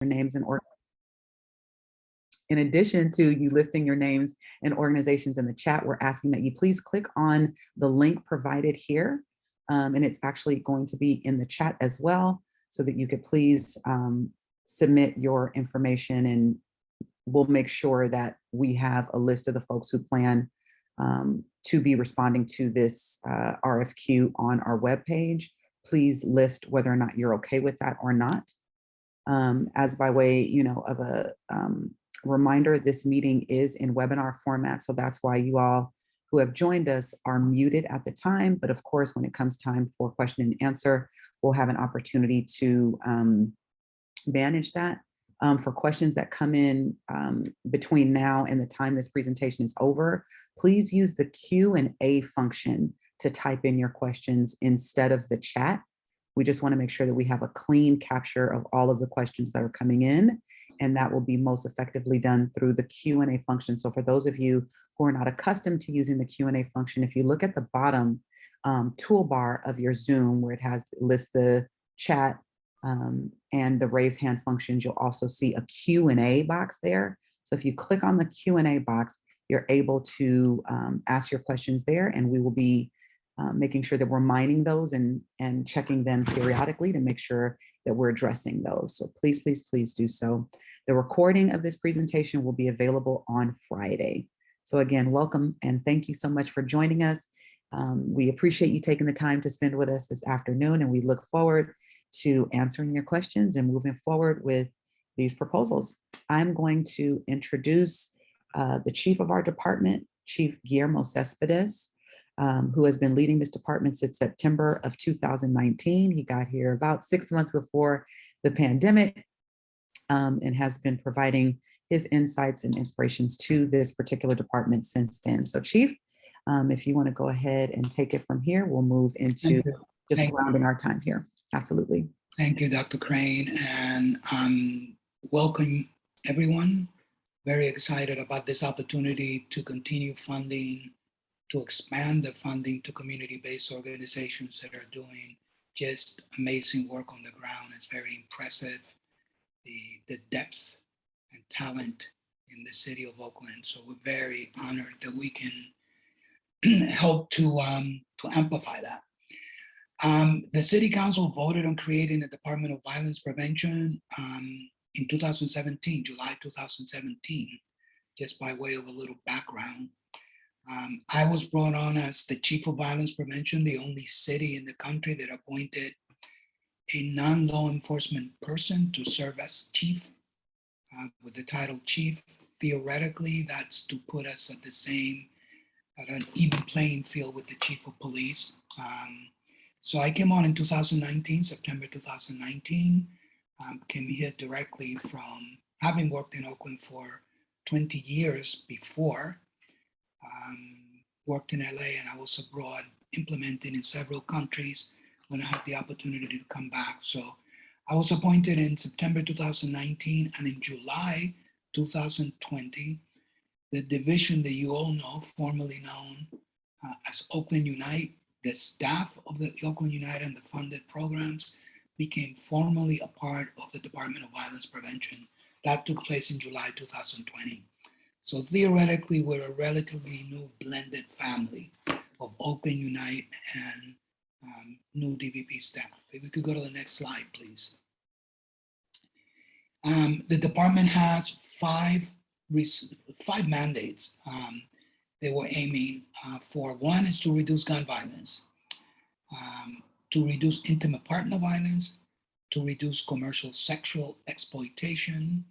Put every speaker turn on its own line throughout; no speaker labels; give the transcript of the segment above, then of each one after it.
your names and in addition to you listing your names and organizations in the chat, we're asking that you please click on the link provided here. And it's actually going to be in the chat as well, so that you could please submit your information, and we'll make sure that we have a list of the folks who plan to be responding to this RFQ on our webpage. Please list whether or not you're okay with that or not. As by way, of a reminder, this meeting is in webinar format, so that's why you all who have joined us are muted at the time. But of course, when it comes time for question and answer, we'll have an opportunity to manage that. For questions that come in between now and the time this presentation is over, please use the Q&A function to type in your questions instead of the chat. We just want to make sure that we have a clean capture of all of the questions that are coming in, and that will be most effectively done through the Q&A function. So for those of you who are not accustomed to using the Q&A function, if you look at the bottom toolbar of your Zoom where it lists the chat and the raise hand functions, you'll also see a Q&A box there. So if you click on the Q&A box, you're able to ask your questions there, and we will be making sure that we're mining those and checking them periodically to make sure that we're addressing those. So please, please, please do so. The recording of this presentation will be available on Friday. So again, welcome and thank you so much for joining us. We appreciate you taking the time to spend with us this afternoon, and we look forward to answering your questions and moving forward with these proposals. I'm going to introduce the chief of our department, Chief Guillermo Cespedes, who has been leading this department since September of 2019. He got here about 6 months before the pandemic and has been providing his insights and inspirations to this particular department since then. So Chief, if you want to go ahead and take it from here, we'll move into just rounding our time here. Absolutely.
Thank you, Dr. Crane, and welcome everyone. Very excited about this opportunity to continue funding, to expand the funding to community-based organizations that are doing just amazing work on the ground. It's very impressive, the depth and talent in the city of Oakland. So we're very honored that we can help to amplify that. The City Council voted on creating a Department of Violence Prevention in 2017, July 2017, just by way of a little background. I was brought on as the Chief of Violence Prevention, the only city in the country that appointed a non-law enforcement person to serve as chief with the title chief. Theoretically, that's to put us at an even playing field with the chief of police. So I came on in 2019, September 2019, came here directly from having worked in Oakland for 20 years before, worked in LA, and I was abroad implementing in several countries when I had the opportunity to come back. So I was appointed in September 2019, and in July 2020, the division that you all know, formerly known as Oakland Unite, the staff of the Oakland Unite and the funded programs became formally a part of the Department of Violence Prevention. That took place in July 2020. So theoretically, we're a relatively new blended family of Oakland Unite and new DVP staff. If we could go to the next slide, please. The department has five mandates they were aiming for. One is to reduce gun violence, to reduce intimate partner violence, to reduce commercial sexual exploitation,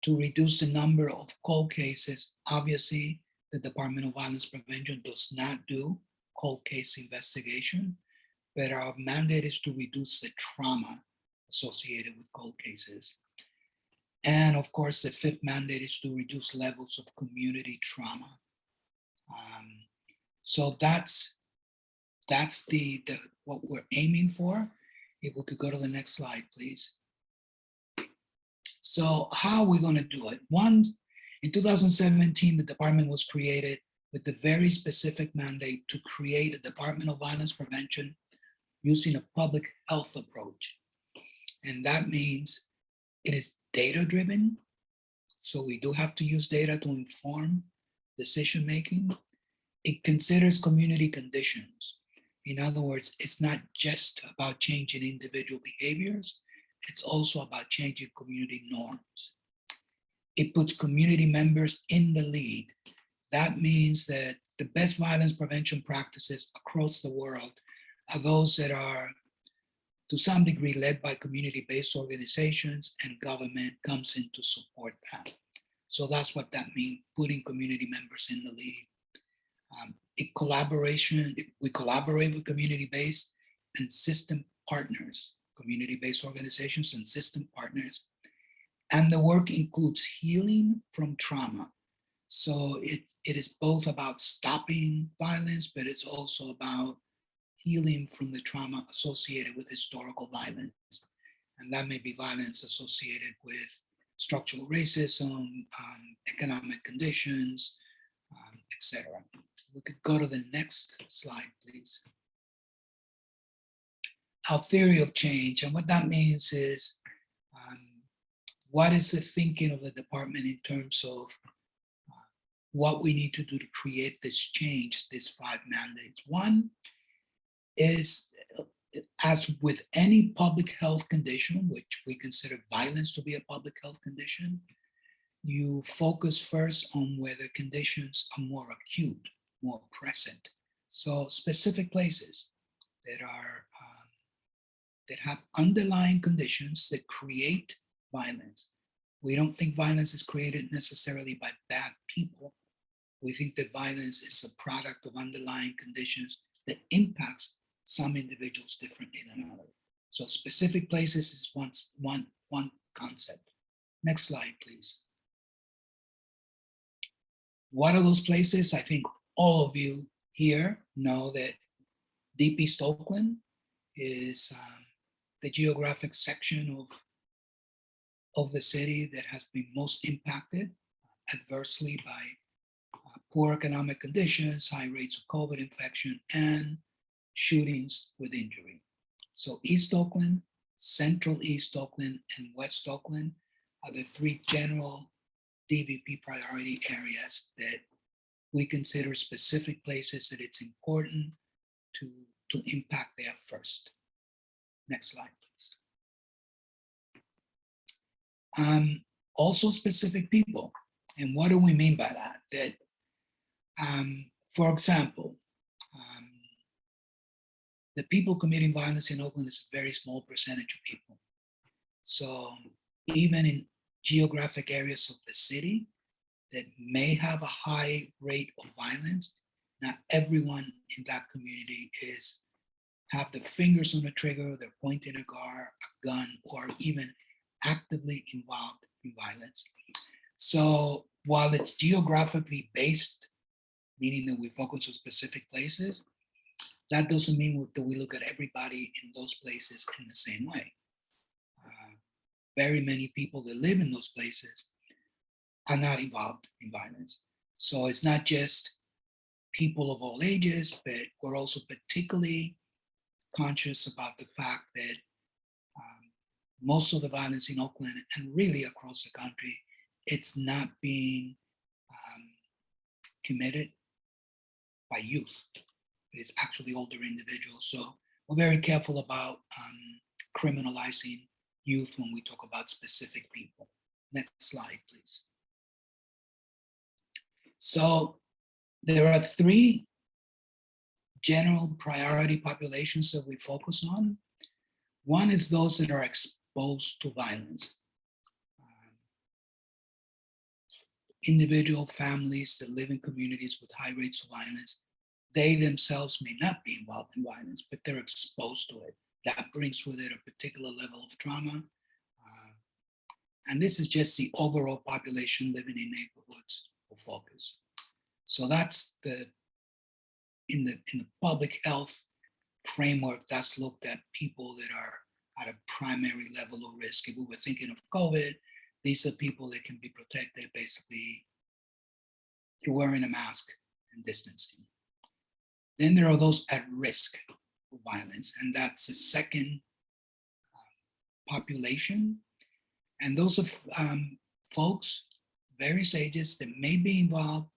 to reduce the number of cold cases. Obviously, the Department of Violence Prevention does not do cold case investigation, but our mandate is to reduce the trauma associated with cold cases. And of course, the fifth mandate is to reduce levels of community trauma. So that's what we're aiming for. If we could go to the next slide, please. So how are we going to do it? Once in 2017, the department was created with the very specific mandate to create a Department of Violence Prevention using a public health approach. And that means It is data-driven, so we do have to use data to inform decision-making. It considers community conditions. In other words, it's not just about changing individual behaviors, it's also about changing community norms. It puts community members in the lead. That means that the best violence prevention practices across the world are those that are to some degree led by community-based organizations, and government comes in to support that. So that's what that means, putting community members in the lead. We collaborate with community-based and system partners, community-based organizations and system partners. And the work includes healing from trauma. So it is both about stopping violence, but it's also about healing from the trauma associated with historical violence. And that may be violence associated with structural racism, economic conditions, etc. We could go to the next slide, please. Our theory of change, and what that means is, what is the thinking of the department in terms of what we need to do to create this change, these 5 mandates. One is, as with any public health condition, which we consider violence to be a public health condition, you focus first on where the conditions are more acute, more present. So specific places that are that have underlying conditions that create violence. We don't think violence is created necessarily by bad people. We think that violence is a product of underlying conditions that impacts some individuals differently than others. So specific places is one concept. Next slide, please. What are those places? I think all of you here know that Deep East Oakland is the geographic section of the city that has been most impacted adversely by poor economic conditions, high rates of COVID infection, and shootings with injury. So East Oakland, Central East Oakland, and West Oakland are the 3 general DVP priority areas that we consider specific places that it's important to impact there first. Next slide, please. Also specific people. And what do we mean by that? That, for example, the people committing violence in Oakland is a very small percentage of people. So even in geographic areas of the city that may have a high rate of violence, not everyone in that community have the fingers on the trigger, they're pointing a gun, or even actively involved in violence. So while it's geographically based, meaning that we focus on specific places, that doesn't mean that we look at everybody in those places in the same way. Very many people that live in those places are not involved in violence. So it's not just people of all ages, but we're also particularly conscious about the fact that most of the violence in Oakland and really across the country, it's not being committed by youth. It's actually older individuals. So we're very careful about criminalizing youth when we talk about specific people. Next slide, please. So there are 3 general priority populations that we focus on. One is those that are exposed to violence. Individual families that live in communities with high rates of violence, they themselves may not be involved in violence, but they're exposed to it. That brings with it a particular level of trauma. And this is just the overall population living in neighborhoods of focus. So that's in the public health framework, that's looked at people that are at a primary level of risk. If we were thinking of COVID, these are people that can be protected basically through wearing a mask and distancing. Then there are those at risk of violence, and that's the second population. And those are folks, various ages that may be involved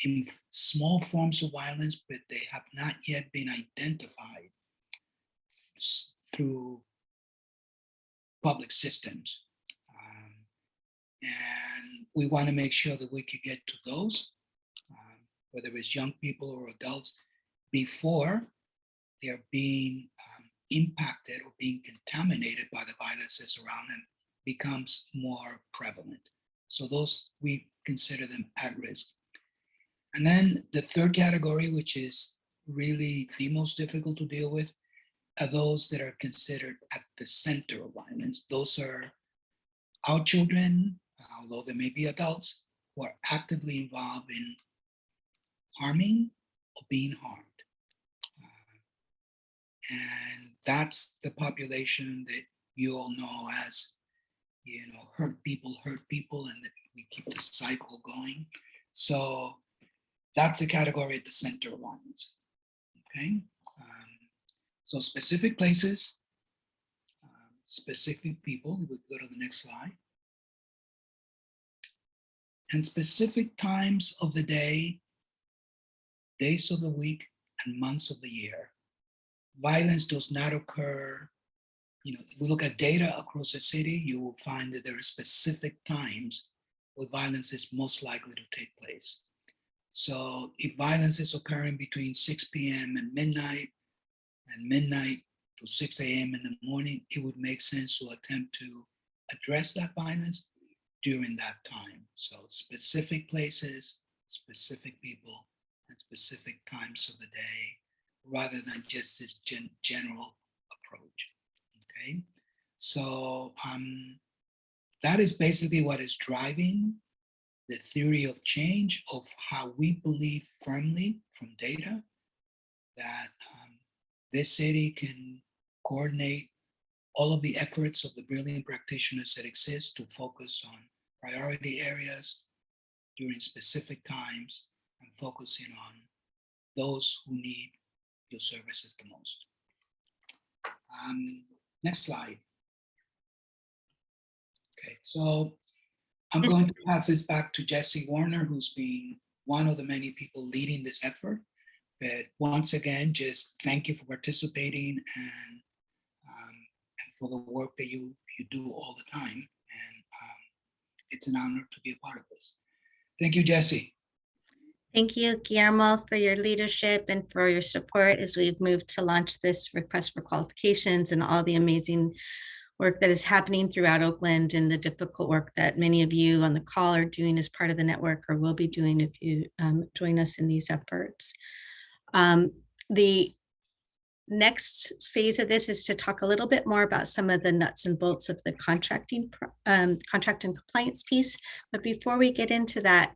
in small forms of violence, but they have not yet been identified through public systems. And we want to make sure that we can get to those, whether it's young people or adults, before they're being impacted or being contaminated by the violences around them becomes more prevalent. So those, we consider them at risk. And then the third category, which is really the most difficult to deal with, are those that are considered at the center of violence. Those are our children, although they may be adults, who are actively involved in harming or being harmed. And that's the population that you all know as, hurt people, and that we keep the cycle going. So that's a category at the center of violence, okay? So specific places, specific people, we would go to the next slide. And specific times of the day, days of the week, and months of the year. Violence does not occur, if we look at data across the city, you will find that there are specific times where violence is most likely to take place. So if violence is occurring between 6 p.m. and midnight to 6 a.m. in the morning, it would make sense to attempt to address that violence during that time. So specific places, specific people, and specific times of the day, rather than just this general approach, okay? So that is basically what is driving the theory of change of how we believe firmly from data that this city can coordinate all of the efforts of the brilliant practitioners that exist to focus on priority areas during specific times and focusing on those who need your services the most. Next slide. Okay, so I'm going to pass this back to Jesse Warner, who's been one of the many people leading this effort. But once again, just thank you for participating and for the work that you do all the time. And it's an honor to be a part of this. Thank you, Jesse.
Thank you, Guillermo, for your leadership and for your support as we've moved to launch this request for qualifications and all the amazing work that is happening throughout Oakland and the difficult work that many of you on the call are doing as part of the network or will be doing if you join us in these efforts. The next phase of this is to talk a little bit more about some of the nuts and bolts of the contract and compliance piece. But before we get into that,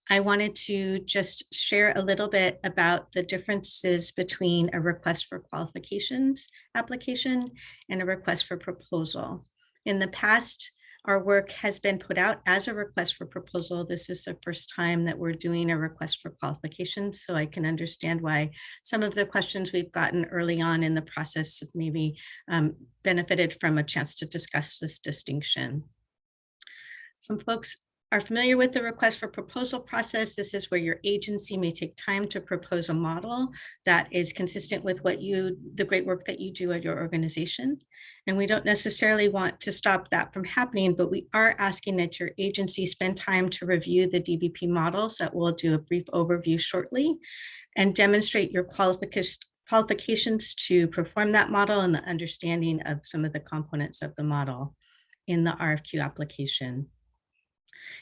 I wanted to just share a little bit about the differences between a request for qualifications application and a request for proposal. In the past, our work has been put out as a request for proposal. This is the first time that we're doing a request for qualifications, so I can understand why some of the questions we've gotten early on in the process have maybe benefited from a chance to discuss this distinction. Some folks are familiar with the request for proposal process. This is where your agency may take time to propose a model that is consistent with what the great work that you do at your organization. And we don't necessarily want to stop that from happening, but we are asking that your agency spend time to review the DVP models that we'll do a brief overview shortly and demonstrate your qualifications to perform that model and the understanding of some of the components of the model in the RFQ application.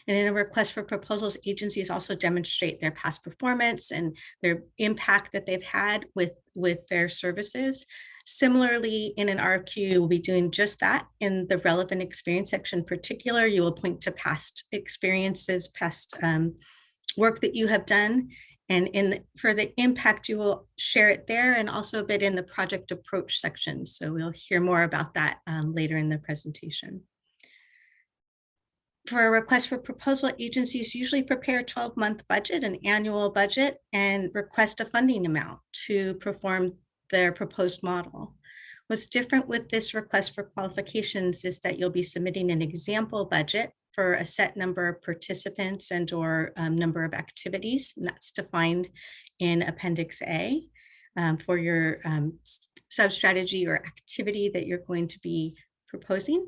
And in a request for proposals, agencies also demonstrate their past performance and their impact that they've had with their services. Similarly, in an RFQ, we'll be doing just that. In the relevant experience section in particular, you will point to past experiences, past work that you have done. And for the impact, you will share it there and also a bit in the project approach section. So we'll hear more about that later in the presentation. For a request for proposal, agencies usually prepare a 12-month budget, an annual budget, and request a funding amount to perform their proposed model. What's different with this request for qualifications is that you'll be submitting an example budget for a set number of participants and or number of activities, and that's defined in Appendix A for your sub-strategy or activity that you're going to be proposing.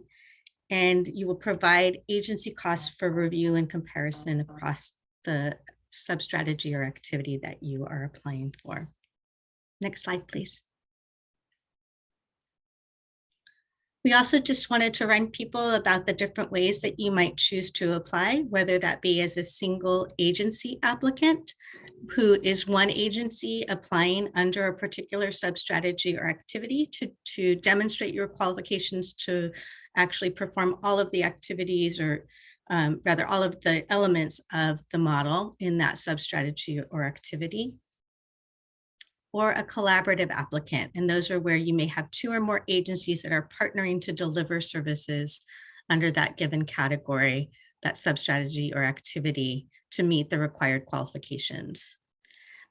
And you will provide agency costs for review and comparison across the sub-strategy or activity that you are applying for. Next slide, please. We also just wanted to remind people about the different ways that you might choose to apply, whether that be as a single agency applicant who is one agency applying under a particular sub-strategy or activity to demonstrate your qualifications to actually perform all of the activities or rather all of the elements of the model in that sub-strategy or activity, or a collaborative applicant. And those are where you may have two or more agencies that are partnering to deliver services under that given category, that sub-strategy or activity to meet the required qualifications.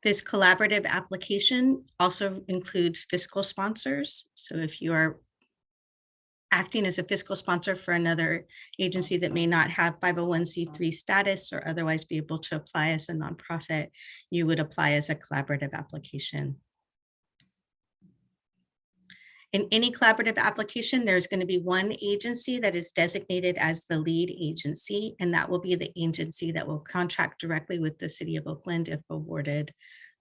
This collaborative application also includes fiscal sponsors. So if you are acting as a fiscal sponsor for another agency that may not have 501c3 status or otherwise be able to apply as a nonprofit, you would apply as a collaborative application. In any collaborative application, there's going to be one agency that is designated as the lead agency, and that will be the agency that will contract directly with the City of Oakland if awarded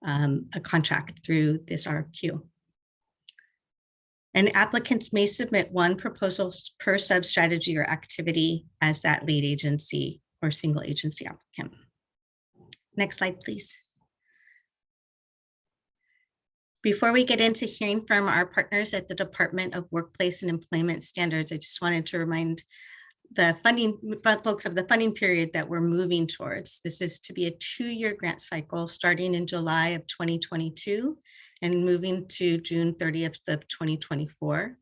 a contract through this RFQ. And applicants may submit one proposal per sub-strategy or activity as that lead agency or single agency applicant. Next slide, please. Before we get into hearing from our partners at the Department of Workplace and Employment Standards, I just wanted to remind the funding folks of the funding period that we're moving towards. This is to be a 2-year grant cycle starting in July of 2022 and moving to June 30th of 2024.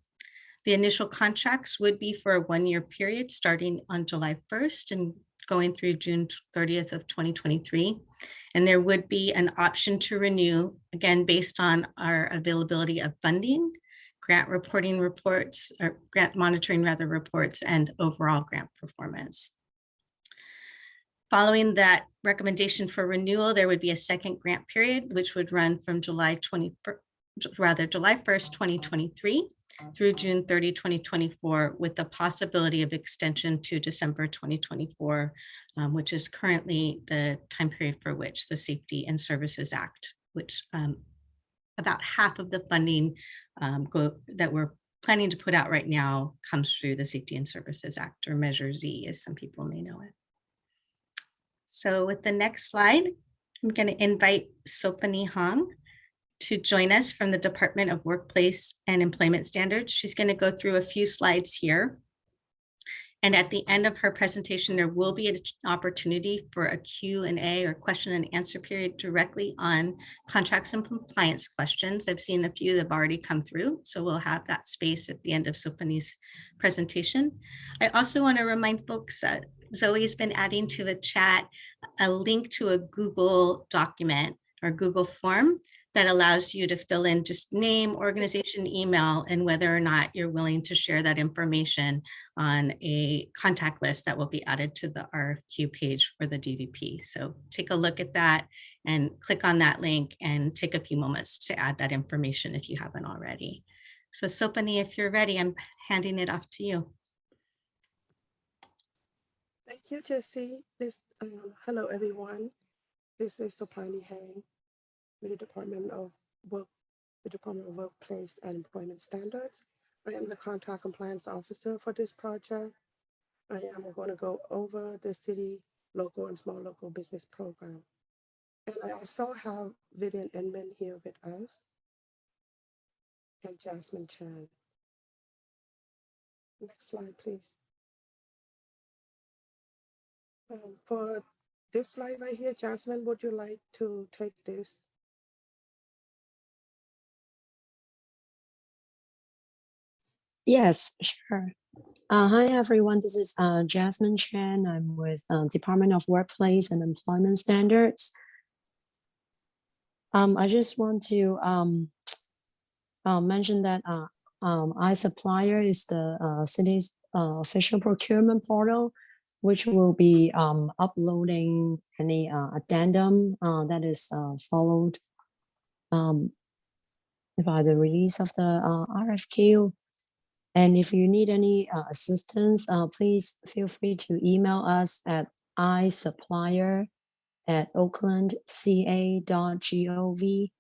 The initial contracts would be for a 1-year period starting on July 1st and going through June 30th of 2023. And there would be an option to renew, again, based on our availability of funding, grant reporting reports, or grant monitoring rather reports, and overall grant performance. Following that recommendation for renewal, there would be a second grant period, which would run from July 1st, 2023 through June 30, 2024, with the possibility of extension to December 2024, which is currently the time period for which the Safety and Services Act, which about half of the funding that we're planning to put out right now comes through the Safety and Services Act, or Measure Z, as some people may know it. So with the next slide, I'm going to invite Sopani Hong to join us from the Department of Workplace and Employment Standards. She's going to go through a few slides here. And at the end of her presentation, there will be an opportunity for a Q&A or question and answer period directly on contracts and compliance questions. I've seen a few that have already come through, so we'll have that space at the end of Sopani's presentation. I also want to remind folks that Zoe's been adding to the chat a link to a Google document or Google form that allows you to fill in just name, organization, email, and whether or not you're willing to share that information on a contact list that will be added to the RFQ page for the DVP. So take a look at that and click on that link and take a few moments to add that information if you haven't already. So Sopani, if you're ready, I'm handing it off to you.
Thank you, Jessie. Hello, everyone. This is Sopani Hang with the Department of Workplace and Employment Standards. I am the Contract Compliance Officer for this project. I am going to go over the city, local, and small local business program. And I also have Vivian Inman here with us and Jasmine Chan. Next slide, please. For this slide right here, Jasmine, would you like to take this?
Yes, sure. Hi, everyone. This is Jasmine Chan. I'm with Department of Workplace and Employment Standards. I just want to mention that iSupplier is the city's official procurement portal, which will be uploading any addendum that is followed by the release of the RFQ. And if you need any assistance, please feel free to email us at isupplier@oaklandca.gov.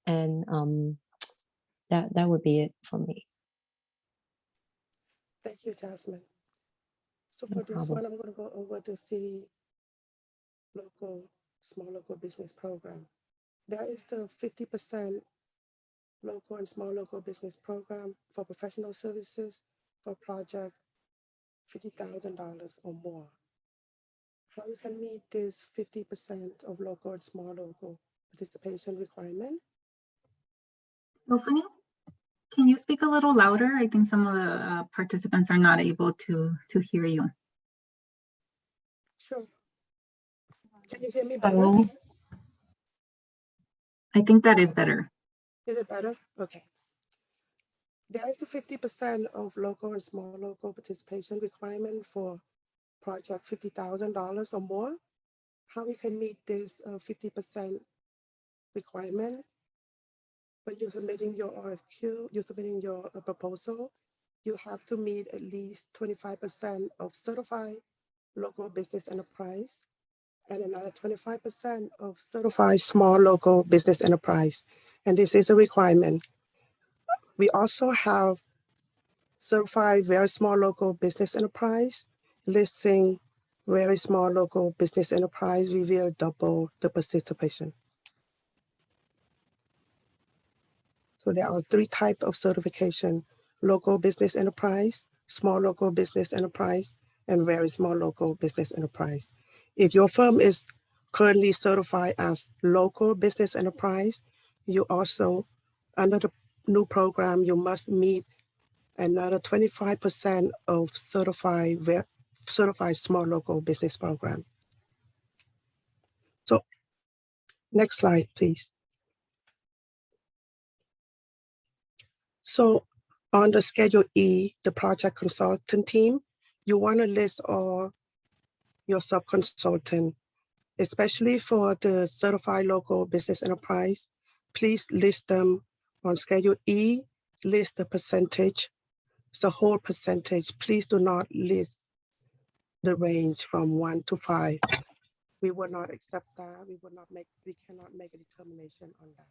And that would be it for me.
Thank you, Jasmine. So
No
for this
problem.
one, I'm going to go over the city small local business program. There is the 50% local and small local business program for professional services for project $50,000 or more. How you can meet this 50% of local and small local participation requirement?
Stephanie, can you speak a little louder? I think some of the participants are not able to hear you.
Sure. Can you hear me better?
Hello? I think that is better.
Is it better? Okay. There is a 50% of local and small local participation requirement for project $50,000 or more. How we can meet this 50% requirement? When you're submitting your RFQ, you're submitting your proposal, you have to meet at least 25% of certified local business enterprise and another 25% of certified small local business enterprise. And this is a requirement. We also have certified very small local business enterprise. Listing very small local business enterprise, we will double the participation. So there are 3 types of certification: local business enterprise, small local business enterprise, and very small local business enterprise. If your firm is currently certified as local business enterprise, you also, under the new program, you must meet another 25% of certified small local business program. So next slide, please. So on the Schedule E, the project consultant team, you want to list all your sub-consultant, especially for the certified local business enterprise. Please list them on Schedule E, list the percentage. It's the whole percentage. Please do not list the range from 1 to 5. We will not accept that. We cannot make a determination on that.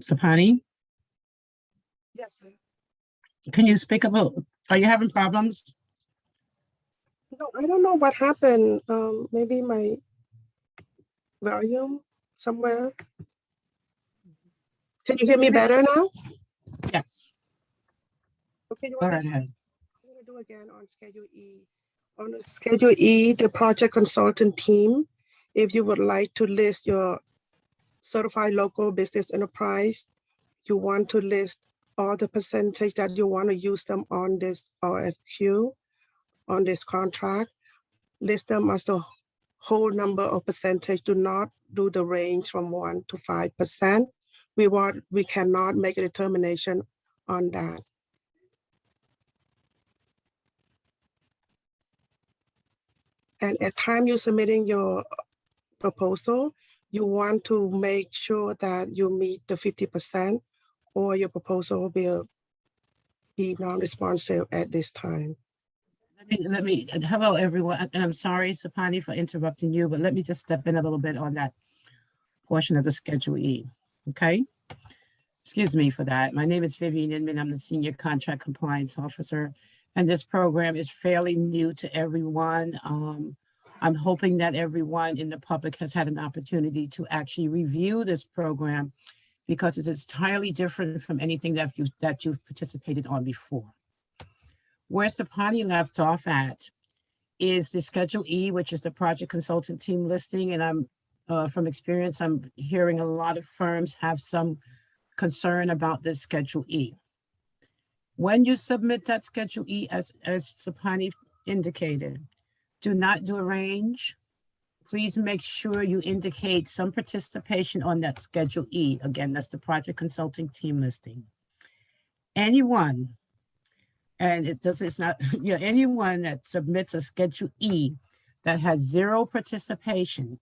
Sapani,
Yes, sir.
can you speak about, are you having problems?
No, I don't know what happened. Maybe my volume somewhere. Can you hear me better now?
Yes.
Okay, you
Go
want
right
me
ahead.
I'm going to do again on Schedule E. On Schedule E, the project consultant team, if you would like to list your certified local business enterprise, you want to list all the percentage that you want to use them on this RFQ, on this contract, list them as the whole number of percentage. Do not do the range from 1 to 5%. We cannot make a determination on that. And at time you're submitting your proposal, you want to make sure that you meet the 50% or your proposal will be non-responsive at this time.
Hello, everyone. And I'm sorry, Sapani, for interrupting you, but let me just step in a little bit on that portion of the Schedule E, okay? Excuse me for that. My name is Vivian Inman. I'm the Senior Contract Compliance Officer, and this program is fairly new to everyone. I'm hoping that everyone in the public has had an opportunity to actually review this program because it's entirely different from anything that you've participated on before. Where Sapani left off at is the Schedule E, which is the project consultant team listing. And I'm from experience, I'm hearing a lot of firms have some concern about this Schedule E. When you submit that Schedule E, as Sapani indicated. Do not do a range. Please make sure you indicate some participation on that Schedule E. Again, that's the project consulting team listing. Anyone, and it's not, anyone that submits a Schedule E that has 0 participation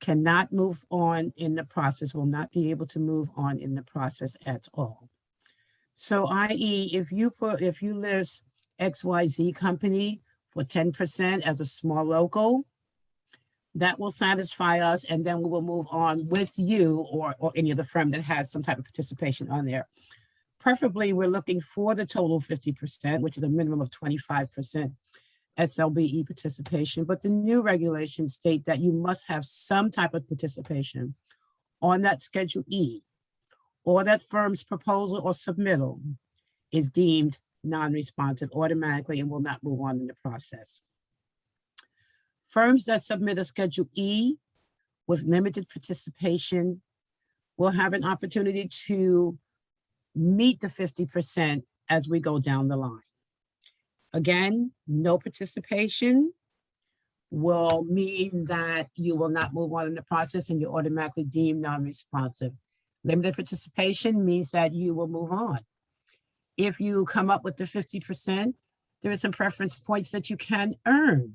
cannot move on in the process, will not be able to move on in the process at all. So i.e., if you list XYZ company for 10% as a small local, that will satisfy us, and then we will move on with you or any other firm that has some type of participation on there. Preferably, we're looking for the total 50%, which is a minimum of 25% SLBE participation, but the new regulations state that you must have some type of participation on that Schedule E, or that firm's proposal or submittal is deemed non-responsive automatically and will not move on in the process. Firms that submit a Schedule E with limited participation will have an opportunity to meet the 50% as we go down the line. Again, no participation will mean that you will not move on in the process and you're automatically deemed non-responsive. Limited participation means that you will move on. If you come up with the 50%, there are some preference points that you can earn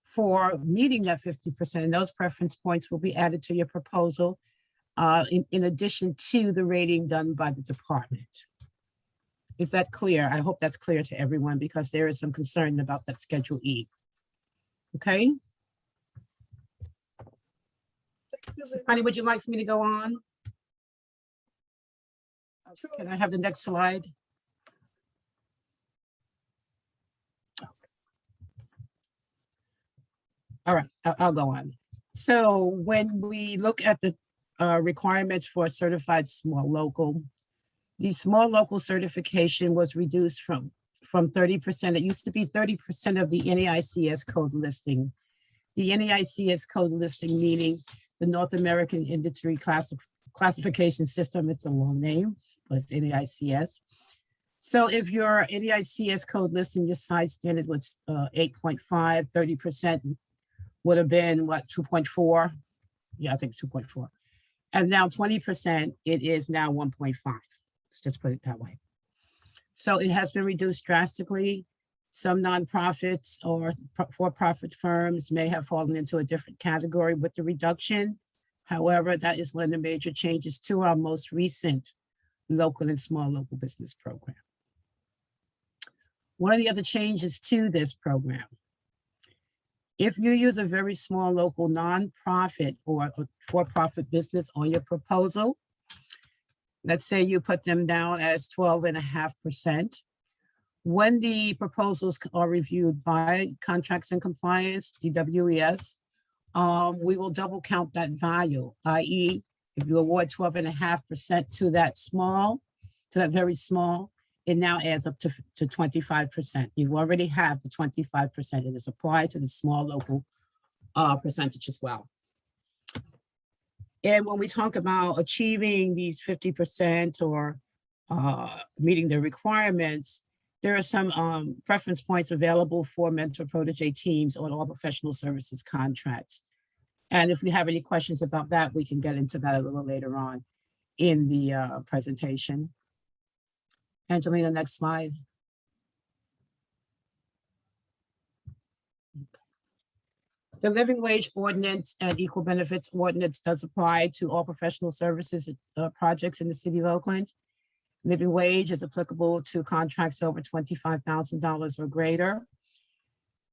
for meeting that 50%, and those preference points will be added to your proposal in addition to the rating done by the department. Is that clear? I hope that's clear to everyone because there is some concern about that Schedule E. Okay? Honey, would you like for me to go on?
Sure.
Can I have the next slide? All right, I'll go on. So when we look at the requirements for a certified small local, the small local certification was reduced from 30%. It used to be 30% of the NAICS code listing. The NAICS code listing meaning the North American Industry Classification System. It's a long name, but it's NAICS. So if your NAICS code listing, your size standard was 8.5, 30% would have been what, 2.4? Yeah, I think it's 2.4. And now 20%, it is now 1.5. Let's just put it that way. So it has been reduced drastically. Some nonprofits or for-profit firms may have fallen into a different category with the reduction. However, that is one of the major changes to our most recent local and small local business program. One of the other changes to this program, if you use a very small local nonprofit or a for-profit business on your proposal, let's say you put them down as 12.5%. When the proposals are reviewed by Contracts and Compliance, DWES, we will double count that value, i.e., if you award 12.5% to that very small, it now adds up to 25%. You already have the 25%. It is applied to the small local percentage as well. And when we talk about achieving these 50% or meeting the requirements, there are some preference points available for mentor-protege teams on all professional services contracts. And if we have any questions about that, we can get into that a little later on in the presentation. Angelina, next slide. The living wage ordinance and equal benefits ordinance does apply to all professional services projects in the city of Oakland. Living wage is applicable to contracts over $25,000 or greater.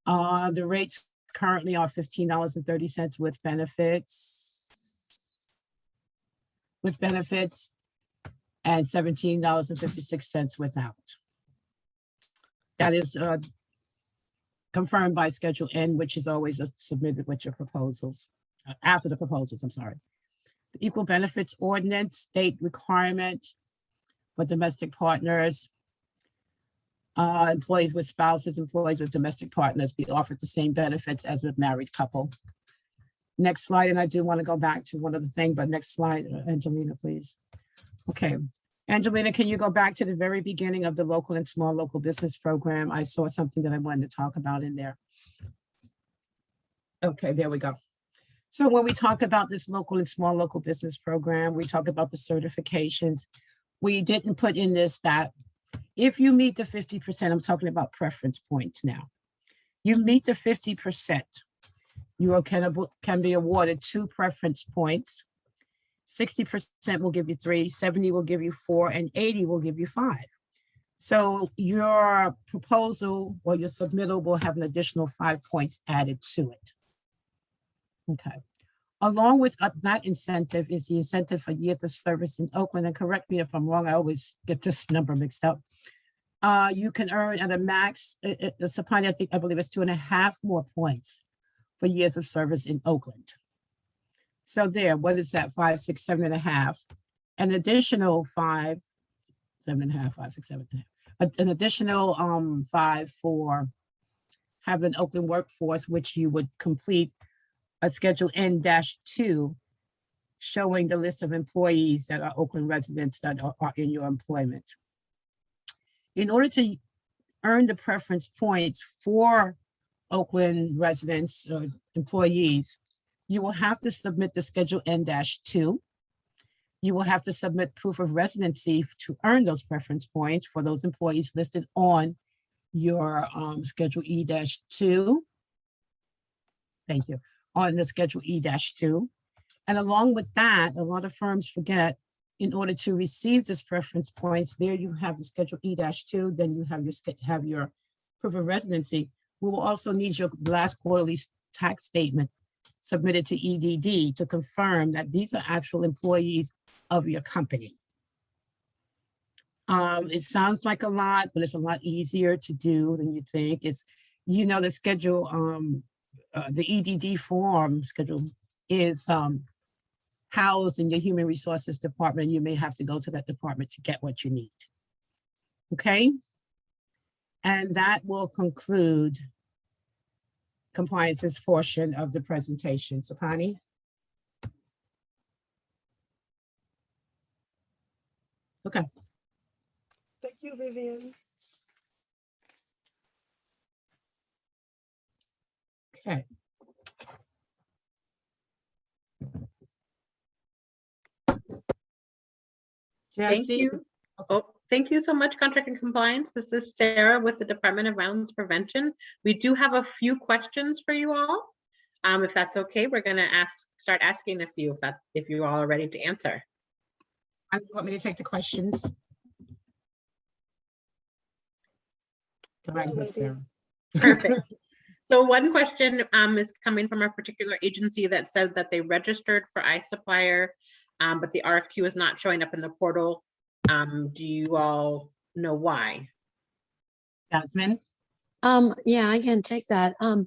The rates currently are $15.30 with benefits, and $17.56 without. That is confirmed by Schedule N, which is always submitted with your proposals, after the proposals, I'm sorry. The Equal Benefits Ordinance state requirement for domestic partners, employees with spouses, employees with domestic partners be offered the same benefits as with married couple. Next slide, and I do want to go back to one other thing, but next slide, Angelina, please. Okay, Angelina, can you go back to the very beginning of the local and small local business program? I saw something that I wanted to talk about in there. Okay, there we go. So when we talk about this local and small local business program, we talk about the certifications. We didn't put in this that if you meet the 50%, I'm talking about preference points now. You meet the 50%, you can be awarded 2 preference points. 60% will give you 3, 70 will give you 4, and 80 will give you 5. So your proposal or your submittal will have an additional 5 points added to it. Okay. Along with that incentive is the incentive for years of service in Oakland. And correct me if I'm wrong, I always get this number mixed up. You can earn at a max, Sapani, I believe it's 2.5 more points for years of service in Oakland. So there, what is that? 5, 6, 7.5. An additional 5, 7.5, 5, 6, 7.5. An additional 5 for having an Oakland workforce, which you would complete a Schedule N-2 showing the list of employees that are Oakland residents that are in your employment. In order to earn the preference points for Oakland residents or employees, you will have to submit the Schedule N-2. You will have to submit proof of residency to earn those preference points for those employees listed on your Schedule E-2. Thank you. On the Schedule E-2. And along with that, a lot of firms forget, in order to receive this preference points, there you have the Schedule E-2, then you have your proof of residency. We will also need your last quarterly tax statement submitted to EDD to confirm that these are actual employees of your company. It sounds like a lot, but it's a lot easier to do than you think. It's, you know, the schedule, the EDD form schedule is housed in your Human Resources Department. You may have to go to that department to get what you need. Okay? And that will conclude compliance's portion of the presentation. Sapani? Okay.
Thank you, Vivian.
Okay.
Thank
Jessie?
you. Oh, thank you so much, Contract and Compliance. This is Sarah with the Department of Violence Prevention. We do have a few questions for you all. If that's okay, we're going to start asking a few if you all are ready to answer.
You want me to take the questions? Go right ahead, Sarah.
Perfect. So one question is coming from a particular agency that said that they registered for iSupplier, but the RFQ is not showing up in the portal. Do you all know why?
Jasmine?
Yeah, I can take that. The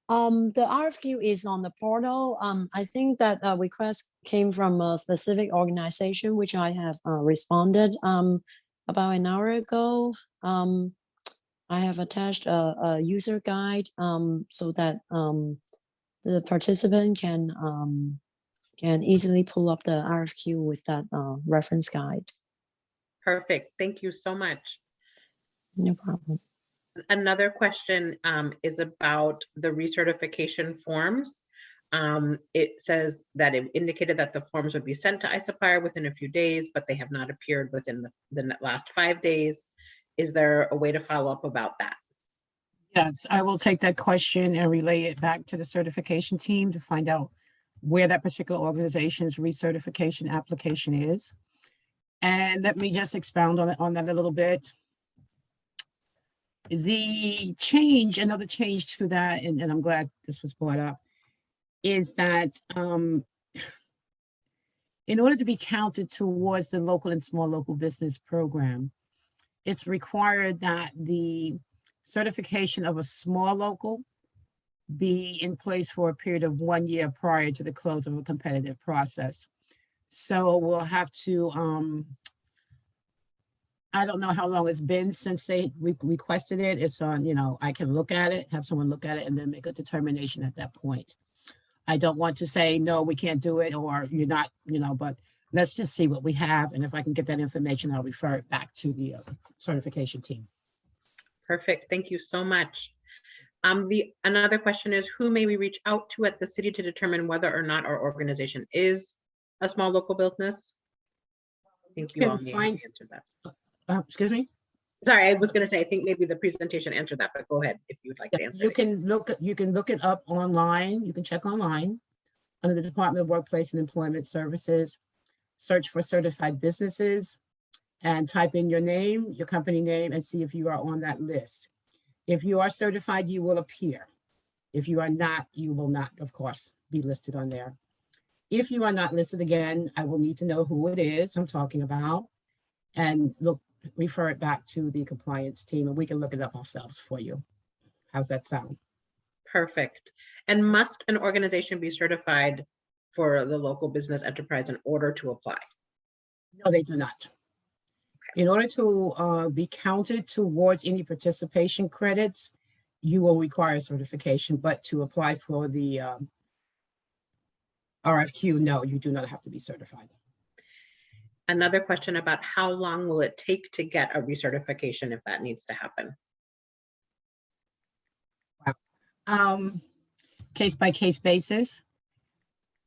RFQ is on the portal. I think that request came from a specific organization, which I have responded about an hour ago. I have attached a user guide so that the participant can easily pull up the RFQ with that reference guide. Perfect.
Thank you so much.
No problem.
Another question is about the recertification forms. It says that it indicated that the forms would be sent to iSupplier within a few days, but they have not appeared within the last 5 days. Is there a way to follow up about that?
Yes, I will take that question and relay it back to the certification team to find out where that particular organization's recertification application is. And let me just expound on that a little bit. The change, another change to that, and I'm glad this was brought up, is that in order to be counted towards the local and small local business program, it's required that the certification of a small local be in place for a period of 1 year prior to the close of a competitive process. So we'll have to, I don't know how long it's been since they requested it. It's on, I can look at it, have someone look at it, and then make a determination at that point. I don't want to say, no, we can't do it, or you're not, but let's just see what we have. And if I can get that information, I'll refer it back to the certification team.
Perfect. Thank you so much. Another question is, who may we reach out to at the city to determine whether or not our organization is a small local business? I think you all may have answered that.
Excuse me?
Sorry, I was going to say, I think maybe the presentation answered that, but go ahead if you would like to answer.
You can look it up online. You can check online under the Department of Workplace and Employment Services, search for certified businesses and type in your name, your company name, and see if you are on that list. If you are certified, you will appear. If you are not, you will not, of course, be listed on there. If you are not listed again, I will need to know who it is I'm talking about and refer it back to the compliance team, and we can look it up ourselves for you. How's that sound?
Perfect. And must an organization be certified for the local business enterprise in order to apply?
No, they do not. In order to be counted towards any participation credits, you will require certification, but to apply for the RFQ, no, you do not have to be certified.
Another question about how long will it take to get a recertification if that needs to happen?
Case by case basis.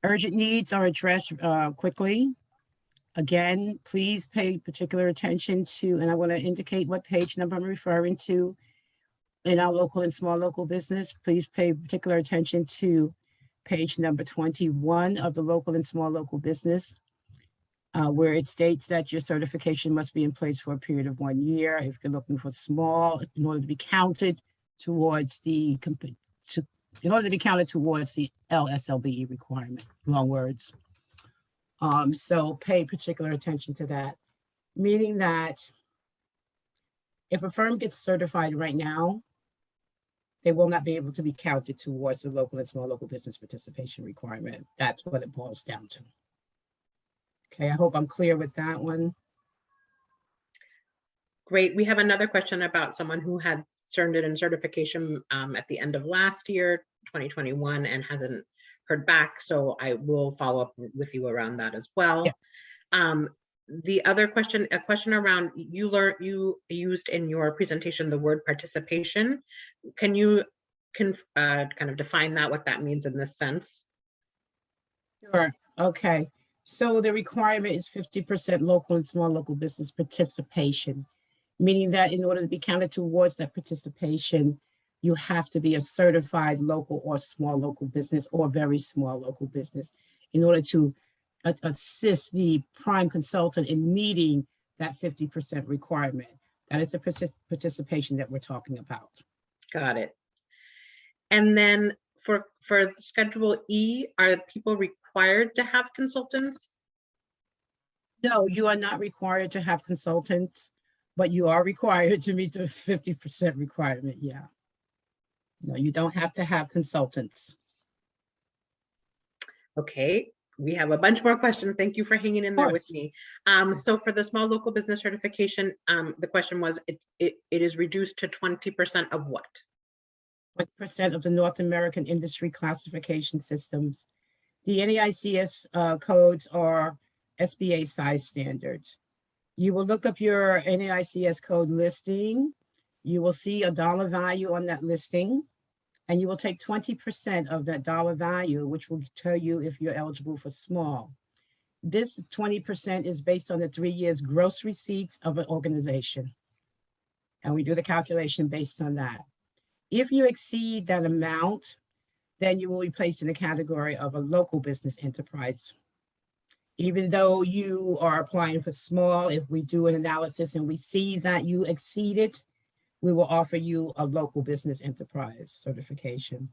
Urgent needs are addressed quickly. Again, please pay particular attention to, and I want to indicate what page number I'm referring to in our local and small local business. Please pay particular attention to page number 21 of the local and small local business, where it states that your certification must be in place for a period of 1 year. If you're looking for small, in order to be counted towards the LSLBE requirement, long words. So pay particular attention to that, meaning that if a firm gets certified right now, they will not be able to be counted towards the local and small local business participation requirement. That's what it boils down to. Okay, I hope I'm clear with that one.
Great. We have another question about someone who had turned in certification at the end of last year, 2021, and hasn't heard back. So I will follow up with you around that as well. Yeah. The other question, a question around you used in your presentation the word participation. Can you kind of define that, what that means in this sense?
Sure. Okay. So the requirement is 50% local and small local business participation, meaning that in order to be counted towards that participation, you have to be a certified local or small local business or very small local business in order to assist the prime consultant in meeting that 50% requirement. That is the participation that we're talking about.
Got it. And then for Schedule E, are people required to have consultants?
No, you are not required to have consultants, but you are required to meet the 50% requirement. Yeah. No, you don't have to have consultants. Okay.
We have a bunch more questions. Thank you for hanging in there with me. So for the small local business certification, the question was, it is reduced to 20% of what?
20% of the North American industry classification systems. The NAICS codes are SBA size standards. You will look up your NAICS code listing. You will see a dollar value on that listing, and you will take 20% of that dollar value, which will tell you if you're eligible for small. This 20% is based on the 3 years gross receipts of an organization. And we do the calculation based on that. If you exceed that amount, then you will be placed in the category of a local business enterprise. Even though you are applying for small, if we do an analysis and we see that you exceed it, we will offer you a local business enterprise certification.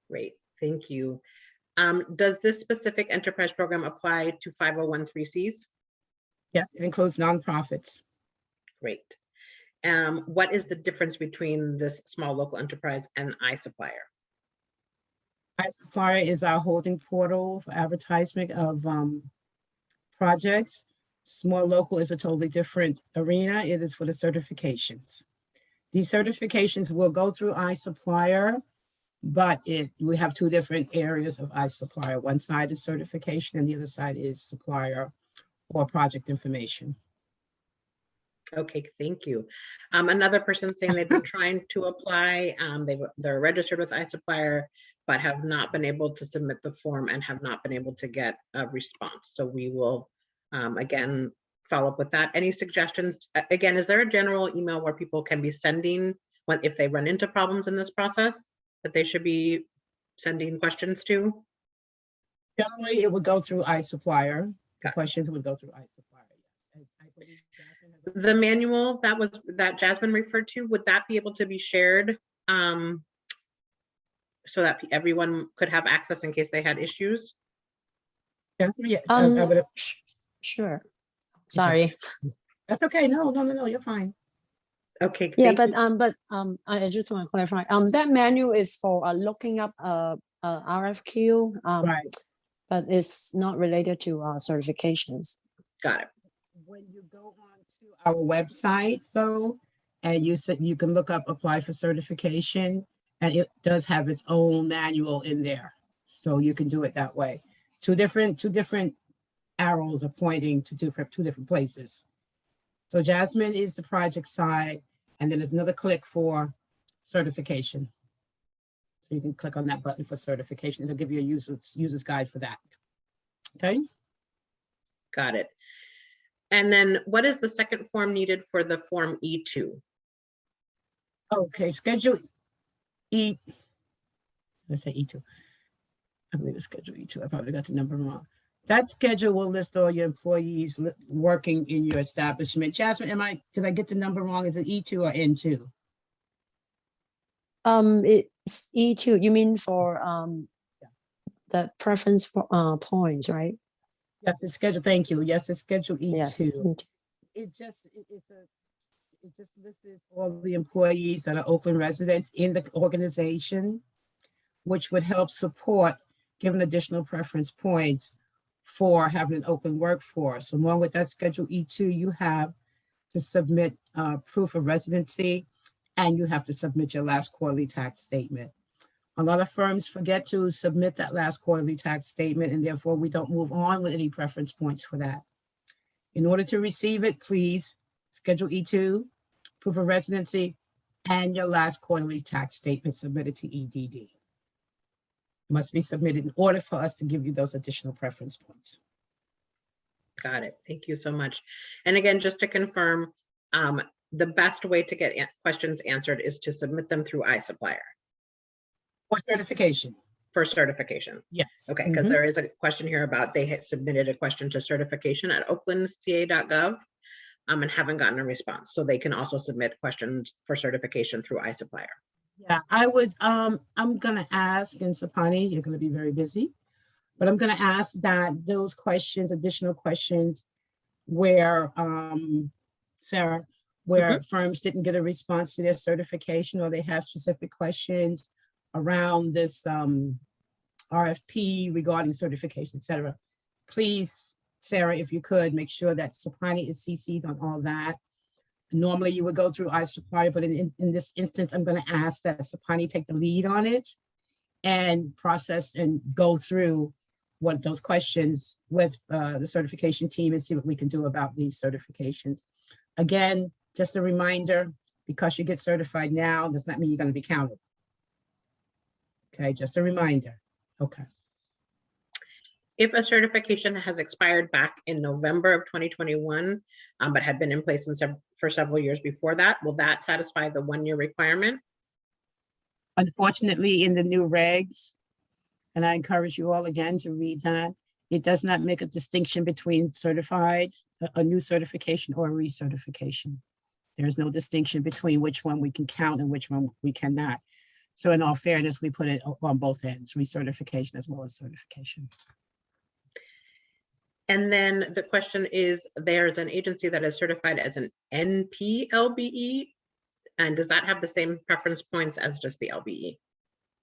Great, thank you. Does this specific enterprise program apply to 501(c)(3)s?
Yes, it includes nonprofits.
Great. What is the difference between this small local enterprise and iSupplier?
iSupplier is our holding portal for advertisement of projects. Small local is a totally different arena. It is for the certifications. These certifications will go through iSupplier, but we have two different areas of iSupplier. One side is certification and the other side is supplier or project information.
Okay, thank you. Another person saying they've been trying to apply. They're registered with iSupplier, but have not been able to submit the form and have not been able to get a response. So we will, again, follow up with that. Any suggestions? Again, is there a general email where people can be sending if they run into problems in this process that they should be sending questions to?
Generally, it would go through iSupplier. The
Okay.
questions would go through iSupplier. I believe Jasmine has a-
The manual that Jasmine referred to, would that be able to be shared so that everyone could have access in case they had issues?
Jasmine, yeah, I would-
Sure. Sorry.
that's okay. No, you're fine.
Okay.
Yeah,
thank you.
but I just want to clarify. That manual is for looking up RFQ.
Right.
But it's not related to certifications.
Got it.
When you go on to our website though, and you said you can look up apply for certification, and it does have its own manual in there. So you can do it that way. Two different arrows are pointing to two different places. So Jasmine is the project side, and then there's another click for certification. So you can click on that button for certification. It'll give you a user's guide for that. Okay.
Got it. And then what is the second form needed for the form E2?
Okay, schedule E. Let's say E2. I believe it's schedule E2. I probably got the number wrong. That schedule will list all your employees working in your establishment. Jasmine, did I get the number wrong? Is it E2 or N2?
It's E2. You mean for the preference for points, right?
Yes, it's scheduled. Thank you. Yes, it's schedule E2.
Yes.
It just lists all the employees that are Oakland residents in the organization, which would help support giving additional preference points for having an open workforce. Along with that schedule E2, you have to submit proof of residency, and you have to submit your last quarterly tax statement. A lot of firms forget to submit that last quarterly tax statement, and therefore we don't move on with any preference points for that. In order to receive it, please schedule E2, proof of residency, and your last quarterly tax statement submitted to EDD. Must be submitted in order for us to give you those additional preference points.
Got it. Thank you so much. And again, just to confirm, the best way to get questions answered is to submit them through iSupplier.
For certification.
For certification.
Yes.
Okay, because there is a question here about they had submitted a question to certification at oaklandca.gov and haven't gotten a response. So they can also submit questions for certification through iSupplier.
Yeah, I would, I'm gonna ask, and Sapani, you're gonna be very busy, but I'm gonna ask that those questions, additional questions where, Sarah, where firms didn't get a response to their certification, or they have specific questions around this RFP regarding certification, et cetera. Please, Sarah, if you could, make sure that Sapani is CC'd on all that. Normally you would go through iSupplier, but in this instance, I'm going to ask that Sapani take the lead on it and process and go through what those questions with the certification team and see what we can do about these certifications. Again, just a reminder, because you get certified now, does not mean you're going to be counted. Okay, just a reminder. Okay.
If a certification has expired back in November of 2021, but had been in place for several years before that, will that satisfy the 1-year requirement?
Unfortunately, in the new regs, and I encourage you all again to read that, it does not make a distinction between certified, a new certification, or a recertification. There is no distinction between which one we can count and which one we cannot. So in all fairness, we put it on both ends, recertification as well as certification.
And then the question is, there's an agency that is certified as an NP-LBE, and does that have the same preference points as just the LBE?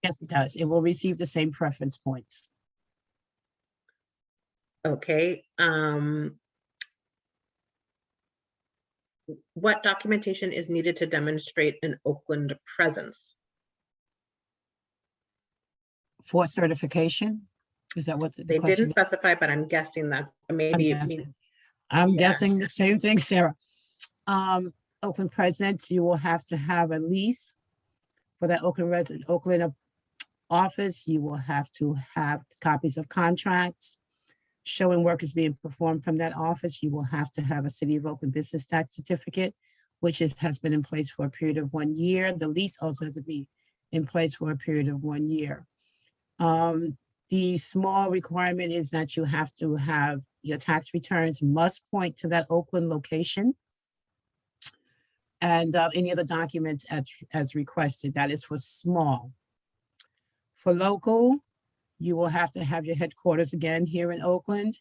Yes, it does. It will receive the same preference points.
Okay. What documentation is needed to demonstrate an Oakland presence?
For certification? Is that what the
They
question
didn't
is?
specify, but I'm guessing that maybe it means
I'm
Yeah.
guessing the same thing, Sarah. Oakland presence, you will have to have a lease for that Oakland office. You will have to have copies of contracts showing work is being performed from that office. You will have to have a City of Oakland business tax certificate, which has been in place for a period of 1 year. The lease also has to be in place for a period of 1 year. The small requirement is that you have to have your tax returns must point to that Oakland location. And any other documents as requested. That is for small. For local, you will have to have your headquarters again here in Oakland.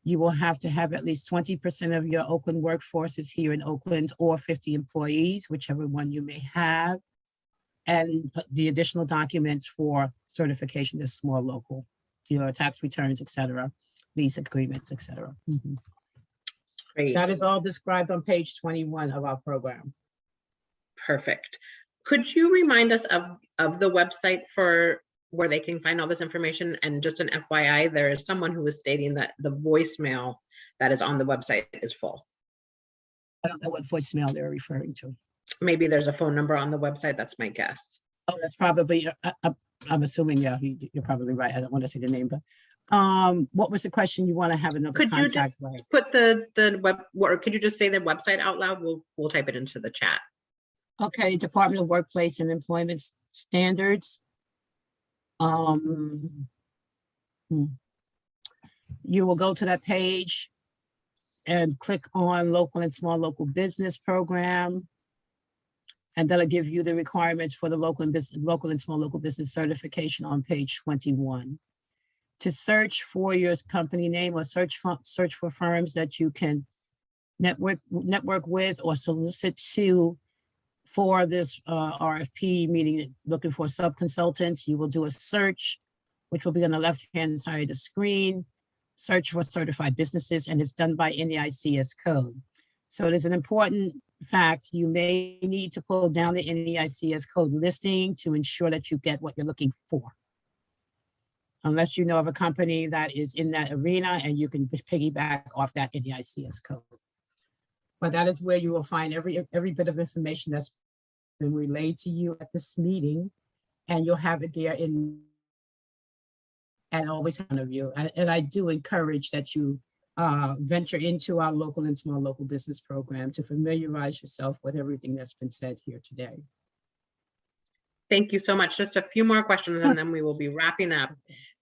You will have to have at least 20% of your Oakland workforce is here in Oakland, or 50 employees, whichever one you may have. And the additional documents for certification is small local, your tax returns, et cetera, lease agreements, et cetera.
great.
That is all described on page 21 of our program.
Perfect. Could you remind us of the website for where they can find all this information? And just an FYI, there is someone who is stating that the voicemail that is on the website is full.
I don't know what voicemail they're referring to.
Maybe there's a phone number on the website. That's my guess.
Oh, that's probably, I'm assuming, yeah, you're probably right. I don't want to say the name, but what was the question? You want to have another
Could you
contact?
just put the web, or could you just say the website out loud? We'll type it into the chat.
Okay, Department of Workplace and Employment Standards. You will go to that page and click on local and small local business program. And that'll give you the requirements for the local and small local business certification on page 21. To search for your company name or search for firms that you can network with or solicit to for this RFP meeting, looking for sub-consultants, you will do a search, which will be on the left-hand side of the screen, search for certified businesses, and it's done by NEICS code. So it is an important fact. You may need to pull down the NEICS code listing to ensure that you get what you're looking for. Unless you know of a company that is in that arena and you can piggyback off that NEICS code. But that is where you will find every bit of information that's been relayed to you at this meeting, and you'll have it there and always in front of you. And I do encourage that you venture into our local and small local business program to familiarize yourself with everything that's been said here today.
Thank you so much. Just a few more questions and then we will be wrapping up.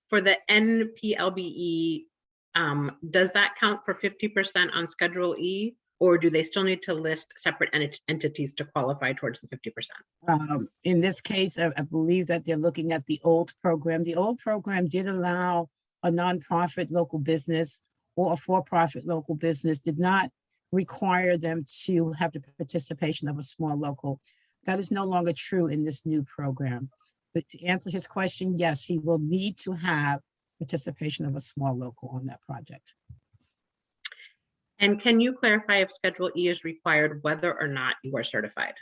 For the NPLBE, does that count for 50% on Schedule E, or do they still need to list separate entities to qualify towards the 50%?
In this case, I believe that they're looking at the old program. The old program did allow a nonprofit local business or a for-profit local business, did not require them to have the participation of a small local. That is no longer true in this new program. But to answer his question, yes, he will need to have participation of a small local on that project.
And can you clarify if Schedule E is required whether or not you are certified?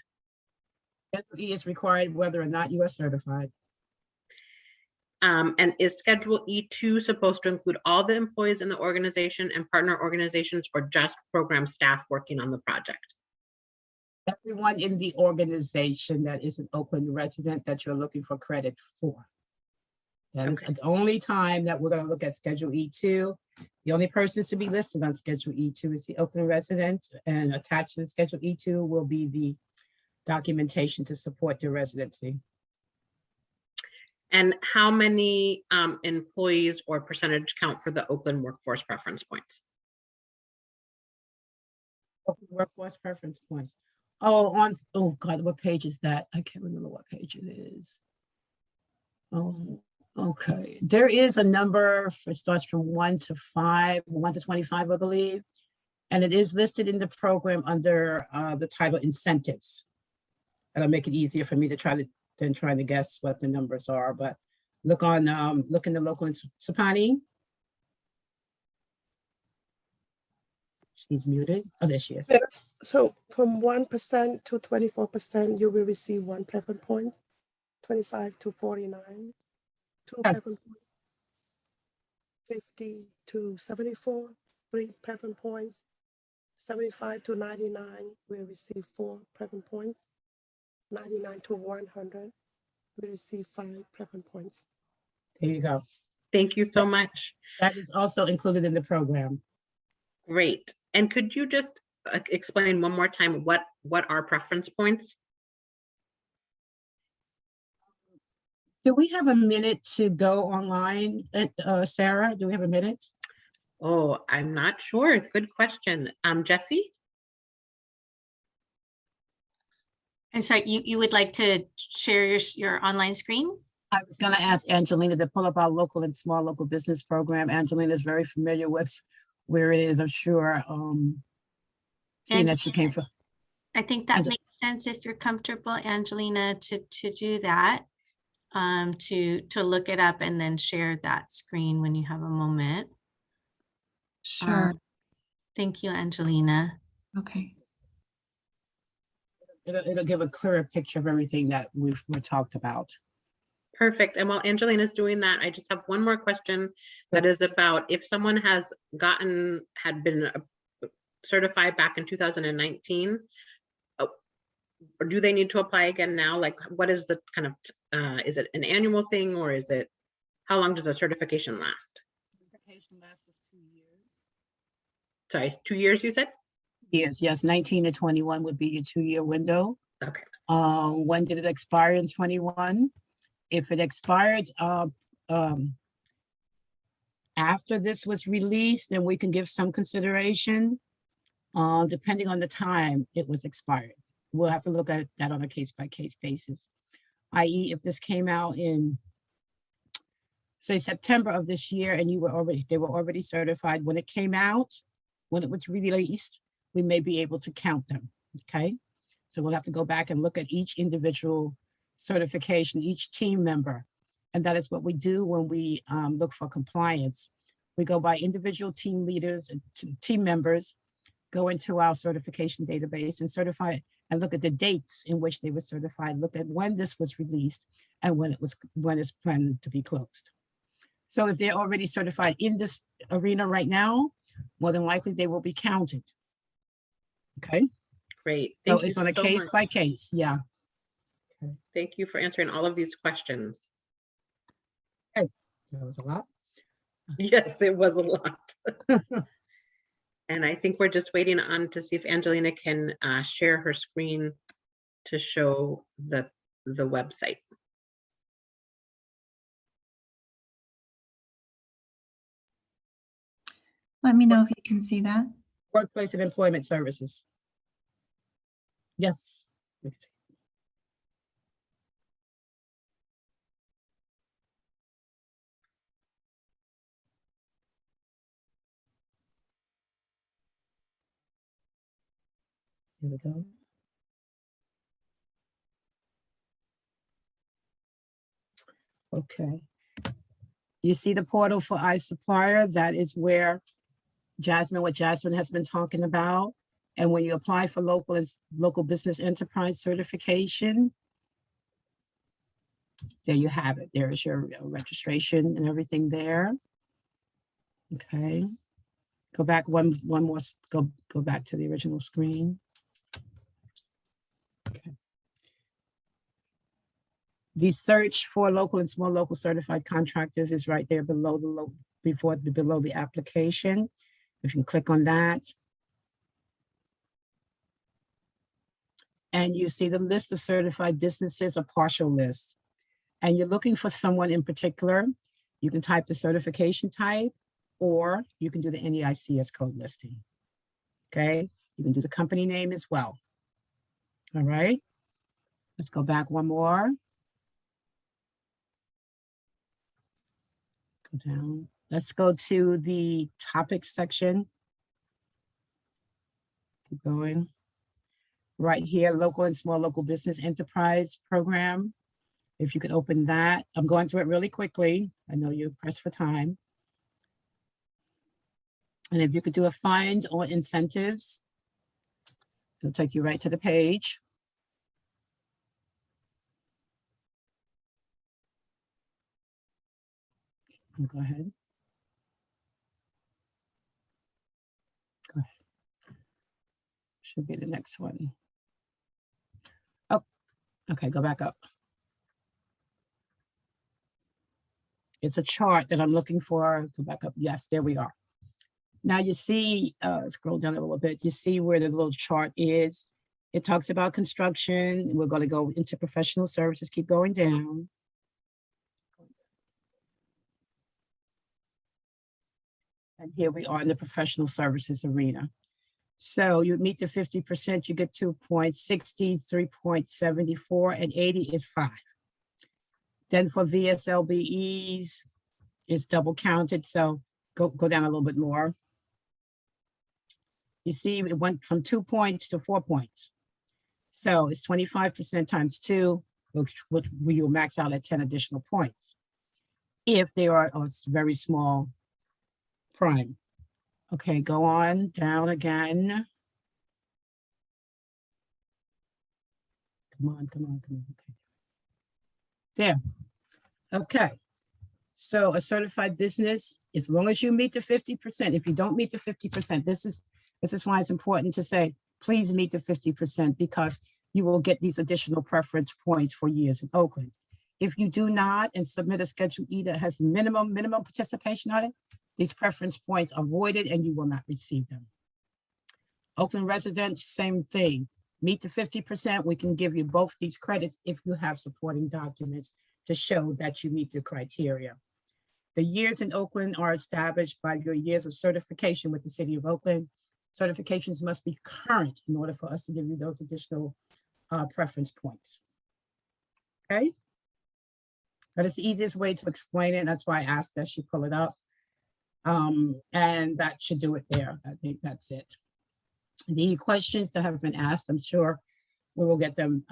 Schedule E is required whether or not you are certified.
And is Schedule E2 supposed to include all the employees in the organization and partner organizations, or just program staff working on the project?
Everyone in the organization that is an Oakland resident that you're looking for credit for. That is the only time that we're going to look at Schedule E2. The only persons to be listed on Schedule E2 is the Oakland residents, and attached to the Schedule E2 will be the documentation to support their residency.
And how many employees or percentage count for the Oakland workforce preference points?
Oakland workforce preference points. Oh God, what page is that? I can't remember what page it is. Oh, okay. There is a number, it starts from 1 to 5, 1 to 25, I believe. And it is listed in the program under the title incentives. That'll make it easier for me to trying to guess what the numbers are, but look in the local, Sapani. She's muted. Oh, there she is.
So from 1% to 24%, you will receive 1 preference point, 25 to 49. 2
Okay.
preference points. 50 to 74, 3 preference points. 75 to 99 will receive 4 preference points. 99 to 100 will receive 5 preference points.
There you go.
Thank you so much.
That is also included in the program.
Great. And could you just explain one more time what are preference points?
Do we have a minute to go online, Sarah? Do we have a minute?
Oh, I'm not sure. Good question. Jesse?
I'm sorry, you would like to share your online screen?
I was going to ask Angelina to pull up our local and small local business program. Angelina is very familiar with where it is, I'm sure. Seeing that she came from.
I think that
Angel-
makes sense if you're comfortable, Angelina, to do that, to look it up and then share that screen when you have a moment.
Sure.
Thank you, Angelina.
Okay.
It'll give a clearer picture of everything that we talked about.
Perfect. And while Angelina's doing that, I just have one more question that is about if someone had been certified back in 2019, or do they need to apply again now? Like, what is the kind of, is it an annual thing, or is it, how long does a certification last?
Certification lasts 2 years.
Sorry, 2 years, you said?
Yes, 19 to 21 would be your 2-year window.
Okay.
When did it expire in 21? If it expired after this was released, then we can give some consideration, depending on the time it was expired. We'll have to look at that on a case-by-case basis, i.e. if this came out in, say, September of this year and they were already certified when it came out, when it was released, we may be able to count them, okay? So we'll have to go back and look at each individual certification, each team member. And that is what we do when we look for compliance. We go by individual team leaders and team members, go into our certification database and certify and look at the dates in which they were certified, look at when this was released and when it's planned to be closed. So if they're already certified in this arena right now, more than likely they will be counted. Okay.
Great.
So
Thank you
it's on a
so
case
much.
by case. Yeah.
Thank you for answering all of these questions.
That was a lot.
Yes, it was a lot. And I think we're just waiting on to see if Angelina can share her screen to show the website.
Let me know if you can see that.
Workplace and Employment Services. Yes. Let's see. Here we go. Okay. You see the portal for iSupplier? That is where what Jasmine has been talking about. And when you apply for local business enterprise certification, there you have it. There is your registration and everything there. Okay. Go back one more, go back to the original screen. Okay. The search for local and small local certified contractors is right there below below the application. If you can click on that. And you see the list of certified businesses, a partial list. And you're looking for someone in particular, you can type the certification type, or you can do the NEICS code listing. Okay, you can do the company name as well. All right, let's go back one more. Go down. Let's go to the topics section. Keep going. Right here, local and small local business enterprise program. If you could open that. I'm going through it really quickly. I know you're pressed for time. And if you could do a find on incentives, it'll take you right to the page. Go ahead. Go ahead. Should be the next one. Oh, okay, go back up. It's a chart that I'm looking for. Go back up. Yes, there we are. Now you see, scroll down a little bit, you see where the little chart is. It talks about construction. We're going to go into professional services, keep going down. And here we are in the professional services arena. So you meet the 50%, you get 2 points, 60, 3.74, and 80 is 5. Then for VSLBEs, it's double counted. So go down a little bit more. You see, it went from 2 points to 4 points. So it's 25% times 2, which will max out at 10 additional points if they are a very small prime. Okay, go on down again. Come on. Okay. There. Okay. So a certified business, as long as you meet the 50%, if you don't meet the 50%, this is why it's important to say, please meet the 50% because you will get these additional preference points for years in Oakland. If you do not and submit a Schedule E that has minimum participation on it, these preference points are voided and you will not receive them. Oakland residents, same thing. Meet the 50%, we can give you both these credits if you have supporting documents to show that you meet the criteria. The years in Oakland are established by your years of certification with the City of Oakland. Certifications must be current in order for us to give you those additional preference points. Okay? That is the easiest way to explain it. That's why I asked that she pull it up. And that should do it there. I think that's it. The questions that have been asked, I'm sure we will get them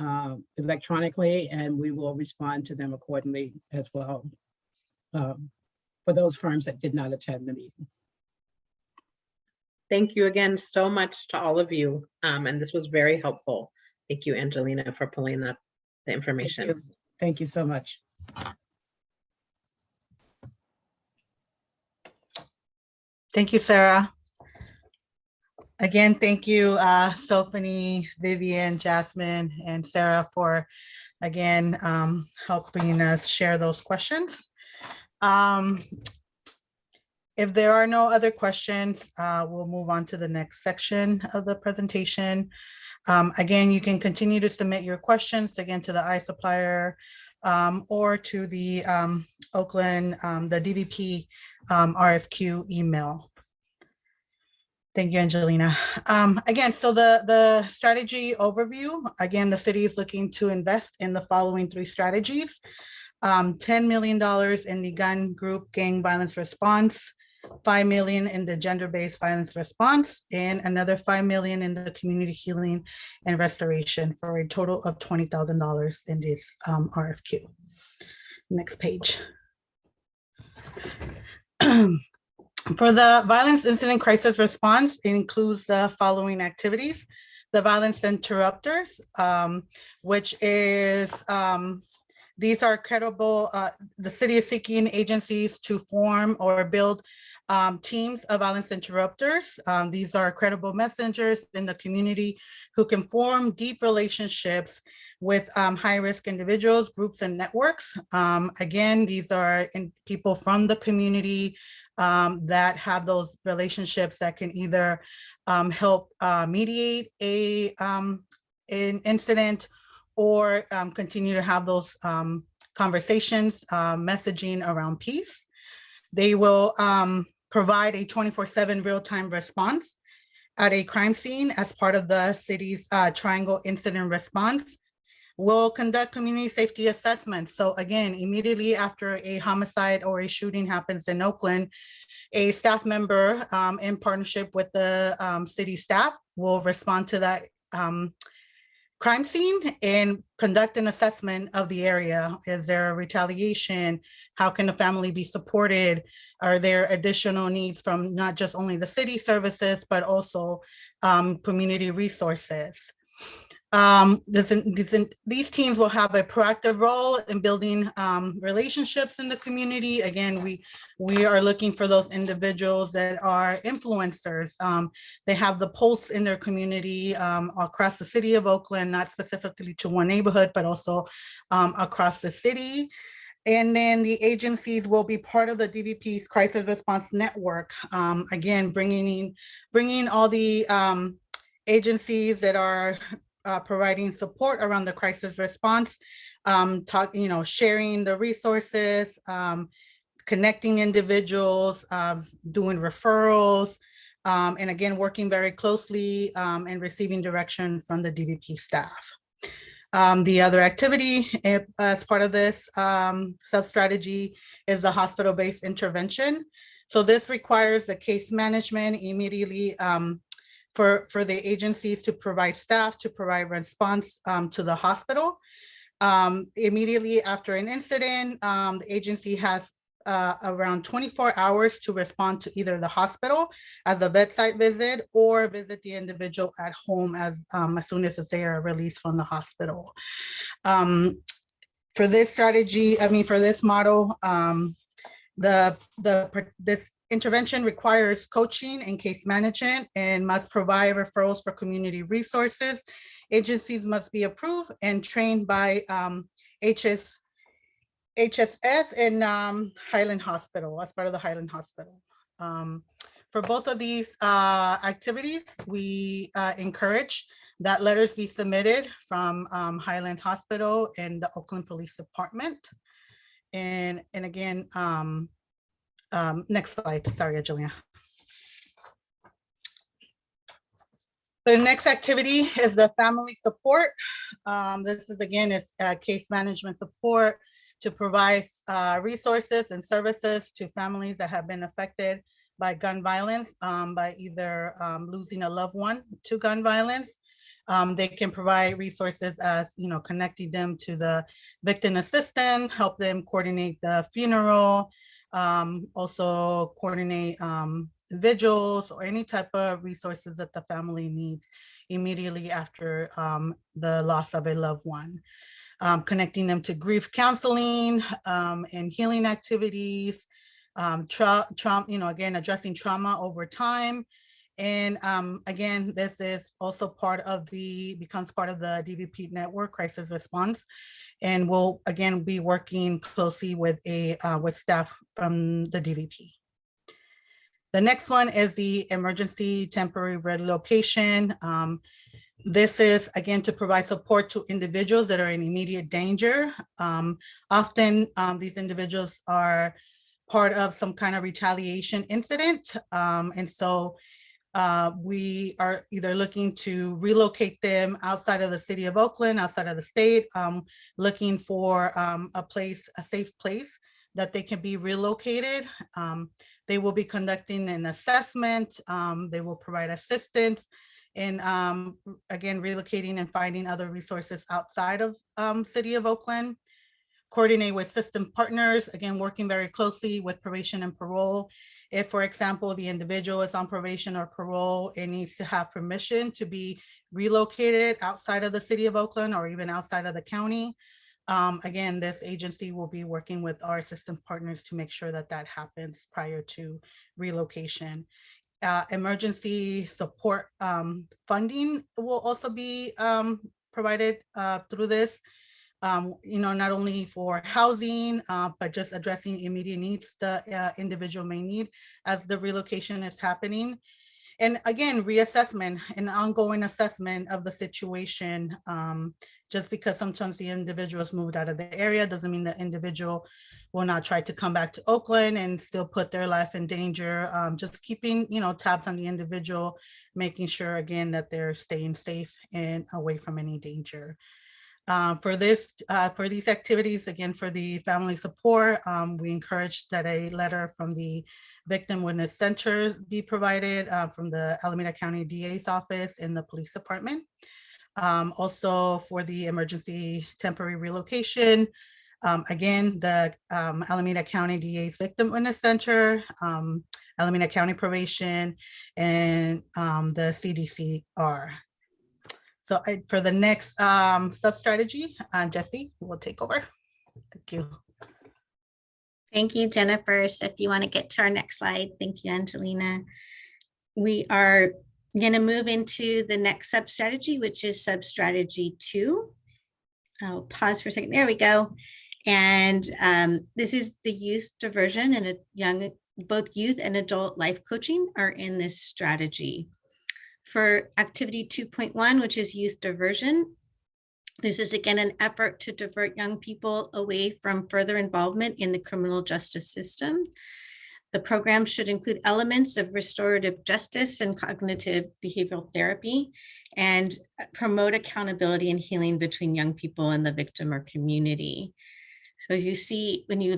electronically and we will respond to them accordingly as well for those firms that did not attend the meeting.
Thank you again so much to all of you. And this was very helpful. Thank you, Angelina, for pulling up the information.
Thank you so much.
Thank you, Sarah. Again, thank you, Sophanie, Vivian, Jasmine, and Sarah for, again, helping us share those questions. If there are no other questions, we'll move on to the next section of the presentation. Again, you can continue to submit your questions, again, to the iSupplier or to the Oakland, the DVP RFQ email. Thank you, Angelina. Again, so the strategy overview, again, the city is looking to invest in the following 3 strategies. $10 million in the gun group gang violence response, $5 million in the gender-based violence response, and another $5 million in the community healing and restoration for a total of $20,000 in this RFQ. Next page. For the violence incident crisis response, it includes the following activities. The violence interrupters, which is, these are credible, the city is seeking agencies to form or build teams of violence interrupters. These are credible messengers in the community who can form deep relationships with high-risk individuals, groups, and networks. Again, these are people from the community that have those relationships that can either help mediate an incident or continue to have those conversations, messaging around peace. They will provide a 24/7 real-time response at a crime scene as part of the city's Triangle Incident Response. We'll conduct community safety assessments. So again, immediately after a homicide or a shooting happens in Oakland, a staff member in partnership with the city staff will respond to that crime scene and conduct an assessment of the area. Is there a retaliation? How can the family be supported? Are there additional needs from not just only the city services, but also community resources? These teams will have a proactive role in building relationships in the community. Again, we are looking for those individuals that are influencers. They have the pulse in their community across the city of Oakland, not specifically to one neighborhood, but also across the city. And then the agencies will be part of the DVP's crisis response network. Again, bringing all the agencies that are providing support around the crisis response, sharing the resources, connecting individuals, doing referrals, and again, working very closely and receiving direction from the DVP staff. The other activity as part of this sub-strategy is the hospital-based intervention. So this requires the case management immediately for the agencies to provide staff to provide response to the hospital. Immediately after an incident, the agency has around 24 hours to respond to either the hospital as a bedside visit or visit the individual at home as soon as they are released from the hospital. For this strategy, for this model, this intervention requires coaching and case management and must provide referrals for community resources. Agencies must be approved and trained by HSS and Highland Hospital, as part of the Highland Hospital. For both of these activities, we encourage that letters be submitted from Highland Hospital and the Oakland Police Department. And again, next slide, sorry, Angelina. The next activity is the family support. This is again case management support to provide resources and services to families that have been affected by gun violence, by either losing a loved one to gun violence. They can provide resources as, connecting them to the victim assistant, help them coordinate the funeral, also coordinate vigils or any type of resources that the family needs immediately after the loss of a loved one. Connecting them to grief counseling and healing activities, again, addressing trauma over time. And again, this is also becomes part of the DVP network crisis response. And we'll again be working closely with staff from the DVP. The next one is the emergency temporary relocation. This is again to provide support to individuals that are in immediate danger. Often these individuals are part of some kind of retaliation incident. And so we are either looking to relocate them outside of the city of Oakland, outside of the state, looking for a safe place that they can be relocated. They will be conducting an assessment. They will provide assistance in, again, relocating and finding other resources outside of city of Oakland. Coordinate with system partners, again, working very closely with probation and parole. If, for example, the individual is on probation or parole, it needs to have permission to be relocated outside of the city of Oakland or even outside of the county. Again, this agency will be working with our system partners to make sure that that happens prior to relocation. Emergency support funding will also be provided through this. Not only for housing, but just addressing immediate needs the individual may need as the relocation is happening. And again, reassessment and ongoing assessment of the situation. Just because sometimes the individual has moved out of the area doesn't mean the individual will not try to come back to Oakland and still put their life in danger. Just keeping, tabs on the individual, making sure again that they're staying safe and away from any danger. For these activities, again, for the family support, we encourage that a letter from the Victim Witness Center be provided from the Alameda County DA's office and the police department. Also for the emergency temporary relocation, again, the Alameda County DA's Victim Witness Center, Alameda County Probation, and the CDCR. So for the next sub-strategy, Jesse will take over. Thank you.
Thank you, Jennifer. So if you want to get to our next slide, thank you, Angelina. We are going to move into the next sub-strategy, which is sub-strategy 2. I'll pause for a second. There we go. And this is the youth diversion, and both youth and adult life coaching are in this strategy. For activity 2.1, which is youth diversion, this is again an effort to divert young people away from further involvement in the criminal justice system. The program should include elements of restorative justice and cognitive behavioral therapy, and promote accountability and healing between young people and the victim or community. So as you see, when you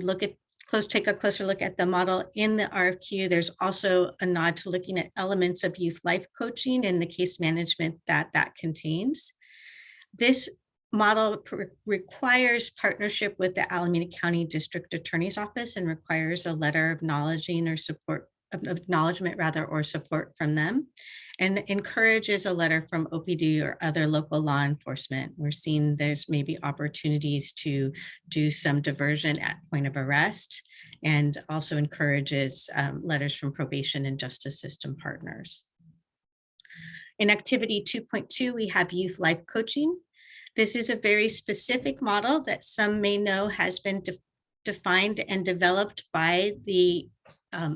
take a closer look at the model in the RFQ, there's also a nod to looking at elements of youth life coaching and the case management that contains. This model requires partnership with the Alameda County District Attorney's Office and requires a letter of acknowledgement or support from them, and encourages a letter from OPD or other local law enforcement. We're seeing there's maybe opportunities to do some diversion at point of arrest, and also encourages letters from probation and justice system partners. In activity 2.2, we have youth life coaching. This is a very specific model that some may know has been defined and developed by the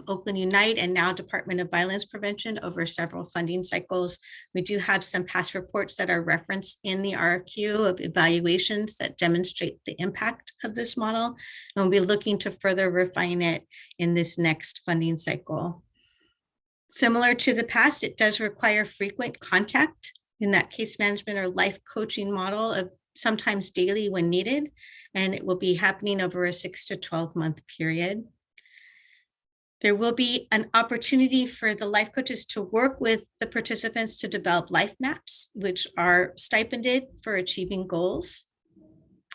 Oakland Unite and now Department of Violence Prevention over several funding cycles. We do have some past reports that are referenced in the RFQ of evaluations that demonstrate the impact of this model, and we'll be looking to further refine it in this next funding cycle. Similar to the past, it does require frequent contact in that case management or life coaching model of sometimes daily when needed, and it will be happening over a 6 to 12 month period. There will be an opportunity for the life coaches to work with the participants to develop life maps, which are stipended for achieving goals.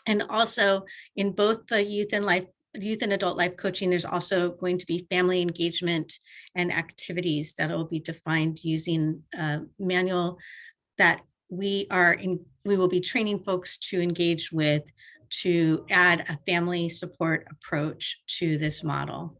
And also in both the youth and adult life coaching, there's also going to be family engagement and activities that will be defined using a manual that we will be training folks to engage with to add a family support approach to this model.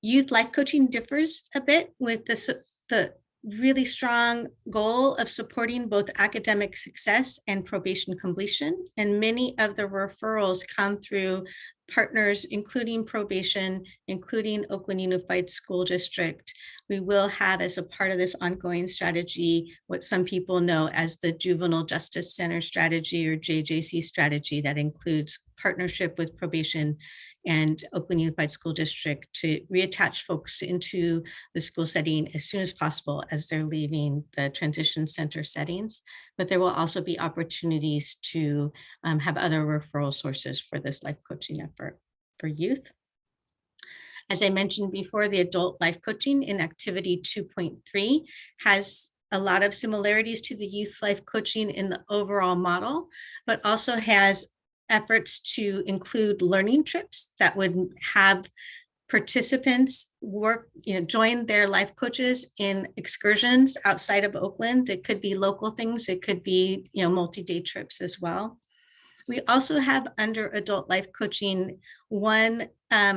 Youth life coaching differs a bit with the really strong goal of supporting both academic success and probation completion. And many of the referrals come through partners, including probation, including Oakland Unified School District. We will have, as a part of this ongoing strategy, what some people know as the Juvenile Justice Center strategy or JJC strategy that includes partnership with probation and Oakland Unified School District to reattach folks into the school setting as soon as possible as they're leaving the transition center settings. But there will also be opportunities to have other referral sources for this life coaching effort for youth. As I mentioned before, the adult life coaching in activity 2.3 has a lot of similarities to the youth life coaching in the overall model, but also has efforts to include learning trips that would have participants join their life coaches in excursions outside of Oakland. It could be local things, it could be multi-day trips as well. We also have under adult life coaching one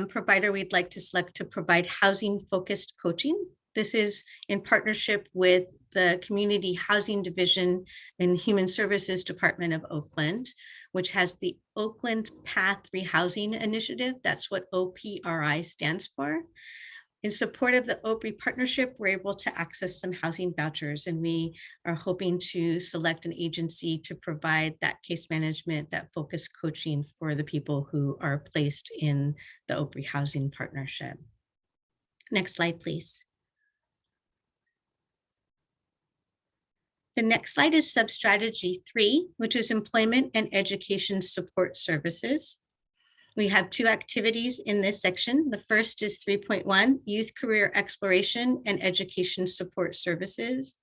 provider we'd like to select to provide housing focused coaching. This is in partnership with the Community Housing Division and Human Services Department of Oakland, which has the Oakland Path Rehousing Initiative. That's what OPRI stands for. In support of the OPRI partnership, we're able to access some housing vouchers, and we are hoping to select an agency to provide that case management, that focused coaching for the people who are placed in the OPRI housing partnership. Next slide, please. The next slide is sub-strategy 3, which is employment and education support services. We have 2 activities in this section. The first is 3.1, youth career exploration and education support services.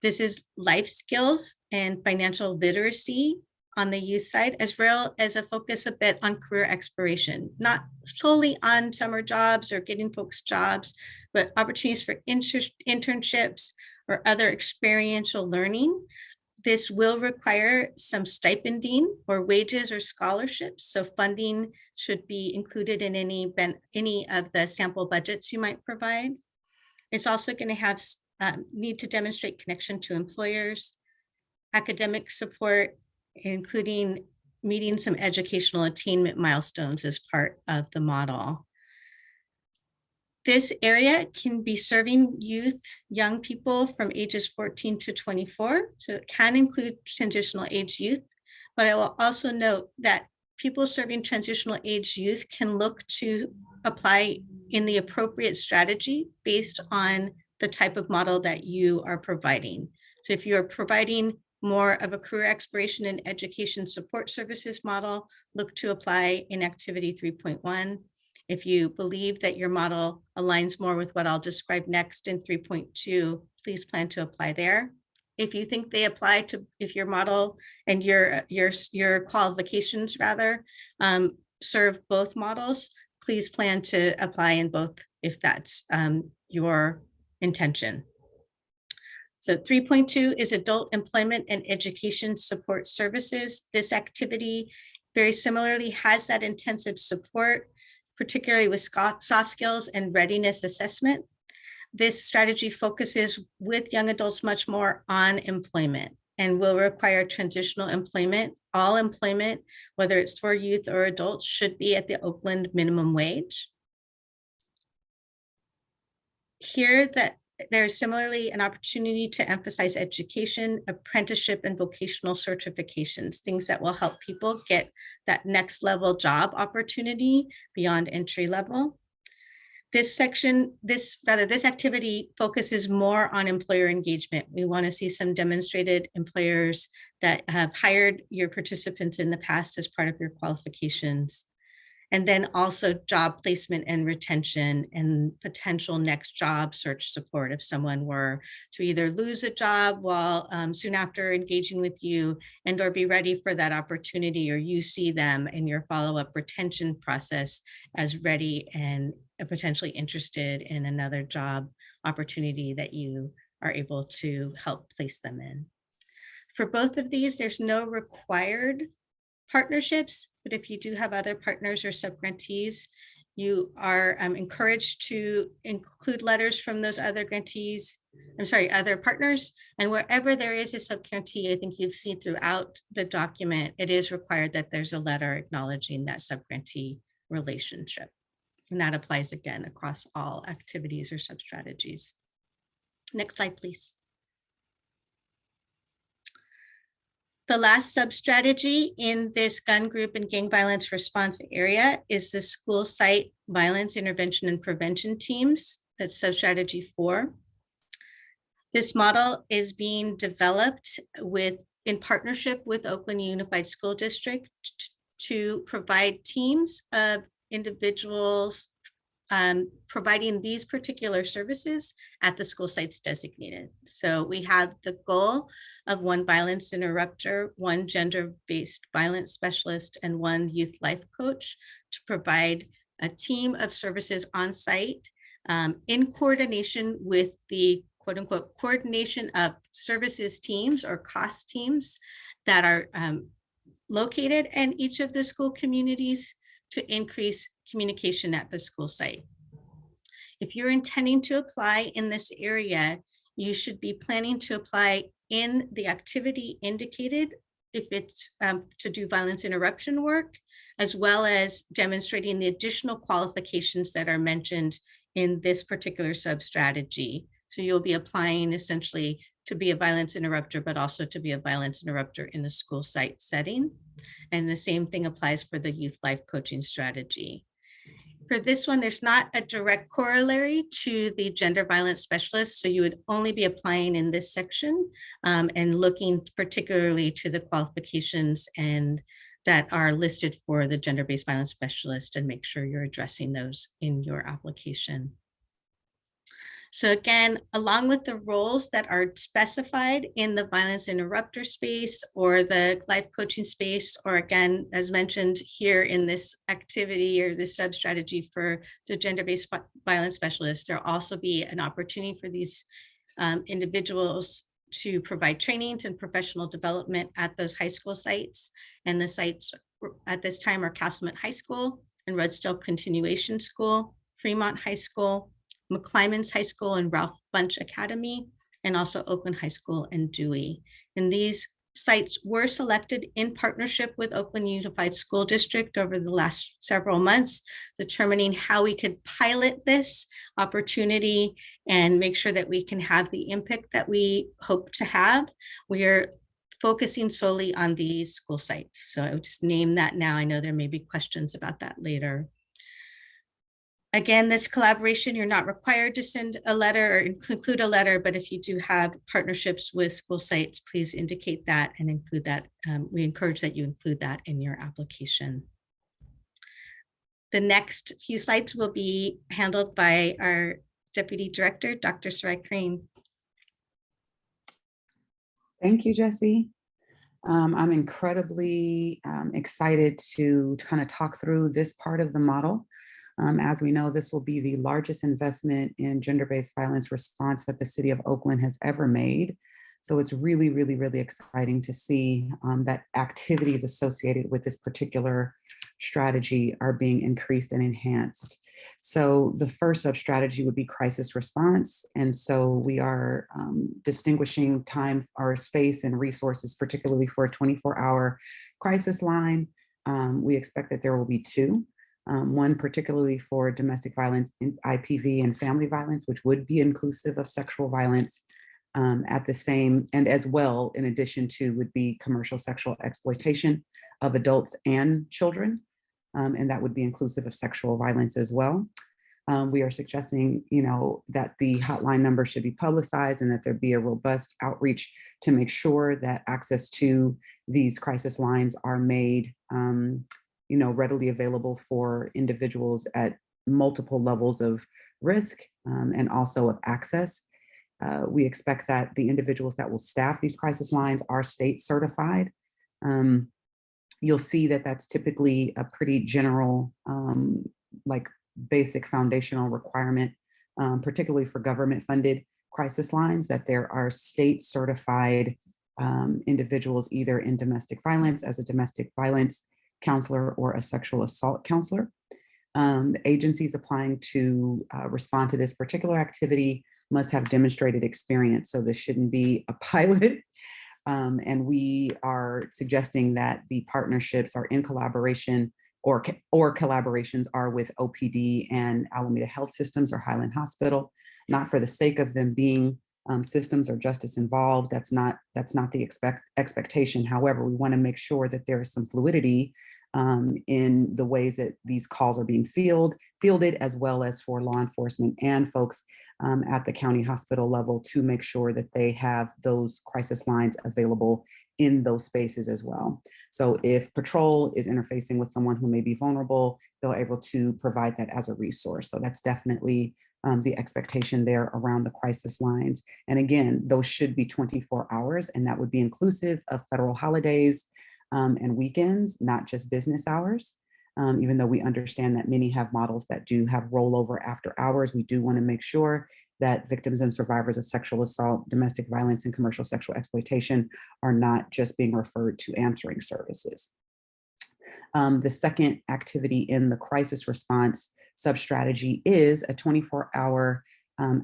This is life skills and financial literacy on the youth side, as well as a focus a bit on career exploration, not solely on summer jobs or getting folks jobs, but opportunities for internships, or other experiential learning. This will require some stipending or wages or scholarships. So funding should be included in any of the sample budgets you might provide. It's also going to have need to demonstrate connection to employers, academic support, including meeting some educational attainment milestones as part of the model. This area can be serving youth, young people from ages 14 to 24. So it can include transitional age youth, but I will also note that people serving transitional age youth can look to apply in the appropriate strategy based on the type of model that you are providing. So if you are providing more of a career exploration and education support services model, look to apply in activity 3.1. If you believe that your model aligns more with what I'll describe next in 3.2, please plan to apply there. If you think they apply to, if your model and your qualifications rather serve both models, please plan to apply in both if that's your intention. So 3.2 is adult employment and education support services. This activity very similarly has that intensive support, particularly with soft skills and readiness assessment. This strategy focuses with young adults much more on employment and will require transitional employment. All employment, whether it's for youth or adults, should be at the Oakland minimum wage. Here, that there's similarly an opportunity to emphasize education, apprenticeship, and vocational certifications, things that will help people get that next level job opportunity beyond entry level. This section, this activity focuses more on employer engagement. We want to see some demonstrated employers that have hired your participants in the past as part of your qualifications. And then also job placement and retention and potential next job search support if someone were to either lose a job while soon after engaging with you and or be ready for that opportunity, or you see them in your follow-up retention process as ready and potentially interested in another job opportunity that you are able to help place them in. For both of these, there's no required partnerships, but if you do have other partners or subgrantees, you are encouraged to include letters from those other grantees, other partners. And wherever there is a subgrantee, I think you've seen throughout the document, it is required that there's a letter acknowledging that subgrantee relationship. And that applies again across all activities or sub-strategies. Next slide, please. The last sub-strategy in this gun group and gang violence response area is the school site violence intervention and prevention teams. That's sub-strategy 4. This model is being developed in partnership with Oakland Unified School District to provide teams of individuals providing these particular services at the school sites designated. So we have the goal of 1 violence interrupter, 1 gender-based violence specialist, and 1 youth life coach to provide a team of services on site in coordination with the quote unquote coordination of services teams or cost teams that are located in each of the school communities to increase communication at the school site. If you're intending to apply in this area, you should be planning to apply in the activity indicated if it's to do violence interruption work, as well as demonstrating the additional qualifications that are mentioned in this particular sub-strategy. So you'll be applying essentially to be a violence interrupter, but also to be a violence interrupter in a school site setting. And the same thing applies for the youth life coaching strategy. For this one, there's not a direct corollary to the gender violence specialist, so you would only be applying in this section and looking particularly to the qualifications and that are listed for the gender-based violence specialist, and make sure you're addressing those in your application. So again, along with the roles that are specified in the violence interrupter space or the life coaching space, or again, as mentioned here in this activity or this sub-strategy for the gender-based violence specialist, there'll also be an opportunity for these individuals to provide trainings and professional development at those high school sites. And the sites at this time are Castlemont High School and Redstone Continuation School, Fremont High School, McClymonds High School and Ralph Bunche Academy, and also Oakland High School and Dewey. And these sites were selected in partnership with Oakland Unified School District over the last several months, determining how we could pilot this opportunity and make sure that we can have the impact that we hope to have. We are focusing solely on these school sites. So I would just name that now. I know there may be questions about that later. Again, this collaboration, you're not required to send a letter or include a letter, but if you do have partnerships with school sites, please indicate that and include that. We encourage that you include that in your application. The next few sites will be handled by our Deputy Director, Dr. Sarai Crane.
Thank you, Jessie. I'm incredibly excited to kind of talk through this part of the model. As we know, this will be the largest investment in gender-based violence response that the city of Oakland has ever made. So it's really, really, really exciting to see that activities associated with this particular strategy are being increased and enhanced. So the first sub-strategy would be crisis response. And so we are distinguishing time or space and resources, particularly for a 24-hour crisis line. We expect that there will be two. One particularly for domestic violence, IPV, and family violence, which would be inclusive of sexual violence at the same, and as well, in addition to, would be commercial sexual exploitation of adults and children, and that would be inclusive of sexual violence as well. We are suggesting, that the hotline number should be publicized and that there be a robust outreach to make sure that access to these crisis lines are made readily available for individuals at multiple levels of risk and also of access. We expect that the individuals that will staff these crisis lines are state certified. You'll see that that's typically a pretty general, like basic foundational requirement, particularly for government funded crisis lines, that there are state certified individuals either in domestic violence as a domestic violence counselor or a sexual assault counselor. Agencies applying to respond to this particular activity must have demonstrated experience. So this shouldn't be a pilot. And we are suggesting that the partnerships are in collaboration or collaborations are with OPD and Alameda Health Systems or Highland Hospital, not for the sake of them being systems or justice involved. That's not the expectation. However, we want to make sure that there is some fluidity in the ways that these calls are being fielded, as well as for law enforcement and folks at the county hospital level to make sure that they have those crisis lines available in those spaces as well. So if patrol is interfacing with someone who may be vulnerable, they're able to provide that as a resource. So that's definitely the expectation there around the crisis lines. And again, those should be 24 hours, and that would be inclusive of federal holidays and weekends, not just business hours. Even though we understand that many have models that do have rollover after hours, we do want to make sure that victims and survivors of sexual assault, domestic violence, and commercial sexual exploitation are not just being referred to answering services. The second activity in the crisis response sub-strategy is a 24-hour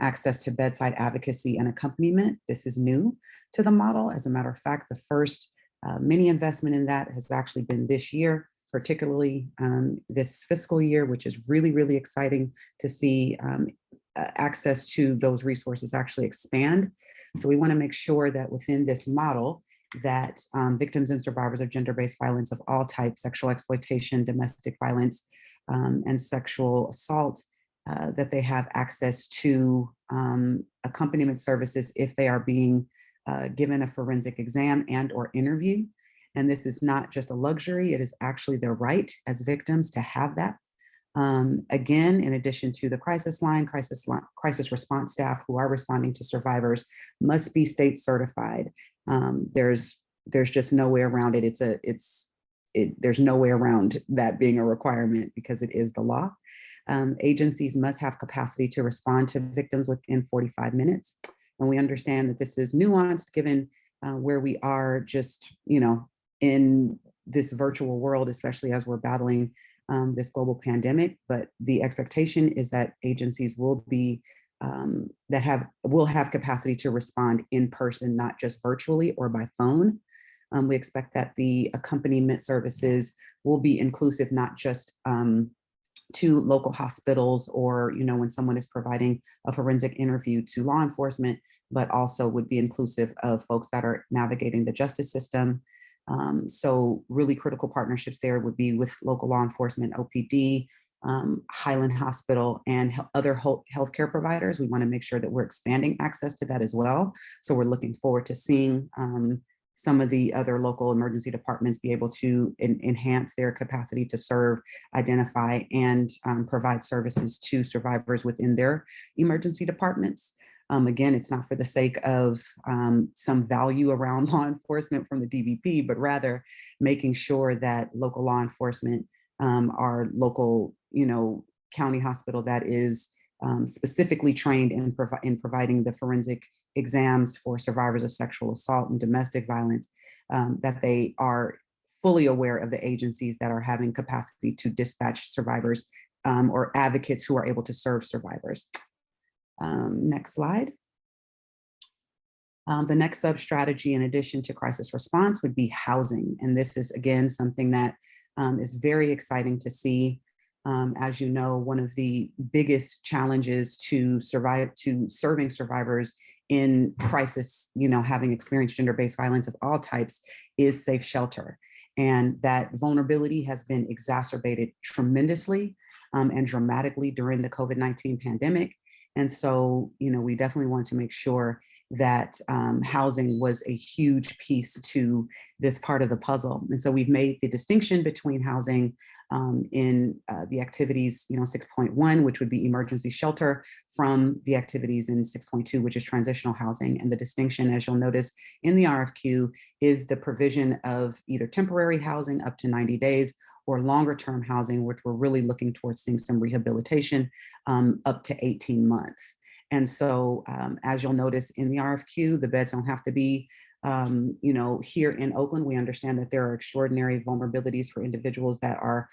access to bedside advocacy and accompaniment. This is new to the model. As a matter of fact, the first mini investment in that has actually been this year, particularly this fiscal year, which is really, really exciting to see access to those resources actually expand. So we want to make sure that within this model that victims and survivors of gender-based violence of all types, sexual exploitation, domestic violence, and sexual assault, that they have access to accompaniment services if they are being given a forensic exam and or interview. And this is not just a luxury, it is actually their right as victims to have that. Again, in addition to the crisis response staff who are responding to survivors must be state certified. There's just no way around it. There's no way around that being a requirement because it is the law. Agencies must have capacity to respond to victims within 45 minutes. And we understand that this is nuanced given where we are just, in this virtual world, especially as we're battling this global pandemic. But the expectation is that agencies will be will have capacity to respond in person, not just virtually or by phone. We expect that the accompaniment services will be inclusive, not just to local hospitals or, when someone is providing a forensic interview to law enforcement, but also would be inclusive of folks that are navigating the justice system. So really critical partnerships there would be with local law enforcement, OPD, Highland Hospital, and other healthcare providers. We want to make sure that we're expanding access to that as well. So we're looking forward to seeing some of the other local emergency departments be able to enhance their capacity to serve, identify, and provide services to survivors within their emergency departments. Again, it's not for the sake of some value around law enforcement from the DVP, but rather making sure that local law enforcement, our local, county hospital that is specifically trained in providing the forensic exams for survivors of sexual assault and domestic violence, that they are fully aware of the agencies that are having capacity to dispatch survivors or advocates who are able to serve survivors. Next slide. The next sub-strategy, in addition to crisis response, would be housing. And this is, again, something that is very exciting to see. As you know, one of the biggest challenges to serving survivors in crisis, having experienced gender-based violence of all types, is safe shelter. And that vulnerability has been exacerbated tremendously and dramatically during the COVID-19 pandemic. And so, we definitely want to make sure that housing was a huge piece to this part of the puzzle. And so we've made the distinction between housing in the activities, 6.1, which would be emergency shelter, from the activities in 6.2, which is transitional housing. And the distinction, as you'll notice in the RFQ, is the provision of either temporary housing up to 90 days or longer term housing, which we're really looking towards seeing some rehabilitation up to 18 months. And so as you'll notice in the RFQ, the beds don't have to be, here in Oakland. We understand that there are extraordinary vulnerabilities for individuals that are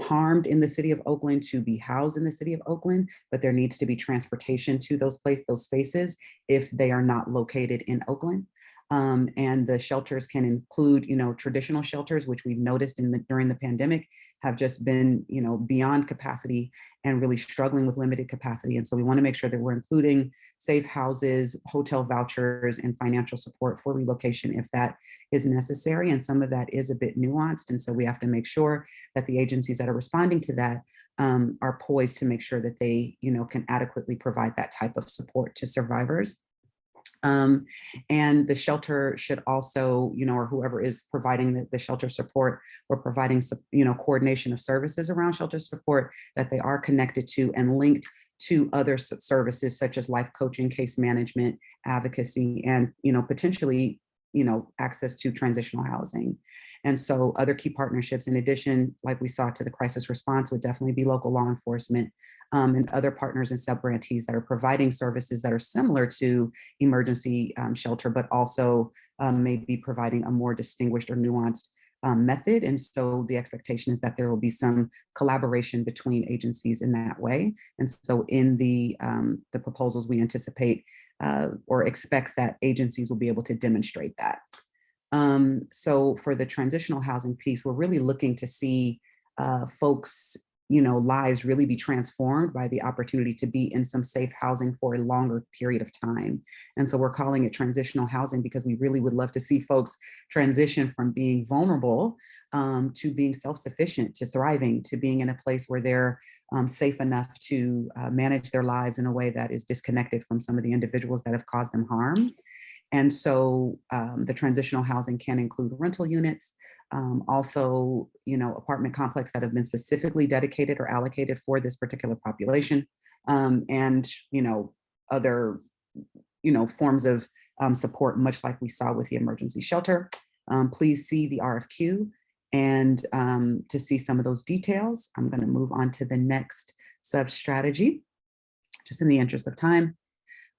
harmed in the city of Oakland to be housed in the city of Oakland, but there needs to be transportation to those spaces if they are not located in Oakland. And the shelters can include, traditional shelters, which we've noticed during the pandemic have just been, beyond capacity and really struggling with limited capacity. And so we want to make sure that we're including safe houses, hotel vouchers, and financial support for relocation if that is necessary. And some of that is a bit nuanced. And so we have to make sure that the agencies that are responding to that are poised to make sure that they, can adequately provide that type of support to survivors. And the shelter should also, or whoever is providing the shelter support or providing, coordination of services around shelter support, that they are connected to and linked to other services such as life coaching, case management, advocacy, and, potentially, access to transitional housing. And so other key partnerships, in addition, like we saw to the crisis response, would definitely be local law enforcement and other partners and sub-grantees that are providing services that are similar to emergency shelter, but also maybe providing a more distinguished or nuanced method. And so the expectation is that there will be some collaboration between agencies in that way. And so in the proposals, we anticipate or expect that agencies will be able to demonstrate that. So for the transitional housing piece, we're really looking to see folks, lives really be transformed by the opportunity to be in some safe housing for a longer period of time. And so we're calling it transitional housing because we really would love to see folks transition from being vulnerable to being self-sufficient, to thriving, to being in a place where they're safe enough to manage their lives in a way that is disconnected from some of the individuals that have caused them harm. And so the transitional housing can include rental units, also, apartment complex that have been specifically dedicated or allocated for this particular population, and, other, forms of support, much like we saw with the emergency shelter. Please see the RFQ. And to see some of those details, I'm going to move on to the next sub-strategy, just in the interest of time.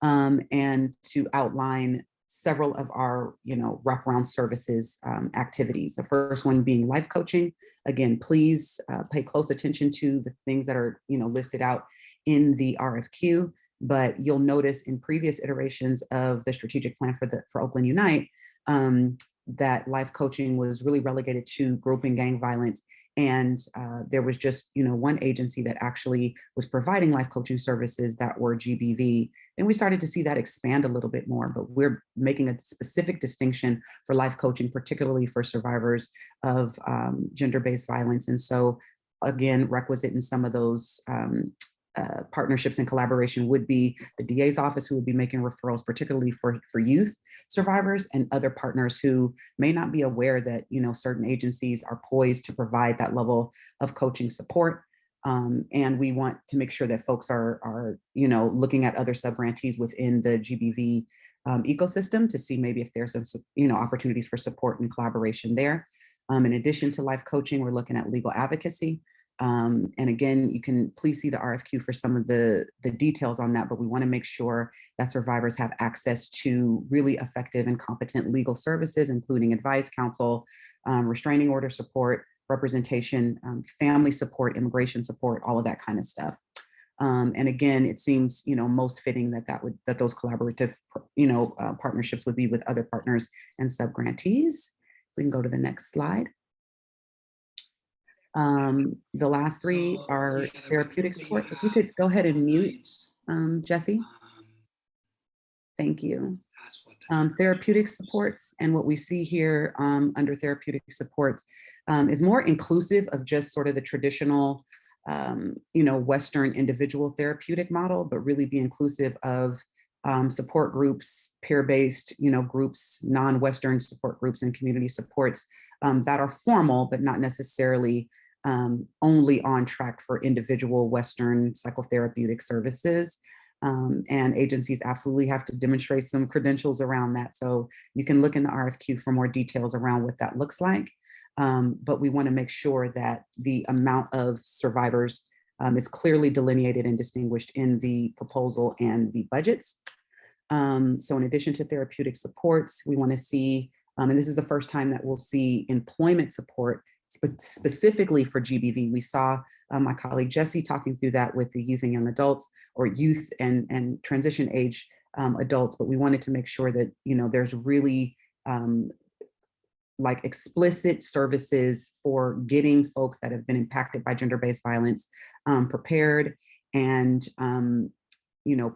and to outline several of our, wraparound services activities. The first one being life coaching. Again, please pay close attention to the things that are, listed out in the RFQ. But you'll notice in previous iterations of the strategic plan for Oakland Unite, that life coaching was really relegated to group and gang violence. And there was just, one agency that actually was providing life coaching services that were GBV. And we started to see that expand a little bit more, but we're making a specific distinction for life coaching, particularly for survivors of gender-based violence. And so again, requisite in some of those partnerships and collaboration would be the DA's office, who would be making referrals, particularly for youth survivors, and other partners who may not be aware that, certain agencies are poised to provide that level of coaching support. And we want to make sure that folks are looking at other sub-grantees within the GBV ecosystem to see maybe if there's some, opportunities for support and collaboration there. In addition to life coaching, we're looking at legal advocacy. And again, you can please see the RFQ for some of the details on that, but we want to make sure that survivors have access to really effective and competent legal services, including advice, counsel, restraining order support, representation, family support, immigration support, all of that kind of stuff. And again, it seems, most fitting that those collaborative, partnerships would be with other partners and sub-grantees. We can go to the next slide. The last three are therapeutic support. If you could go ahead and mute, Jesse. Thank you. Therapeutic supports, and what we see here under therapeutic supports is more inclusive of just sort of the traditional, Western individual therapeutic model, but really be inclusive of support groups, peer-based, groups, non-Western support groups, and community supports that are formal, but not necessarily only on track for individual Western psychotherapeutic services. And agencies absolutely have to demonstrate some credentials around that. So you can look in the RFQ for more details around what that looks like. But we want to make sure that the amount of survivors is clearly delineated and distinguished in the proposal and the budgets. So in addition to therapeutic supports, we want to see, and this is the first time that we'll see employment support specifically for GBV. We saw my colleague Jesse talking through that with the youth and young adults, or youth and transition age adults, but we wanted to make sure that, there's really like explicit services for getting folks that have been impacted by gender-based violence prepared and,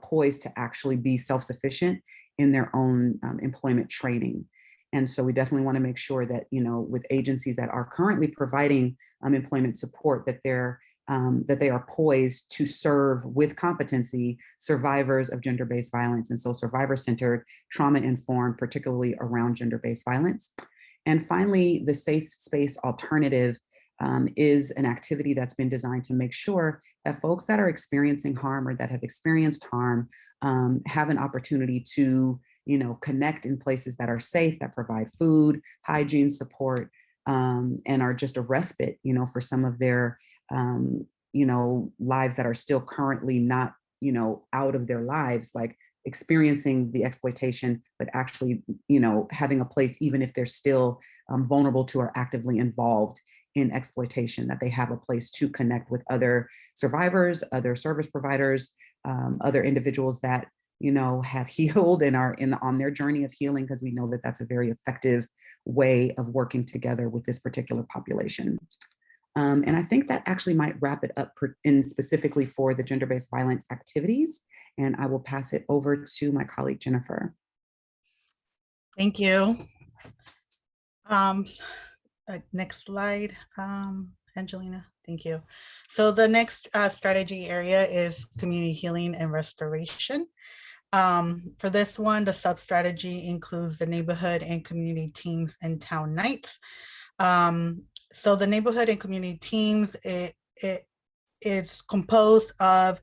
poised to actually be self-sufficient in their own employment training. And so we definitely want to make sure that, with agencies that are currently providing employment support, that they are poised to serve with competency survivors of gender-based violence. And so survivor-centered, trauma-informed, particularly around gender-based violence. And finally, the safe space alternative is an activity that's been designed to make sure that folks that are experiencing harm or that have experienced harm have an opportunity to connect in places that are safe, that provide food, hygiene support, and are just a respite, for some of their, lives that are still currently not, out of their lives, like experiencing the exploitation, but actually, having a place, even if they're still vulnerable to or actively involved in exploitation, that they have a place to connect with other survivors, other service providers, other individuals that have healed and are on their journey of healing, because we know that that's a very effective way of working together with this particular population. And I think that actually might wrap it up specifically for the gender-based violence activities. And I will pass it over to my colleague, Jennifer.
Thank you. Next slide, Angelina. Thank you. So the next strategy area is community healing and restoration. For this one, the sub-strategy includes the neighborhood and community teams and town nights. So the neighborhood and community teams, it is composed of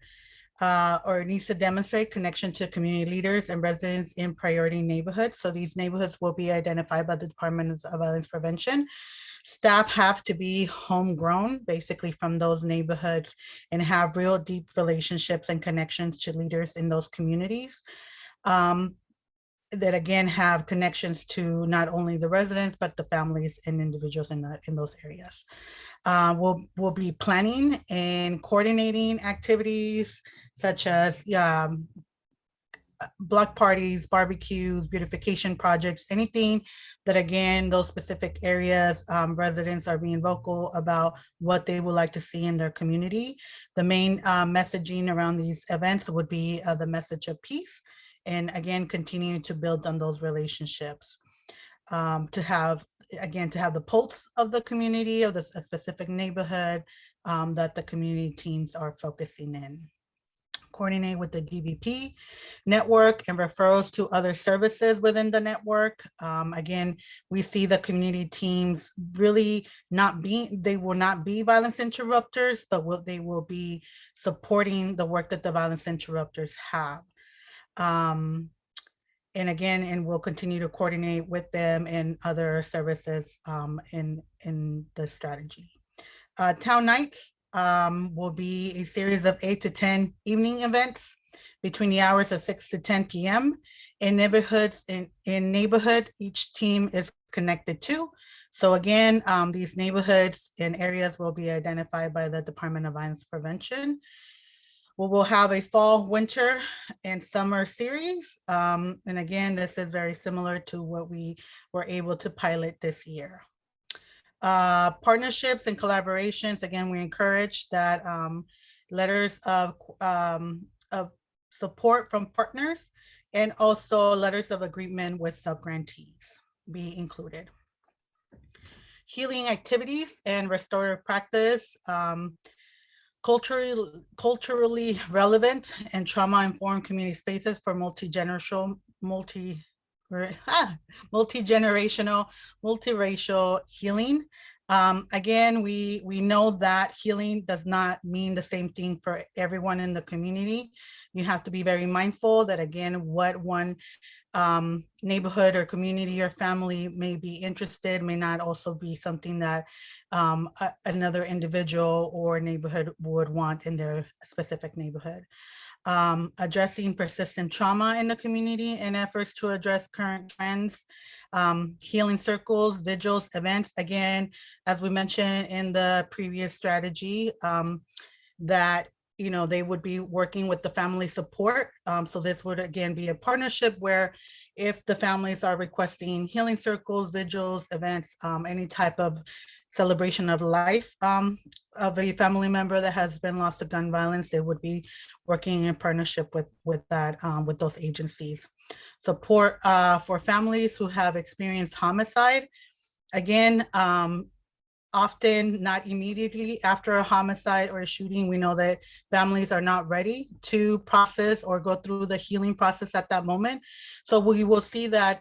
or needs to demonstrate connection to community leaders and residents in priority neighborhoods. So these neighborhoods will be identified by the Department of Violence Prevention. Staff have to be homegrown, basically from those neighborhoods, and have real deep relationships and connections to leaders in those communities. That again have connections to not only the residents, but the families and individuals in those areas. We'll be planning and coordinating activities such as block parties, barbecues, beautification projects, anything that again, those specific areas, residents are being vocal about what they would like to see in their community. The main messaging around these events would be the message of peace, and again, continue to build on those relationships. To have the pulse of the community, of a specific neighborhood that the community teams are focusing in. Coordinate with the DVP network and referrals to other services within the network. Again, we see the community teams really they will not be violence interrupters, but they will be supporting the work that the violence interrupters have. And we'll continue to coordinate with them and other services in the strategy. Town nights will be a series of 8 to 10 evening events between the hours of 6 to 10 p.m. in neighborhoods. In neighborhood, each team is connected to. So again, these neighborhoods and areas will be identified by the Department of Violence Prevention. We'll have a fall, winter, and summer series. And again, this is very similar to what we were able to pilot this year. Partnerships and collaborations, again, we encourage that letters of support from partners and also letters of agreement with subgrantees be included. Healing activities and restorative practice. Culturally relevant and trauma-informed community spaces for multi-generational, multiracial healing. Again, we know that healing does not mean the same thing for everyone in the community. You have to be very mindful that, again, what one neighborhood or community or family may be interested may not also be something that another individual or neighborhood would want in their specific neighborhood. Addressing persistent trauma in the community and efforts to address current trends, healing circles, vigils, events. Again, as we mentioned in the previous strategy, that they would be working with the family support. So this would again be a partnership where if the families are requesting healing circles, vigils, events, any type of celebration of life of a family member that has been lost to gun violence, they would be working in partnership with those agencies. Support for families who have experienced homicide. Again, often not immediately after a homicide or a shooting, we know that families are not ready to process or go through the healing process at that moment. So we will see that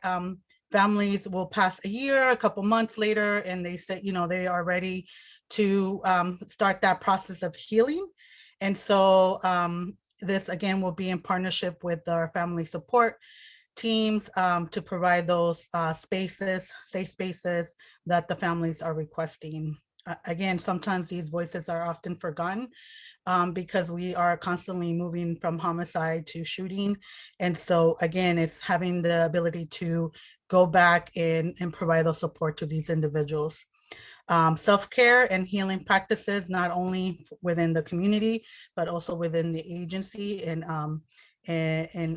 families will pass a year, a couple months later, and they say, they are ready to start that process of healing. And so this again will be in partnership with our family support teams to provide those spaces, safe spaces that the families are requesting. Again, sometimes these voices are often forgotten because we are constantly moving from homicide to shooting. And so again, it's having the ability to go back and provide those support to these individuals. Self-care and healing practices, not only within the community, but also within the agency, and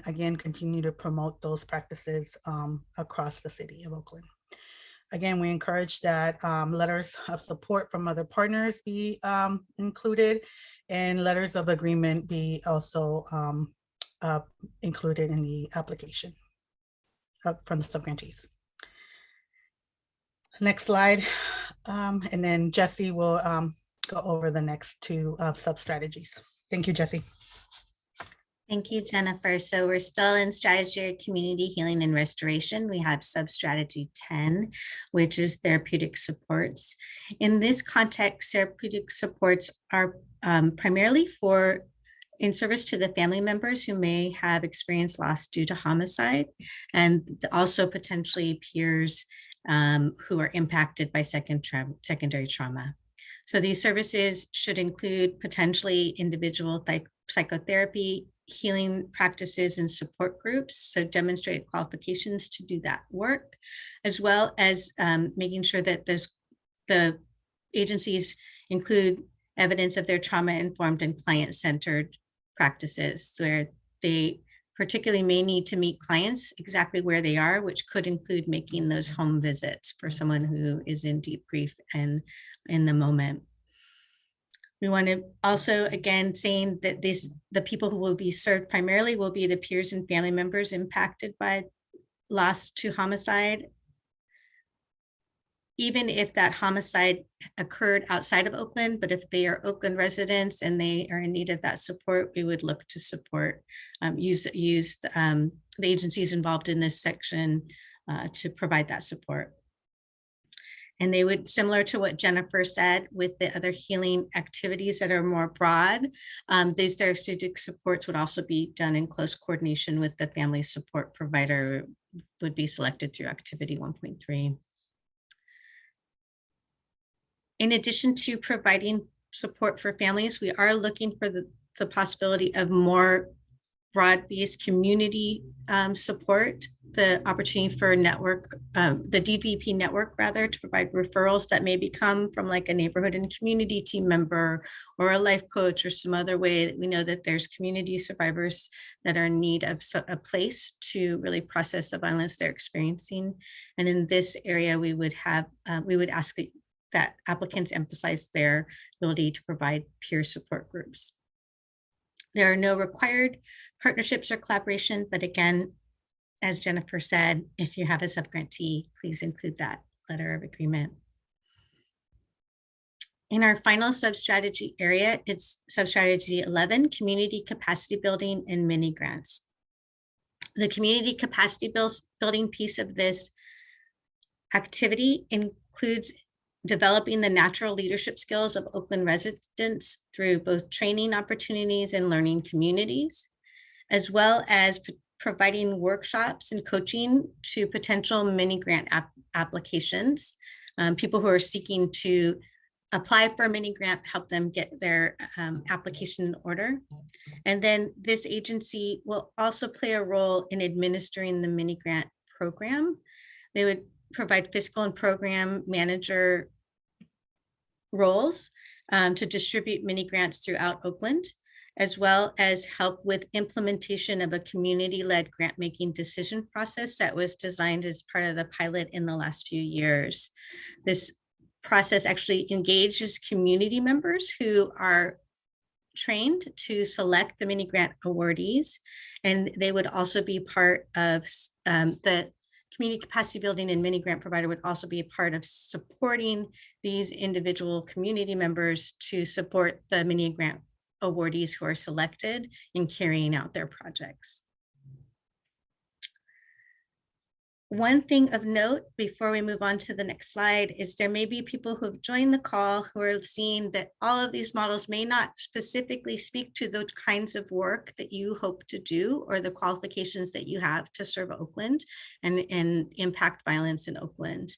again, continue to promote those practices across the city of Oakland. Again, we encourage that letters of support from other partners be included, and letters of agreement be also included in the application from the subgrantees. Next slide, and then Jesse will go over the next two sub-strategies. Thank you, Jesse.
Thank you, Jennifer. So we're still in strategy of community healing and restoration. We have sub-strategy 10, which is therapeutic supports. In this context, therapeutic supports are primarily for in service to the family members who may have experienced loss due to homicide, and also potentially peers who are impacted by secondary trauma. So these services should include potentially individual psychotherapy, healing practices, and support groups. So demonstrated qualifications to do that work, as well as making sure that the agencies include evidence of their trauma-informed and client-centered practices, where they particularly may need to meet clients exactly where they are, which could include making those home visits for someone who is in deep grief and in the moment. We want to also, again, saying that the people who will be served primarily will be the peers and family members impacted by loss to homicide, even if that homicide occurred outside of Oakland. But if they are Oakland residents and they are in need of that support, we would look to support, use the agencies involved in this section to provide that support. And they would, similar to what Jennifer said with the other healing activities that are more broad, these therapeutic supports would also be done in close coordination with the family support provider, would be selected through activity 1.3. In addition to providing support for families, we are looking for the possibility of more broad-based community support, the opportunity for network, the DVP network rather, to provide referrals that maybe come from like a neighborhood and community team member or a life coach or some other way that we know that there's community survivors that are in need of a place to really process the violence they're experiencing. And in this area, we would have, we would ask that applicants emphasize their ability to provide peer support groups. There are no required partnerships or collaboration, but again, as Jennifer said, if you have a subgrantee, please include that letter of agreement. In our final sub-strategy area, it's sub-strategy 11, community capacity building and mini grants. The community capacity building piece of this activity includes developing the natural leadership skills of Oakland residents through both training opportunities and learning communities, as well as providing workshops and coaching to potential mini grant applications. People who are seeking to apply for a mini grant, help them get their application in order. And then this agency will also play a role in administering the mini grant program. They would provide fiscal and program manager roles to distribute mini grants throughout Oakland, as well as help with implementation of a community-led grant-making decision process that was designed as part of the pilot in the last few years. This process actually engages community members who are trained to select the mini grant awardees, and they would also be part of the community capacity building and mini grant provider would also be a part of supporting these individual community members to support the mini grant awardees who are selected in carrying out their projects. One thing of note before we move on to the next slide is there may be people who have joined the call who are seeing that all of these models may not specifically speak to the kinds of work that you hope to do or the qualifications that you have to serve Oakland and impact violence in Oakland.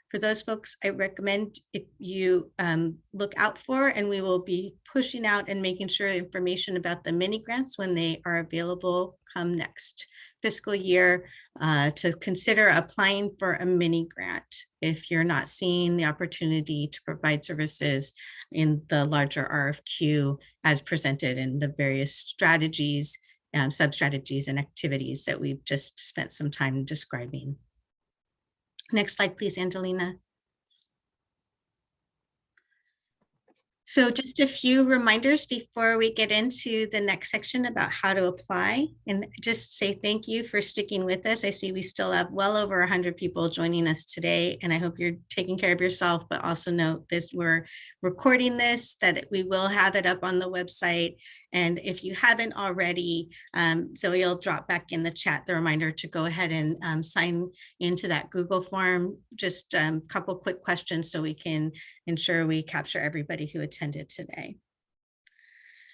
For those folks, I recommend if you look out for, and we will be pushing out and making sure information about the mini grants when they are available come next fiscal year to consider applying for a mini grant if you're not seeing the opportunity to provide services in the larger RFQ as presented in the various strategies, sub-strategies and activities that we've just spent some time describing. Next slide, please, Angelina. So just a few reminders before we get into the next section about how to apply, and just say thank you for sticking with us. I see we still have well over 100 people joining us today, and I hope you're taking care of yourself, but also note this, we're recording this, that we will have it up on the website. And if you haven't already, Zoe will drop back in the chat the reminder to go ahead and sign into that Google form. Just a couple quick questions so we can ensure we capture everybody who attended today.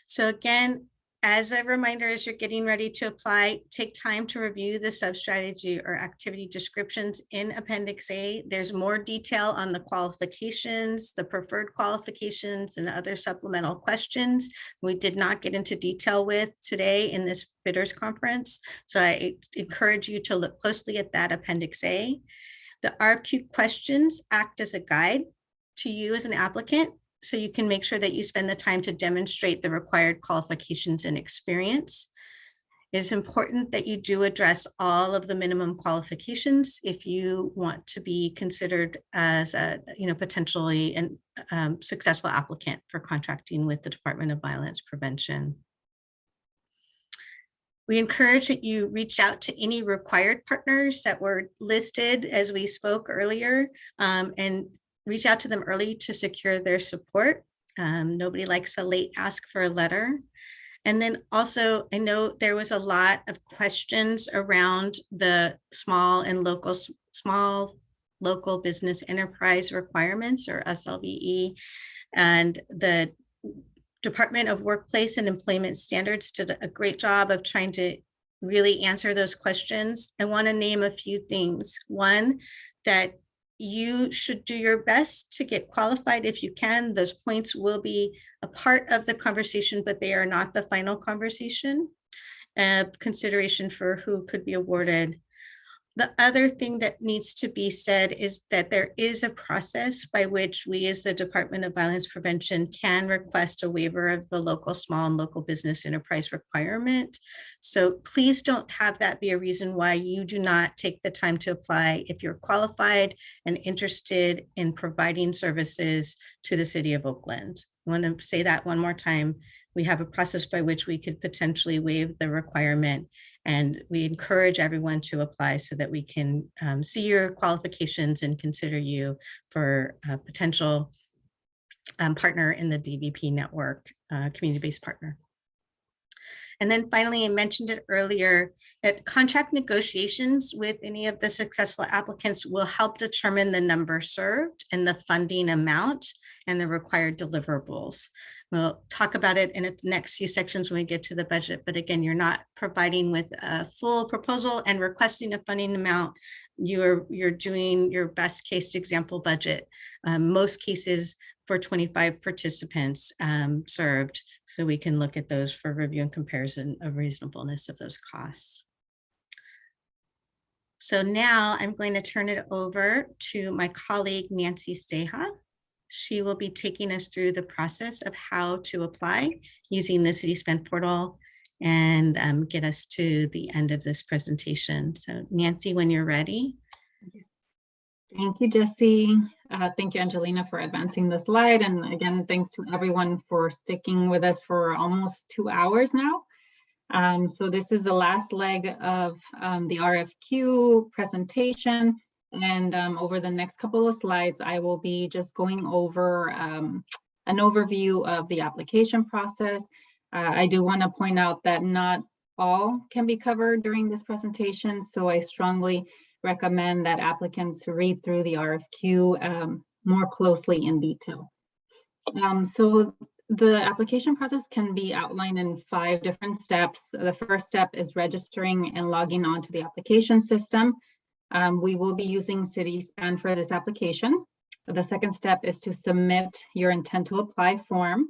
So again, as a reminder, as you're getting ready to apply, take time to review the sub-strategy or activity descriptions in Appendix A. There's more detail on the qualifications, the preferred qualifications, and other supplemental questions we did not get into detail with today in this bidders conference. So I encourage you to look closely at that Appendix A. The RFQ questions act as a guide to you as an applicant, so you can make sure that you spend the time to demonstrate the required qualifications and experience. It's important that you do address all of the minimum qualifications if you want to be considered as a potentially an successful applicant for contracting with the Department of Violence Prevention. We encourage that you reach out to any required partners that were listed as we spoke earlier, and reach out to them early to secure their support. Nobody likes a late ask for a letter. And then also, I know there was a lot of questions around the small local business enterprise requirements, or SLBE, and the Department of Workplace and Employment Standards did a great job of trying to really answer those questions. I want to name a few things. One, that you should do your best to get qualified if you can. Those points will be a part of the conversation, but they are not the final conversation. Consideration for who could be awarded. The other thing that needs to be said is that there is a process by which we as the Department of Violence Prevention can request a waiver of the local small and local business enterprise requirement. So please don't have that be a reason why you do not take the time to apply if you're qualified and interested in providing services to the city of Oakland. I want to say that one more time. We have a process by which we could potentially waive the requirement, and we encourage everyone to apply so that we can see your qualifications and consider you for a potential partner in the DVP network, community-based partner. And then finally, I mentioned it earlier, that contract negotiations with any of the successful applicants will help determine the number served and the funding amount and the required deliverables. We'll talk about it in the next few sections when we get to the budget. But again, you're not providing with a full proposal and requesting a funding amount. You're doing your best case example budget. Most cases for 25 participants served, so we can look at those for review and comparison of reasonableness of those costs. So now I'm going to turn it over to my colleague, Nancy Ceja. She will be taking us through the process of how to apply using the City Spend portal and get us to the end of this presentation. So Nancy, when you're ready.
Thank you, Jesse. Thank you, Angelina, for advancing the slide. And again, thanks to everyone for sticking with us for almost 2 hours now. So this is the last leg of the RFQ presentation. And over the next couple of slides, I will be just going over an overview of the application process. I do want to point out that not all can be covered during this presentation, so I strongly recommend that applicants read through the RFQ more closely in detail. So the application process can be outlined in 5 different steps. The first step is registering and logging on to the application system. We will be using City Spend for this application. The second step is to submit your intent to apply form.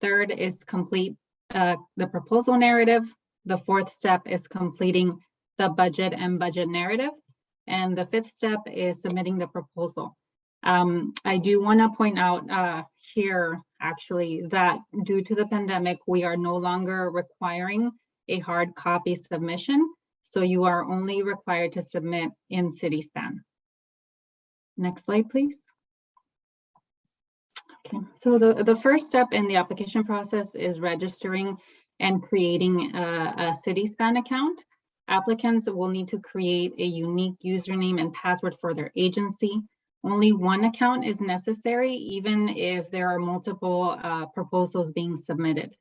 Third is complete the proposal narrative. The fourth step is completing the budget and budget narrative. And the fifth step is submitting the proposal. I do want to point out here, actually, that due to the pandemic, we are no longer requiring a hard copy submission. So you are only required to submit in City Spend. Next slide, please. Okay, so the first step in the application process is registering and creating a City Spend account. Applicants will need to create a unique username and password for their agency. Only one account is necessary, even if there are multiple proposals being submitted.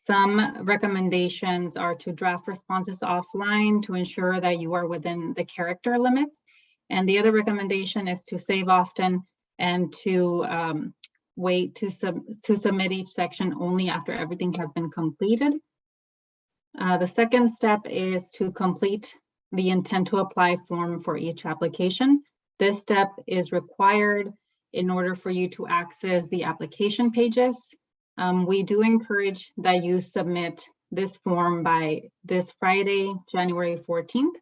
Some recommendations are to draft responses offline to ensure that you are within the character limits. And the other recommendation is to save often and to wait to submit each section only after everything has been completed. The second step is to complete the intent to apply form for each application. This step is required in order for you to access the application pages. We do encourage that you submit this form by this Friday, January 14th.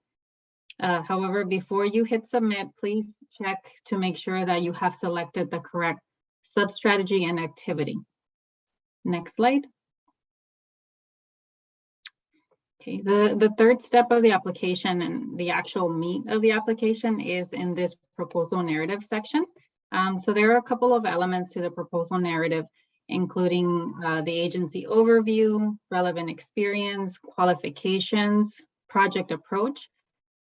However, before you hit submit, please check to make sure that you have selected the correct sub-strategy and activity. Next slide. Okay, the third step of the application and the actual meat of the application is in this proposal narrative section. So there are a couple of elements to the proposal narrative, including the agency overview, relevant experience, qualifications, project approach,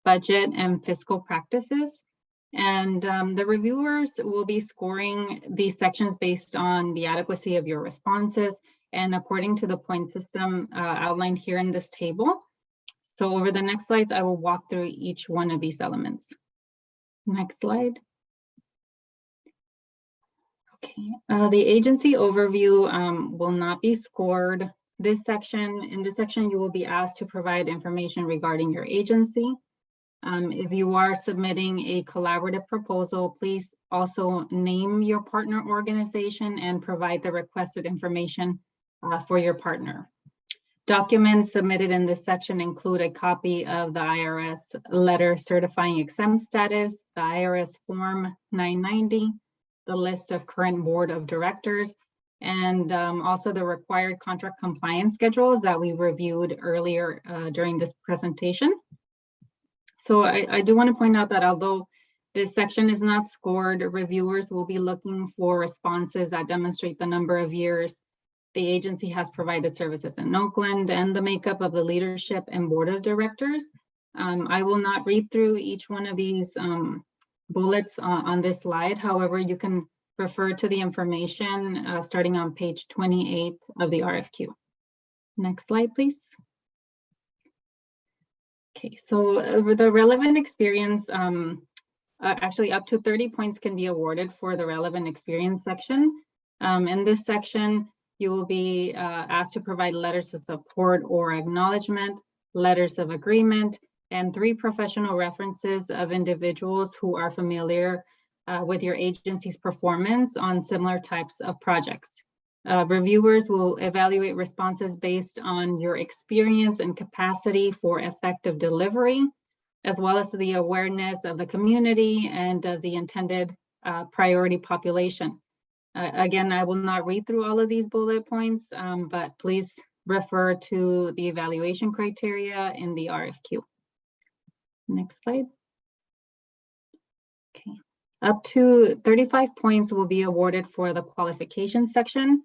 budget, and fiscal practices. And the reviewers will be scoring these sections based on the adequacy of your responses and according to the point system outlined here in this table. So over the next slides, I will walk through each one of these elements. Next slide. Okay, the agency overview will not be scored. In this section, you will be asked to provide information regarding your agency. If you are submitting a collaborative proposal, please also name your partner organization and provide the requested information for your partner. Documents submitted in this section include a copy of the IRS letter certifying exempt status, the IRS Form 990, the list of current board of directors, and also the required contract compliance schedules that we reviewed earlier during this presentation. So I do want to point out that although this section is not scored, reviewers will be looking for responses that demonstrate the number of years the agency has provided services in Oakland and the makeup of the leadership and board of directors. I will not read through each one of these bullets on this slide. However, you can refer to the information starting on page 28 of the RFQ. Next slide, please. Okay, so over the relevant experience, actually up to 30 points can be awarded for the relevant experience section. In this section, you will be asked to provide letters of support or acknowledgement, letters of agreement, and 3 professional references of individuals who are familiar with your agency's performance on similar types of projects. Reviewers will evaluate responses based on your experience and capacity for effective delivery, as well as the awareness of the community and of the intended priority population. Again, I will not read through all of these bullet points, but please refer to the evaluation criteria in the RFQ. Next slide. Okay. Up to 35 points will be awarded for the qualification section.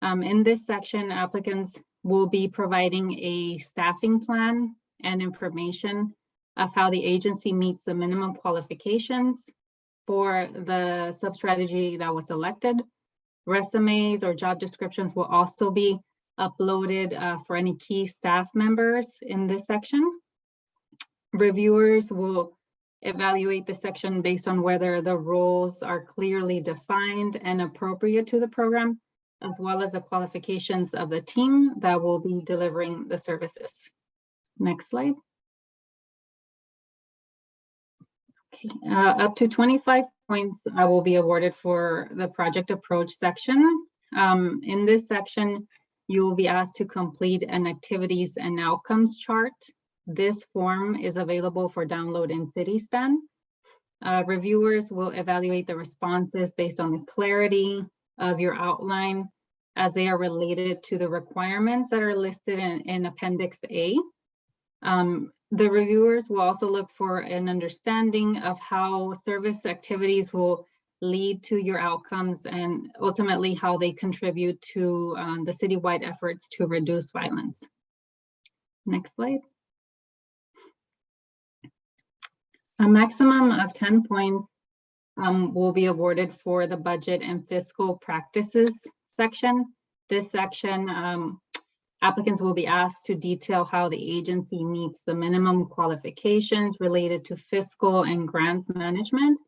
In this section, applicants will be providing a staffing plan and information of how the agency meets the minimum qualifications for the sub-strategy that was selected. Resumes or job descriptions will also be uploaded for any key staff members in this section. Reviewers will evaluate the section based on whether the roles are clearly defined and appropriate to the program, as well as the qualifications of the team that will be delivering the services. Next slide. Okay, up to 25 points will be awarded for the project approach section. In this section, you will be asked to complete an activities and outcomes chart. This form is available for download in CitySpan. Reviewers will evaluate the responses based on the clarity of your outline as they are related to the requirements that are listed in Appendix A. The reviewers will also look for an understanding of how service activities will lead to your outcomes and ultimately how they contribute to the citywide efforts to reduce violence. Next slide. A maximum of 10 points will be awarded for the budget and fiscal practices section. This section, applicants will be asked to detail how the agency meets the minimum qualifications related to fiscal and grants management.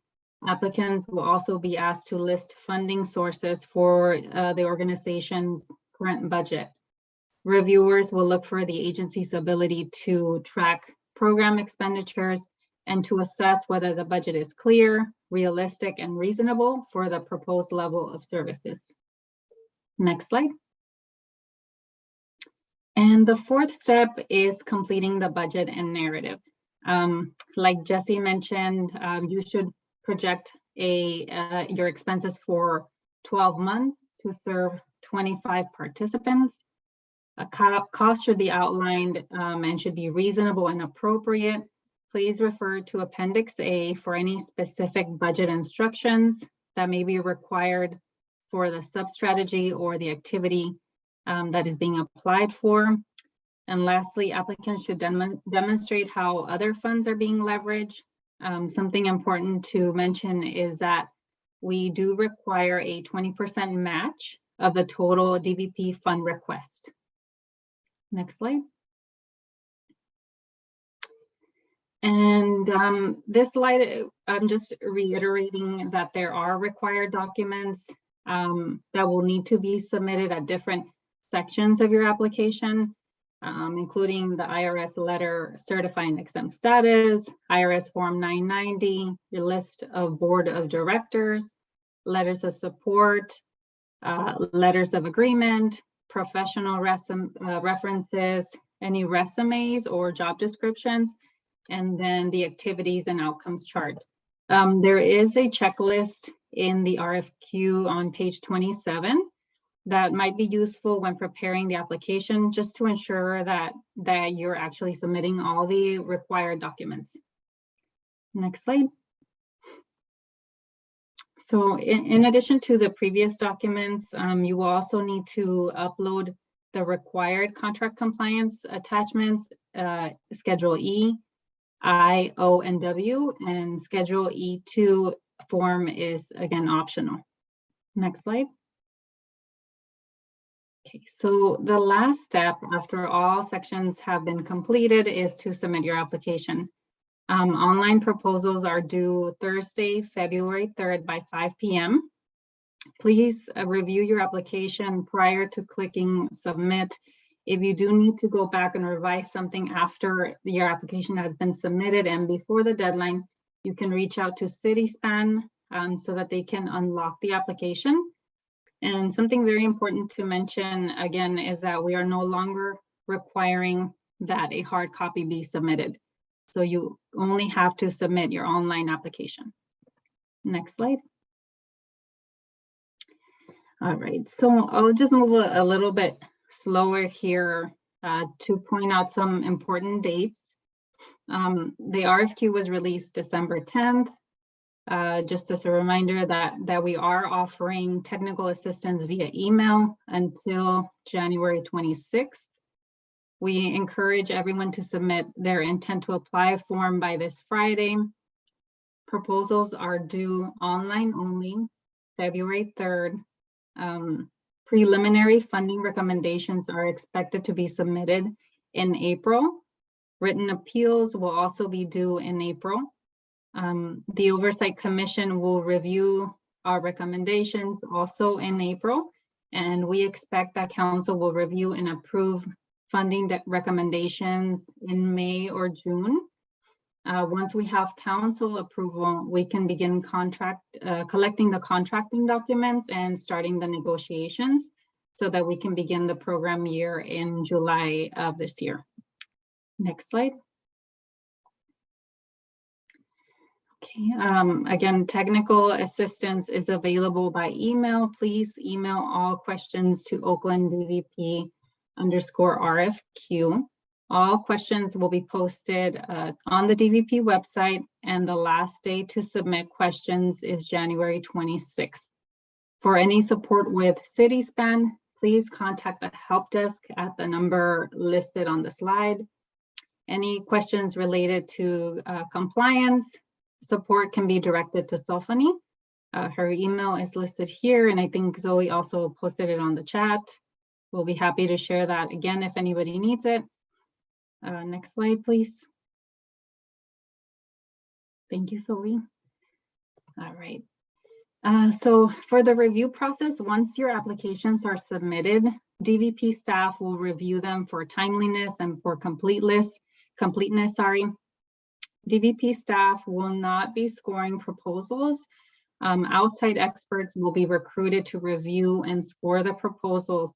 Applicants will also be asked to list funding sources for the organization's current budget. Reviewers will look for the agency's ability to track program expenditures and to assess whether the budget is clear, realistic, and reasonable for the proposed level of services. Next slide. And the fourth step is completing the budget and narrative. Like Jesse mentioned, you should project your expenses for 12 months to serve 25 participants. A cost should be outlined and should be reasonable and appropriate. Please refer to Appendix A for any specific budget instructions that may be required for the sub-strategy or the activity that is being applied for. And lastly, applicants should demonstrate how other funds are being leveraged. Something important to mention is that we do require a 20% match of the total DVP fund request. Next slide. And this slide, I'm just reiterating that there are required documents that will need to be submitted at different sections of your application, including the IRS letter certifying exempt status, IRS Form 990, your list of board of directors, letters of support, letters of agreement, professional references, any resumes or job descriptions, and then the activities and outcomes chart. There is a checklist in the RFQ on page 27 that might be useful when preparing the application, just to ensure that you're actually submitting all the required documents. Next slide. So in addition to the previous documents, you will also need to upload the required contract compliance attachments, Schedule E, I, O, and W, and Schedule E2 form is again optional. Next slide. Okay, so the last step after all sections have been completed is to submit your application. Online proposals are due Thursday, February 3rd by 5 p.m. Please review your application prior to clicking submit. If you do need to go back and revise something after your application has been submitted and before the deadline, you can reach out to CitySpan so that they can unlock the application. And something very important to mention again is that we are no longer requiring that a hard copy be submitted. So you only have to submit your online application. Next slide. All right, so I'll just move a little bit slower here to point out some important dates. The RFQ was released December 10th. Just as a reminder that we are offering technical assistance via email until January 26th. We encourage everyone to submit their intent to apply form by this Friday. Proposals are due online only, February 3rd. Preliminary funding recommendations are expected to be submitted in April. Written appeals will also be due in April. The Oversight Commission will review our recommendations also in April, and we expect that Council will review and approve funding recommendations in May or June. Once we have Council approval, we can begin collecting the contracting documents and starting the negotiations so that we can begin the program year in July of this year. Next slide. Okay, again, technical assistance is available by email. Please email all questions to OaklandDVP_RFQ. All questions will be posted on the DVP website, and the last day to submit questions is January 26th. For any support with CitySpan, please contact the help desk at the number listed on the slide. Any questions related to compliance support can be directed to Sophanie. Her email is listed here, and I think Zoe also posted it on the chat. We'll be happy to share that again if anybody needs it. Next slide, please. Thank you, Zoe. All right. So for the review process, once your applications are submitted, DVP staff will review them for timeliness and for completeness. DVP staff will not be scoring proposals. Outside experts will be recruited to review and score the proposals.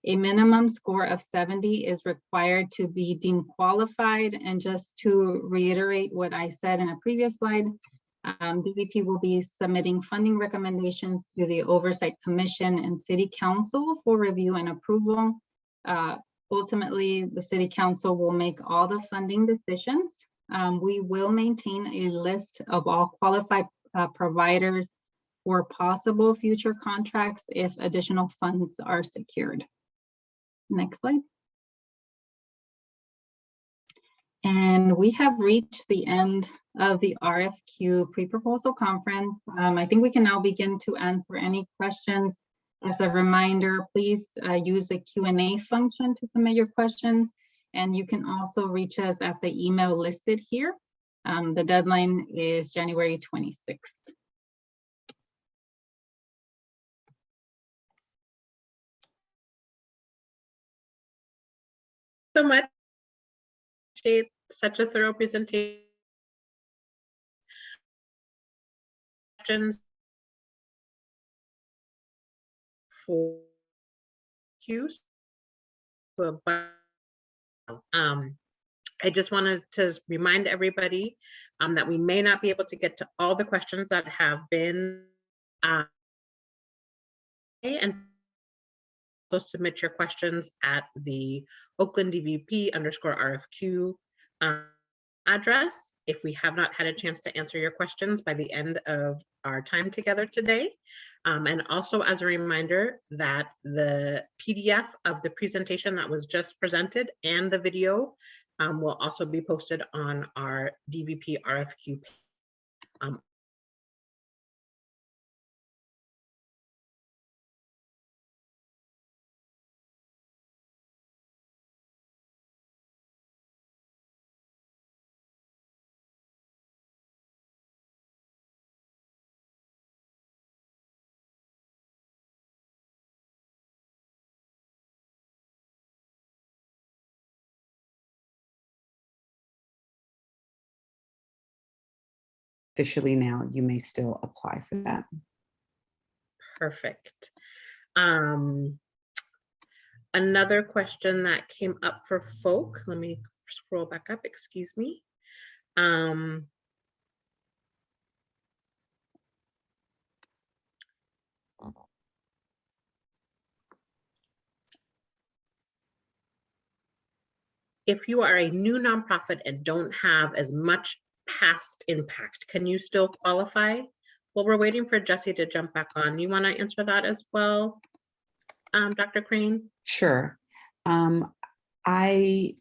A minimum score of 70 is required to be deemed qualified. And just to reiterate what I said in a previous slide, DVP will be submitting funding recommendations to the Oversight Commission and City Council for review and approval. Ultimately, the City Council will make all the funding decisions. We will maintain a list of all qualified providers for possible future contracts if additional funds are secured. Next slide. And we have reached the end of the RFQ pre-proposal conference. I think we can now begin to answer any questions. As a reminder, please use the Q&A function to submit your questions. And you can also reach us at the email listed here. The deadline is January 26th.
So much. Appreciate such a thorough presentation. Questions for cues. I just wanted to remind everybody that we may not be able to get to all the questions that have been and so submit your questions at the Oakland DVP _RFQ address if we have not had a chance to answer your questions by the end of our time together today. And also as a reminder that the PDF of the presentation that was just presented and the video will also be posted on our DVP RFQ page.
Officially now, you may still apply for that.
Perfect. Another question that came up for folk, let me scroll back up, excuse me. If you are a new nonprofit and don't have as much past impact, can you still qualify? Well, we're waiting for Jesse to jump back on. You want to answer that as well, Dr. Crane?
Sure. I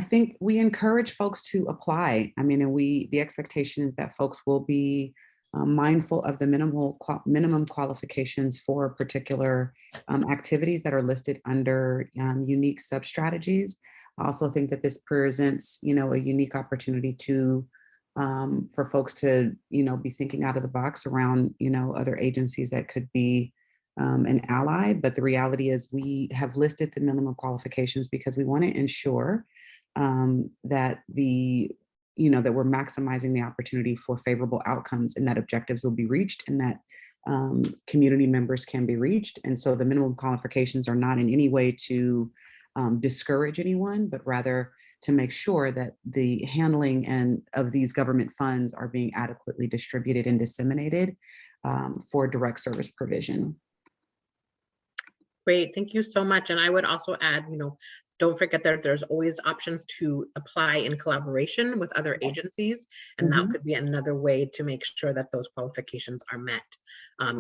think we encourage folks to apply. I mean, and the expectation is that folks will be mindful of the minimum qualifications for particular activities that are listed under unique sub-strategies. I also think that this presents, a unique opportunity to for folks to, be thinking out of the box around, other agencies that could be an ally. But the reality is we have listed the minimum qualifications because we want to ensure that that we're maximizing the opportunity for favorable outcomes and that objectives will be reached and that community members can be reached. And so the minimum qualifications are not in any way to discourage anyone, but rather to make sure that the handling of these government funds are being adequately distributed and disseminated for direct service provision.
Great, thank you so much. And I would also add, don't forget that there's always options to apply in collaboration with other agencies. And that could be another way to make sure that those qualifications are met,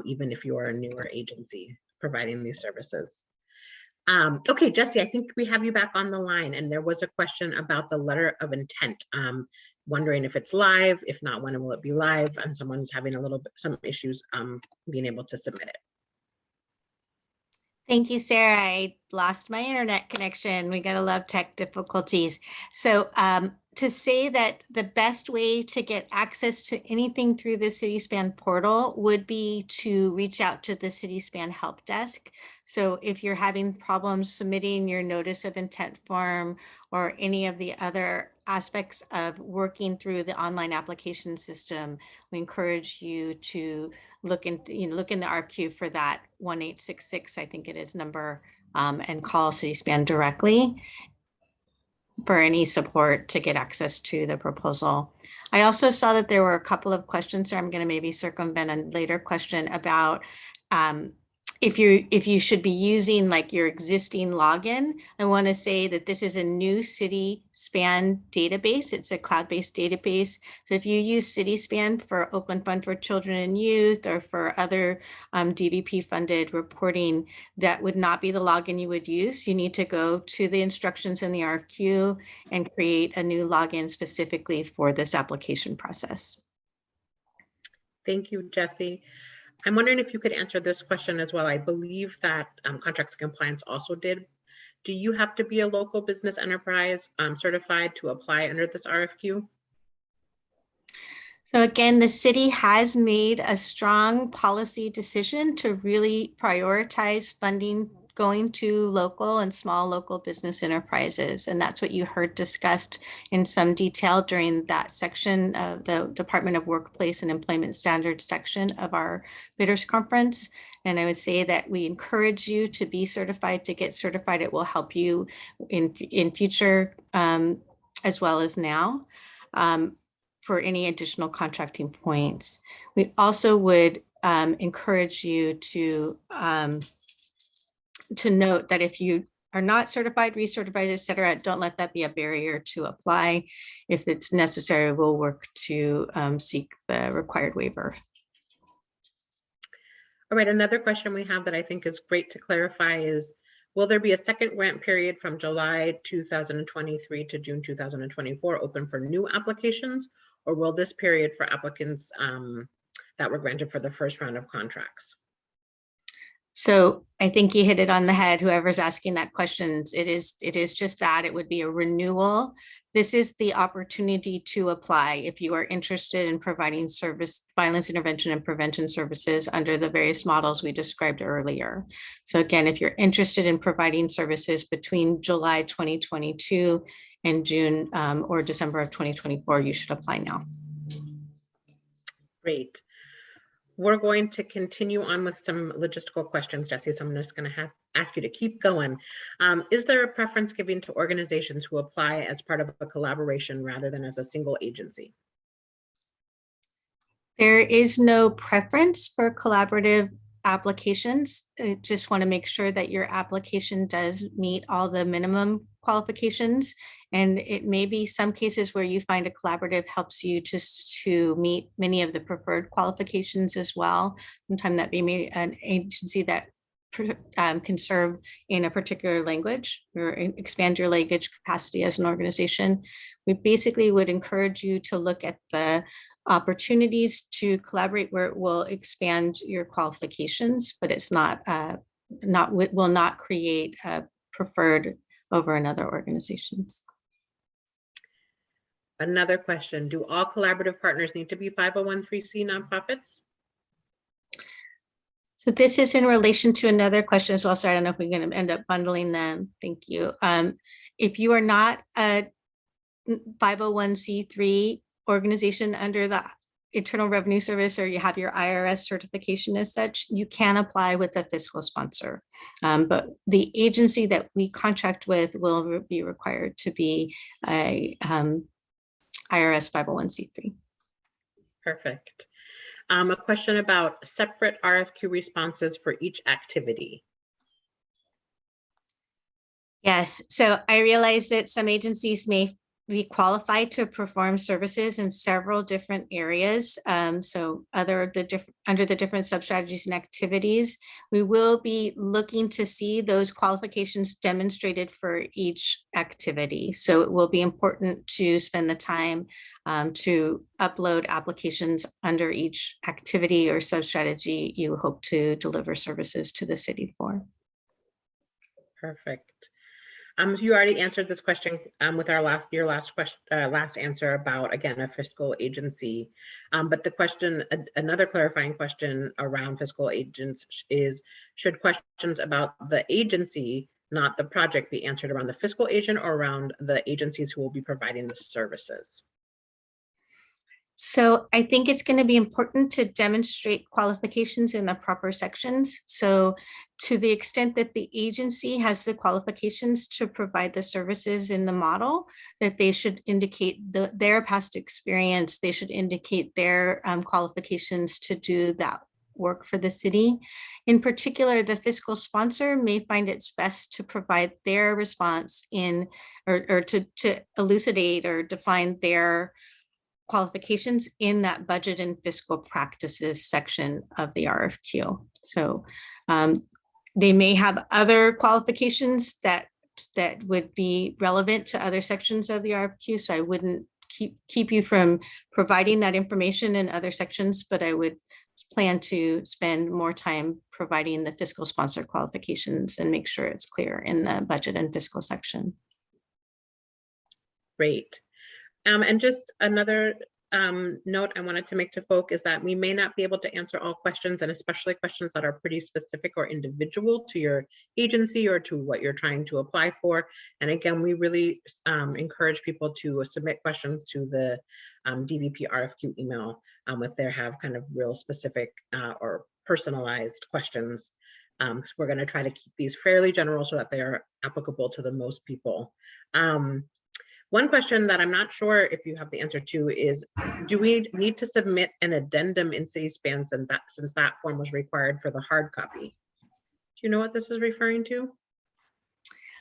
even if you are a newer agency providing these services. Okay, Jesse, I think we have you back on the line, and there was a question about the letter of intent. Wondering if it's live, if not, when will it be live? And someone's having some issues being able to submit it.
Thank you, Sarah. I lost my internet connection. We gotta love tech difficulties. So to say that the best way to get access to anything through the CitySpan portal would be to reach out to the CitySpan help desk. So if you're having problems submitting your notice of intent form or any of the other aspects of working through the online application system, we encourage you to look in the RFQ for that 1866, I think it is, number, and call CitySpan directly for any support to get access to the proposal. I also saw that there were a couple of questions, so I'm going to maybe circumvent a later question about if you should be using like your existing login. I want to say that this is a new CitySpan database. It's a cloud-based database. So if you use CitySpan for Oakland Fund for Children and Youth or for other DVP funded reporting, that would not be the login you would use. You need to go to the instructions in the RFQ and create a new login specifically for this application process.
Thank you, Jessie. I'm wondering if you could answer this question as well. I believe that Contracts and Compliance also did. Do you have to be a local business enterprise certified to apply under this RFQ?
So again, the city has made a strong policy decision to really prioritize funding going to local and small local business enterprises. And that's what you heard discussed in some detail during that section of the Department of Workplace and Employment Standards section of our bidders conference. And I would say that we encourage you to be certified, to get certified. It will help you in future as well as now for any additional contracting points. We also would encourage you to note that if you are not certified, recertified, et cetera, don't let that be a barrier to apply. If it's necessary, we'll work to seek the required waiver.
All right, another question we have that I think is great to clarify is, will there be a second grant period from July 2023 to June 2024 open for new applications, or will this period for applicants that were granted for the first round of contracts?
So I think you hit it on the head, whoever's asking that question. It is just that. It would be a renewal. This is the opportunity to apply if you are interested in providing violence intervention and prevention services under the various models we described earlier. So again, if you're interested in providing services between July 2022 and June or December of 2024, you should apply now.
Great. We're going to continue on with some logistical questions, Jessie, so I'm just going to ask you to keep going. Is there a preference given to organizations who apply as part of a collaboration rather than as a single agency?
There is no preference for collaborative applications. I just want to make sure that your application does meet all the minimum qualifications. And it may be some cases where you find a collaborative helps you to meet many of the preferred qualifications as well. Sometimes that may be an agency that can serve in a particular language or expand your language capacity as an organization. We basically would encourage you to look at the opportunities to collaborate where it will expand your qualifications, but it's will not create a preferred over another organizations.
Another question, do all collaborative partners need to be 501(c)(3) nonprofits?
So this is in relation to another question as well. So I don't know if we're going to end up bundling them. Thank you. If you are not a 501(c)(3) organization under the Internal Revenue Service, or you have your IRS certification as such, you can apply with a fiscal sponsor. But the agency that we contract with will be required to be a IRS 501(c)(3).
Perfect. A question about separate RFQ responses for each activity.
Yes, so I realize that some agencies may be qualified to perform services in several different areas. So under the different sub-strategies and activities, we will be looking to see those qualifications demonstrated for each activity. So it will be important to spend the time to upload applications under each activity or sub-strategy you hope to deliver services to the city for.
Perfect. So you already answered this question with your last question, last answer about, again, a fiscal agency. But the question, another clarifying question around fiscal agents is, should questions about the agency, not the project, be answered around the fiscal agent or around the agencies who will be providing the services?
So I think it's going to be important to demonstrate qualifications in the proper sections. So to the extent that the agency has the qualifications to provide the services in the model, that they should indicate their past experience, they should indicate their qualifications to do that work for the city. In particular, the fiscal sponsor may find it's best to provide their response in, or to elucidate or define their qualifications in that budget and fiscal practices section of the RFQ. So they may have other qualifications that would be relevant to other sections of the RFQ. So I wouldn't keep you from providing that information in other sections, but I would plan to spend more time providing the fiscal sponsor qualifications and make sure it's clear in the budget and fiscal section.
Great. And just another note I wanted to make to folk is that we may not be able to answer all questions, and especially questions that are pretty specific or individual to your agency or to what you're trying to apply for. And again, we really encourage people to submit questions to the DVP RFQ email if they have kind of real specific or personalized questions. Because we're going to try to keep these fairly general so that they are applicable to the most people. One question that I'm not sure if you have the answer to is, do we need to submit an addendum in CitySpan since that form was required for the hard copy? Do you know what this is referring to?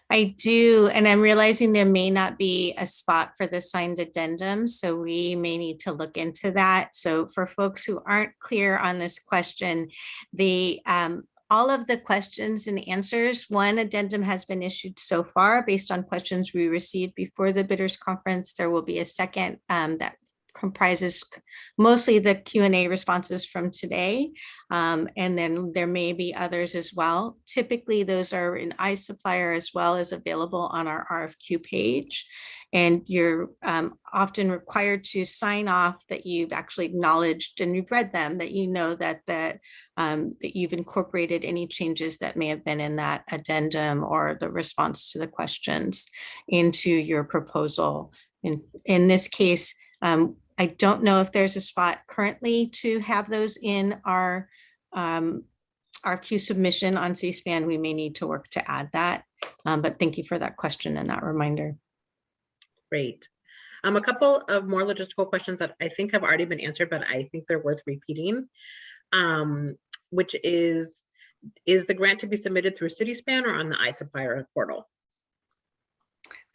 I do, and I'm realizing there may not be a spot for the signed addendum, so we may need to look into that. So for folks who aren't clear on this question, all of the questions and answers, one addendum has been issued so far based on questions we received before the bidders conference. There will be a second that comprises mostly the Q&A responses from today. And then there may be others as well. Typically, those are in iSupplier as well as available on our RFQ page. And you're often required to sign off that you've actually acknowledged and you've read them, that you know that you've incorporated any changes that may have been in that addendum or the response to the questions into your proposal. In this case, I don't know if there's a spot currently to have those in our RFQ submission on CSPAN. We may need to work to add that, but thank you for that question and that reminder.
Great. A couple of more logistical questions that I think have already been answered, but I think they're worth repeating, which is the grant to be submitted through CitySpan or on the iSupplier portal?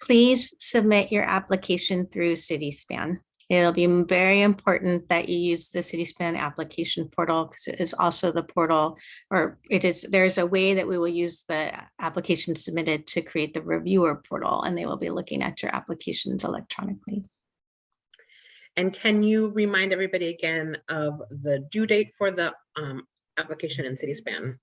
Please submit your application through CitySpan. It'll be very important that you use the CitySpan application portal because it is also the portal, or there's a way that we will use the application submitted to create the reviewer portal, and they will be looking at your applications electronically.
And can you remind everybody again of the due date for the application in CitySpan?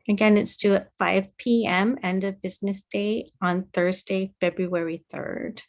Again, it's due at 5 p.m. end of business day on Thursday, February 3rd.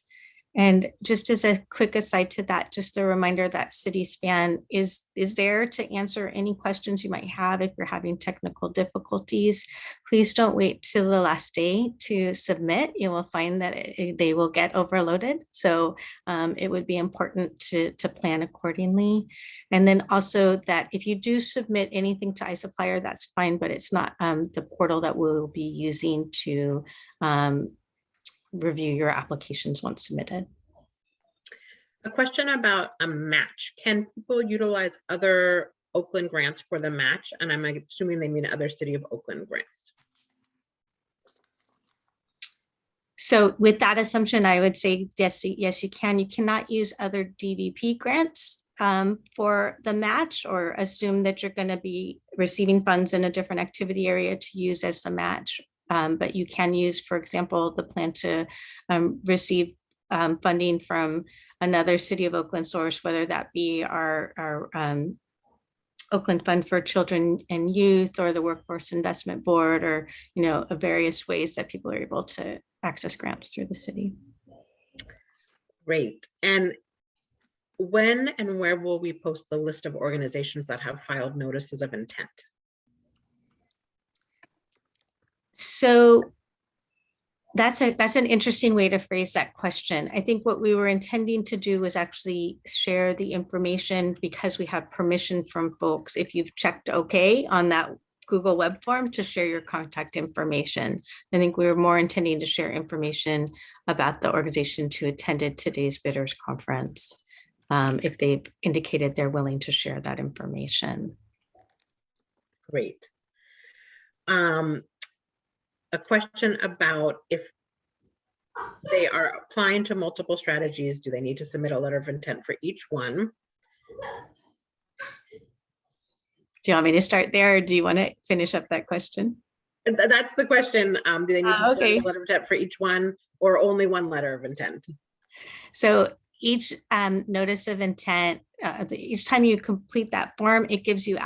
And just as a quick aside to that, just a reminder that CitySpan is there to answer any questions you might have if you're having technical difficulties. Please don't wait till the last day to submit. You will find that they will get overloaded. So it would be important to plan accordingly. And then also that if you do submit anything to iSupplier, that's fine, but it's not the portal that we'll be using to review your applications once submitted.
A question about a match. Can people utilize other Oakland grants for the match? And I'm assuming they mean other City of Oakland grants.
So with that assumption, I would say, yes, you can. You cannot use other DVP grants for the match, or assume that you're going to be receiving funds in a different activity area to use as the match. But you can use, for example, the plan to receive funding from another City of Oakland source, whether that be our Oakland Fund for Children and Youth or the Workforce Investment Board, or various ways that people are able to access grants through the city.
Great. And when and where will we post the list of organizations that have filed notices of intent?
So that's an interesting way to phrase that question. I think what we were intending to do was actually share the information because we have permission from folks, if you've checked okay on that Google web form, to share your contact information. I think we were more intending to share information about the organization who attended today's bidders conference, if they've indicated they're willing to share that information.
Great. A question about if they are applying to multiple strategies, do they need to submit a letter of intent for each one?
Do you want me to start there, or do you want to finish up that question?
That's the question. Do they need to submit
Okay.
a letter of intent for each one, or only one letter of intent?
So each notice of intent, each time you complete that form, it gives you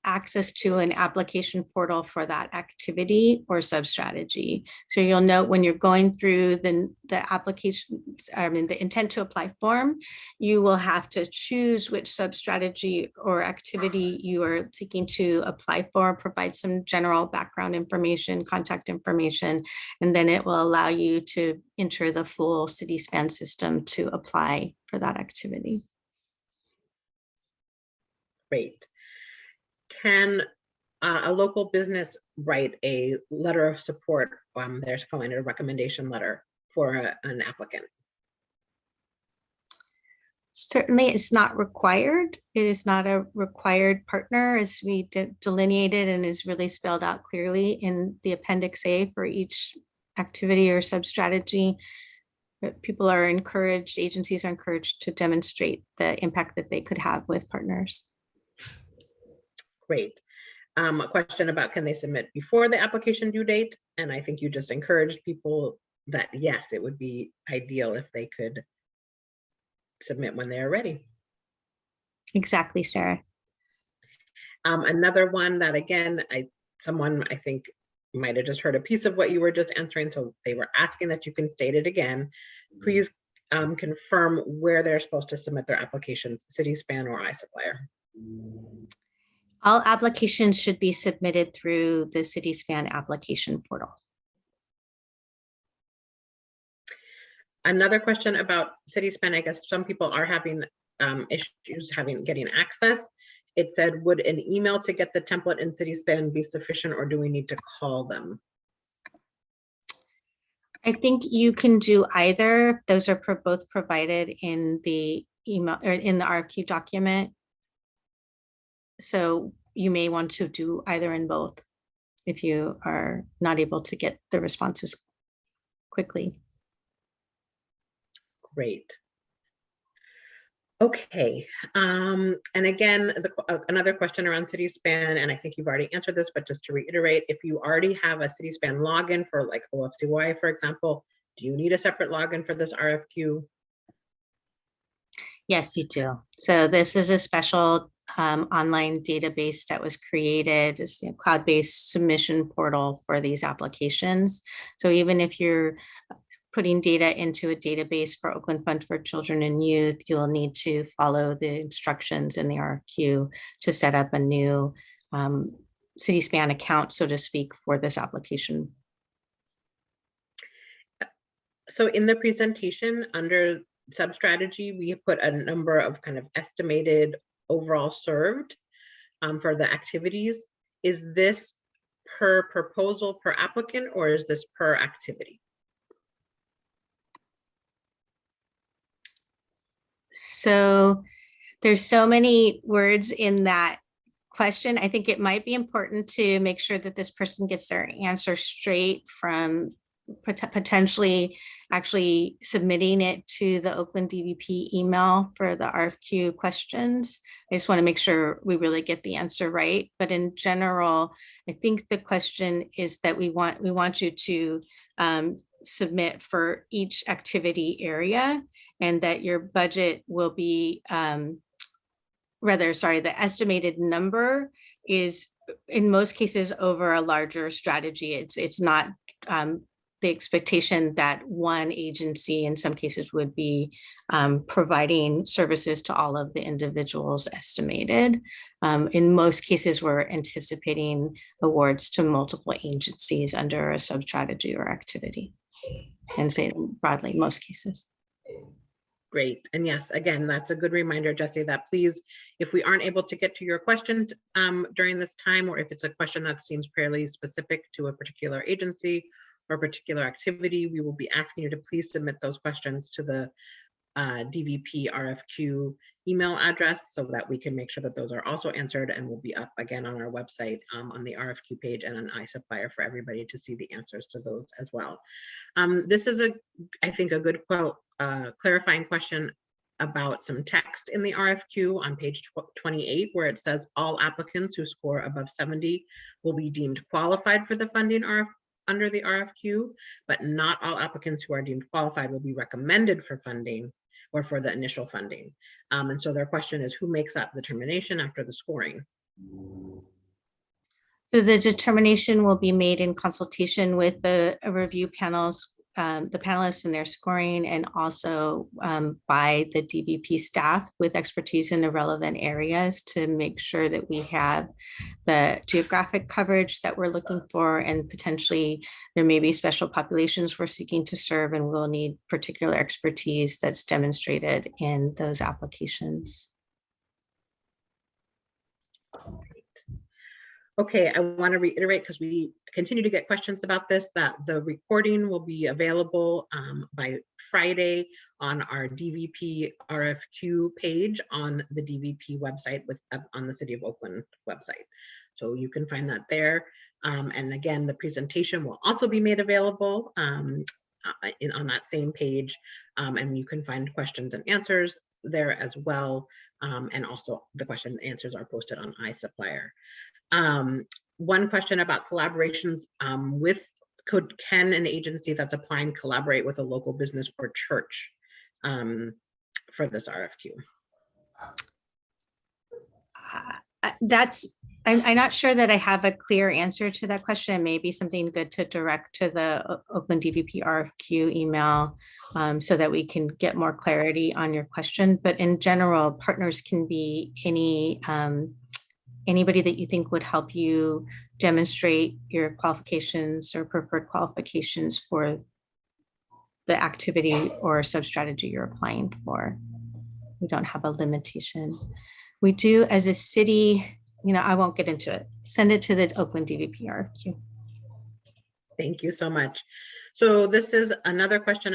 access to an application portal for that activity or sub-strategy. So you'll note when you're going through the application, the intent to apply form, you will have to choose which sub-strategy or activity you are seeking to apply for, provide some general background information, contact information, and then it will allow you to enter the full CitySpan system to apply for that activity.
Great. Can a local business write a letter of support? They're calling it a recommendation letter for an applicant.
Certainly, it's not required. It is not a required partner, as we delineated and is really spelled out clearly in the Appendix A for each activity or sub-strategy. But people are encouraged, agencies are encouraged to demonstrate the impact that they could have with partners.
Great. A question about, can they submit before the application due date? And I think you just encouraged people that yes, it would be ideal if they could submit when they're ready.
Exactly, Sarah.
Another one that, again, someone I think might have just heard a piece of what you were just answering, so they were asking that you can state it again. Please confirm where they're supposed to submit their applications, CitySpan or iSupplier.
All applications should be submitted through the CitySpan application portal.
Another question about CitySpan, I guess some people are having issues getting access. It said, would an email to get the template in CitySpan be sufficient, or do we need to call them?
I think you can do either. Those are both provided in the email or in the RFQ document. So you may want to do either in both if you are not able to get the responses quickly.
Great. Okay. And again, another question around CitySpan, and I think you've already answered this, but just to reiterate, if you already have a CitySpan login for like OFCY, for example, do you need a separate login for this RFQ?
Yes, you do. So this is a special online database that was created, as a cloud-based submission portal for these applications. So even if you're putting data into a database for Oakland Fund for Children and Youth, you'll need to follow the instructions in the RFQ to set up a new CitySpan account, so to speak, for this application.
So in the presentation under sub-strategy, we put a number of kind of estimated overall served for the activities. Is this per proposal per applicant, or is this per activity?
So there's so many words in that question. I think it might be important to make sure that this person gets their answer straight from potentially actually submitting it to the Oakland DVP email for the RFQ questions. I just want to make sure we really get the answer right. But in general, I think the question is that we want you to submit for each activity area, and that your budget will be, the estimated number is in most cases over a larger strategy. It's not the expectation that one agency in some cases would be providing services to all of the individuals estimated. In most cases, we're anticipating awards to multiple agencies under a sub-strategy or activity, and say broadly, most cases.
Great. And yes, again, that's a good reminder, Jesse, that please, if we aren't able to get to your question during this time, or if it's a question that seems fairly specific to a particular agency or particular activity, we will be asking you to please submit those questions to the DVP RFQ email address so that we can make sure that those are also answered and will be up again on our website on the RFQ page and on iSupplier for everybody to see the answers to those as well. This is, I think, a good clarifying question about some text in the RFQ on page 28, where it says all applicants who score above 70 will be deemed qualified for the funding under the RFQ, but not all applicants who are deemed qualified will be recommended for funding or for the initial funding. And so their question is, who makes that determination after the scoring?
So the determination will be made in consultation with the review panels, the panelists and their scoring, and also by the DVP staff with expertise in the relevant areas to make sure that we have the geographic coverage that we're looking for, and potentially there may be special populations we're seeking to serve, and we'll need particular expertise that's demonstrated in those applications.
Okay, I want to reiterate, because we continue to get questions about this, that the recording will be available by Friday on our DVP RFQ page on the DVP website on the City of Oakland website. So you can find that there. And again, the presentation will also be made available on that same page. And you can find questions and answers there as well. And also the question and answers are posted on iSupplier. One question about collaborations can an agency that's applying collaborate with a local business or church for this RFQ?
I'm not sure that I have a clear answer to that question. It may be something good to direct to the Oakland DVP RFQ email so that we can get more clarity on your question. But in general, partners can be anybody that you think would help you demonstrate your qualifications or preferred qualifications for the activity or sub-strategy you're applying for. We don't have a limitation. We do, as a city, I won't get into it. Send it to the Oakland DVP RFQ.
Thank you so much. So this is another clarification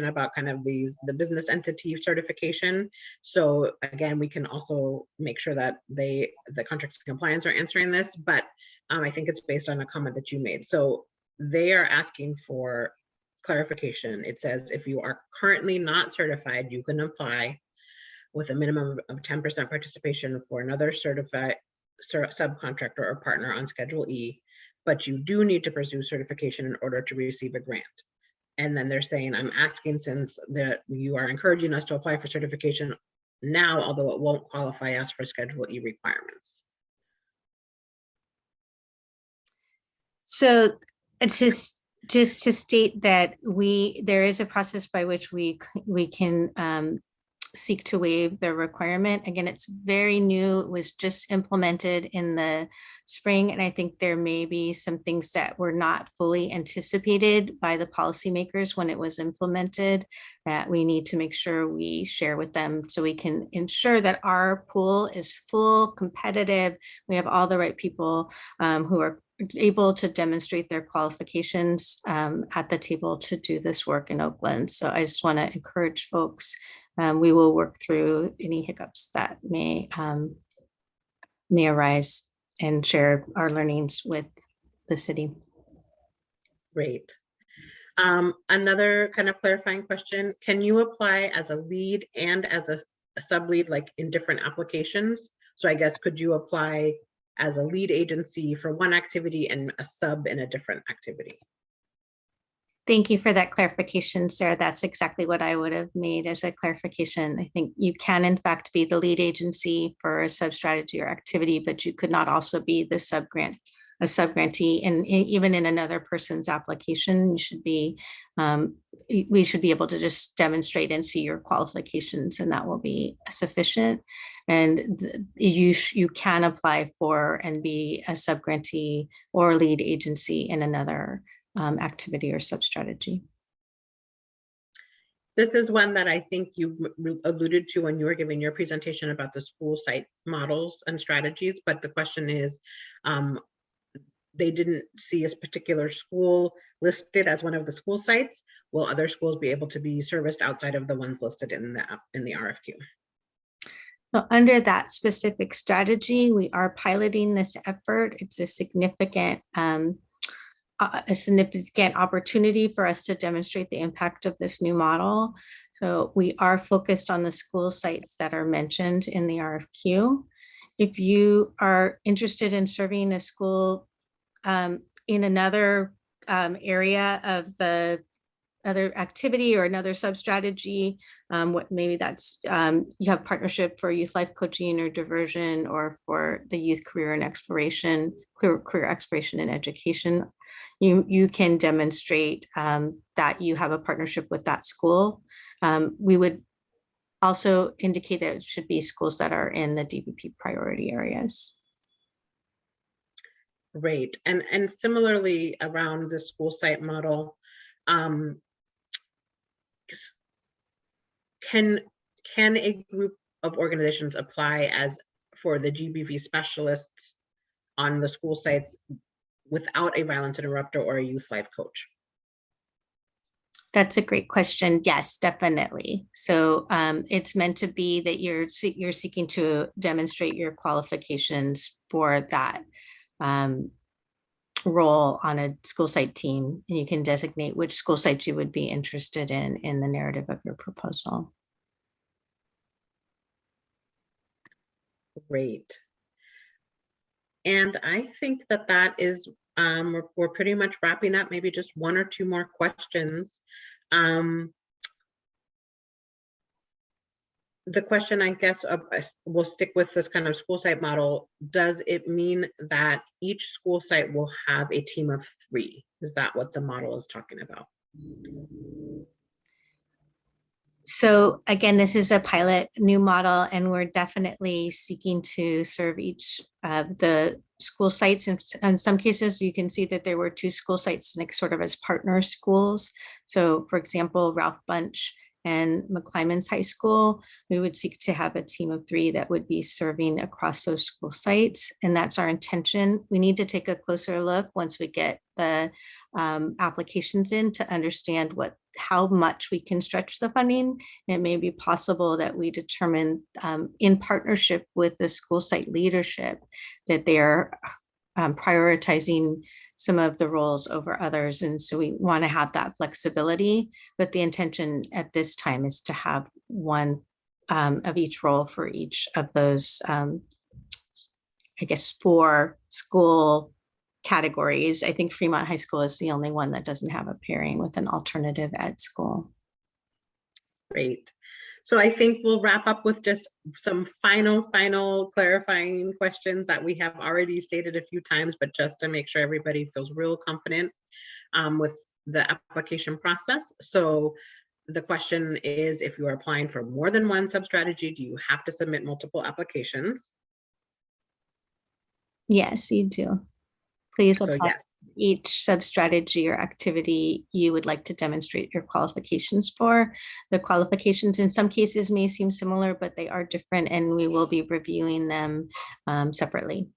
about kind of the business entity certification. So again, we can also make sure that the contracts and compliance are answering this, but I think it's based on a comment that you made. So they are asking for clarification. It says, if you are currently not certified, you can apply with a minimum of 10% participation for another certified subcontractor or partner on Schedule E, but you do need to pursue certification in order to receive a grant. And then they're saying, I'm asking, since that you are encouraging us to apply for certification now, although it won't qualify us for Schedule E requirements.
So it's just to state that there is a process by which we can seek to waive the requirement. Again, it's very new. It was just implemented in the spring. And I think there may be some things that were not fully anticipated by the policymakers when it was implemented that we need to make sure we share with them so we can ensure that our pool is full, competitive. We have all the right people who are able to demonstrate their qualifications at the table to do this work in Oakland. So I just want to encourage folks. We will work through any hiccups that may arise and share our learnings with the city.
Great. Another kind of clarifying question, can you apply as a lead and as a sub-lead, like in different applications? So I guess, could you apply as a lead agency for one activity and a sub in a different activity?
Thank you for that clarification, Sarah. That's exactly what I would have made as a clarification. I think you can, in fact, be the lead agency for a sub-strategy or activity, but you could not also be the sub-grant a subgrantee, and even in another person's application, you should be, we should be able to just demonstrate and see your qualifications, and that will be sufficient. And you can apply for and be a subgrantee or lead agency in another activity or sub-strategy.
This is one that I think you alluded to when you were giving your presentation about the school site models and strategies, but the question is, they didn't see a particular school listed as one of the school sites. Will other schools be able to be serviced outside of the ones listed in the RFQ?
So under that specific strategy, we are piloting this effort. It's a significant opportunity for us to demonstrate the impact of this new model. So we are focused on the school sites that are mentioned in the RFQ. If you are interested in serving a school in another area of the other activity or another sub-strategy, what maybe that's you have partnership for youth life coaching or diversion, or for the youth career and exploration, career exploration and education, you can demonstrate that you have a partnership with that school. We would also indicate that it should be schools that are in the DBP priority areas.
Great. And similarly around the school site model, can a group of organizations apply as for the GBV specialists on the school sites without a violence interrupter or a youth life coach?
That's a great question. Yes, definitely. So it's meant to be that you're seeking to demonstrate your qualifications for that role on a school site team, and you can designate which school sites you would be interested in the narrative of your proposal.
Great. And I think that is, we're pretty much wrapping up. Maybe just one or two more questions. The question, I guess, we'll stick with this kind of school site model. Does it mean that each school site will have a team of 3? Is that what the model is talking about?
So again, this is a pilot new model, and we're definitely seeking to serve each of the school sites. In some cases, you can see that there were 2 school sites like sort of as partner schools. So for example, Ralph Bunch and McClymonds High School, we would seek to have a team of 3 that would be serving across those school sites. And that's our intention. We need to take a closer look once we get the applications in to understand how much we can stretch the funding. It may be possible that we determine in partnership with the school site leadership that they're prioritizing some of the roles over others. And so we want to have that flexibility, but the intention at this time is to have one of each role for each of those, I guess, 4 school categories. I think Fremont High School is the only one that doesn't have a pairing with an alternative ed school.
Great. So I think we'll wrap up with just some final clarifying questions that we have already stated a few times, but just to make sure everybody feels real confident with the application process. So the question is, if you are applying for more than one sub-strategy, do you have to submit multiple applications?
Yes, you do. Please apply.
So yes.
Each sub-strategy or activity you would like to demonstrate your qualifications for. The qualifications in some cases may seem similar, but they are different, and we will be reviewing them separately.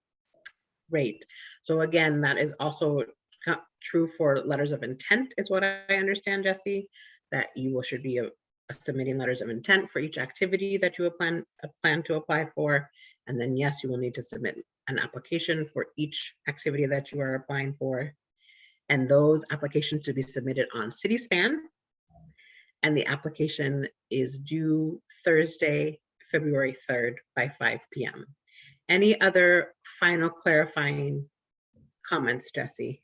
Great. So again, that is also true for letters of intent, is what I understand, Jesse, that you should be submitting letters of intent for each activity that you plan to apply for. And then yes, you will need to submit an application for each activity that you are applying for. And those applications to be submitted on CitySpan. And the application is due Thursday, February 3rd by 5 p.m. Any other final clarifying comments, Jesse?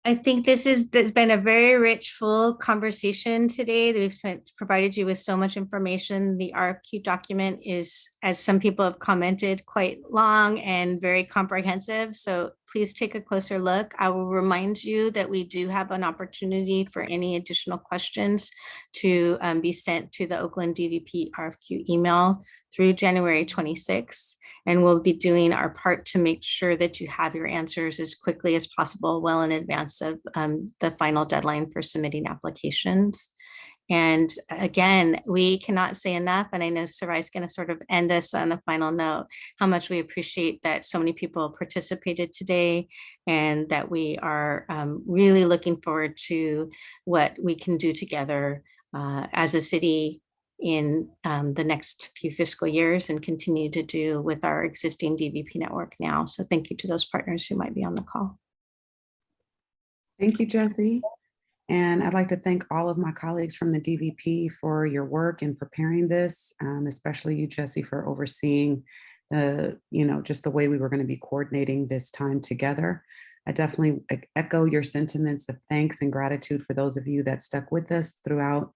I think there's been a very rich, full conversation today. We've provided you with so much information. The RFQ document is, as some people have commented, quite long and very comprehensive. So please take a closer look. I will remind you that we do have an opportunity for any additional questions to be sent to the Oakland DVP RFQ email through January 26th. And we'll be doing our part to make sure that you have your answers as quickly as possible, well in advance of the final deadline for submitting applications. And again, we cannot say enough, and I know Sarai is going to sort of end us on a final note, how much we appreciate that so many people participated today, and that we are really looking forward to what we can do together as a city in the next few fiscal years and continue to do with our existing DVP network now. So thank you to those partners who might be on the call.
Thank you, Jessie. And I'd like to thank all of my colleagues from the DVP for your work in preparing this, especially you, Jessie, for overseeing the, just the way we were going to be coordinating this time together. I definitely echo your sentiments of thanks and gratitude for those of you that stuck with us throughout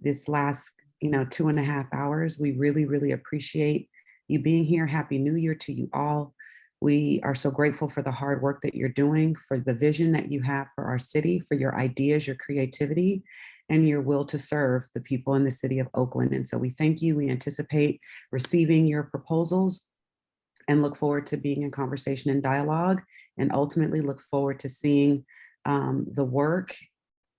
this last 2.5 hours. We really, really appreciate you being here. Happy New Year to you all. We are so grateful for the hard work that you're doing, for the vision that you have for our city, for your ideas, your creativity, and your will to serve the people in the city of Oakland. And so we thank you. We anticipate receiving your proposals and look forward to being in conversation and dialogue, and ultimately look forward to seeing the work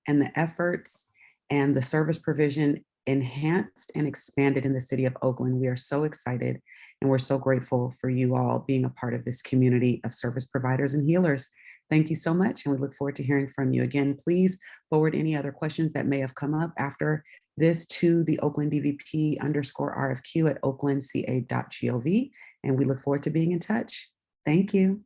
and the efforts and the service provision enhanced and expanded in the city of Oakland. We are so excited, and we're so grateful for you all being a part of this community of service providers and healers. Thank you so much, and we look forward to hearing from you. Again, please forward any other questions that may have come up after this to the Oakland DVP _RFQ at oaklandca.gov, and we look forward to being in touch. Thank you.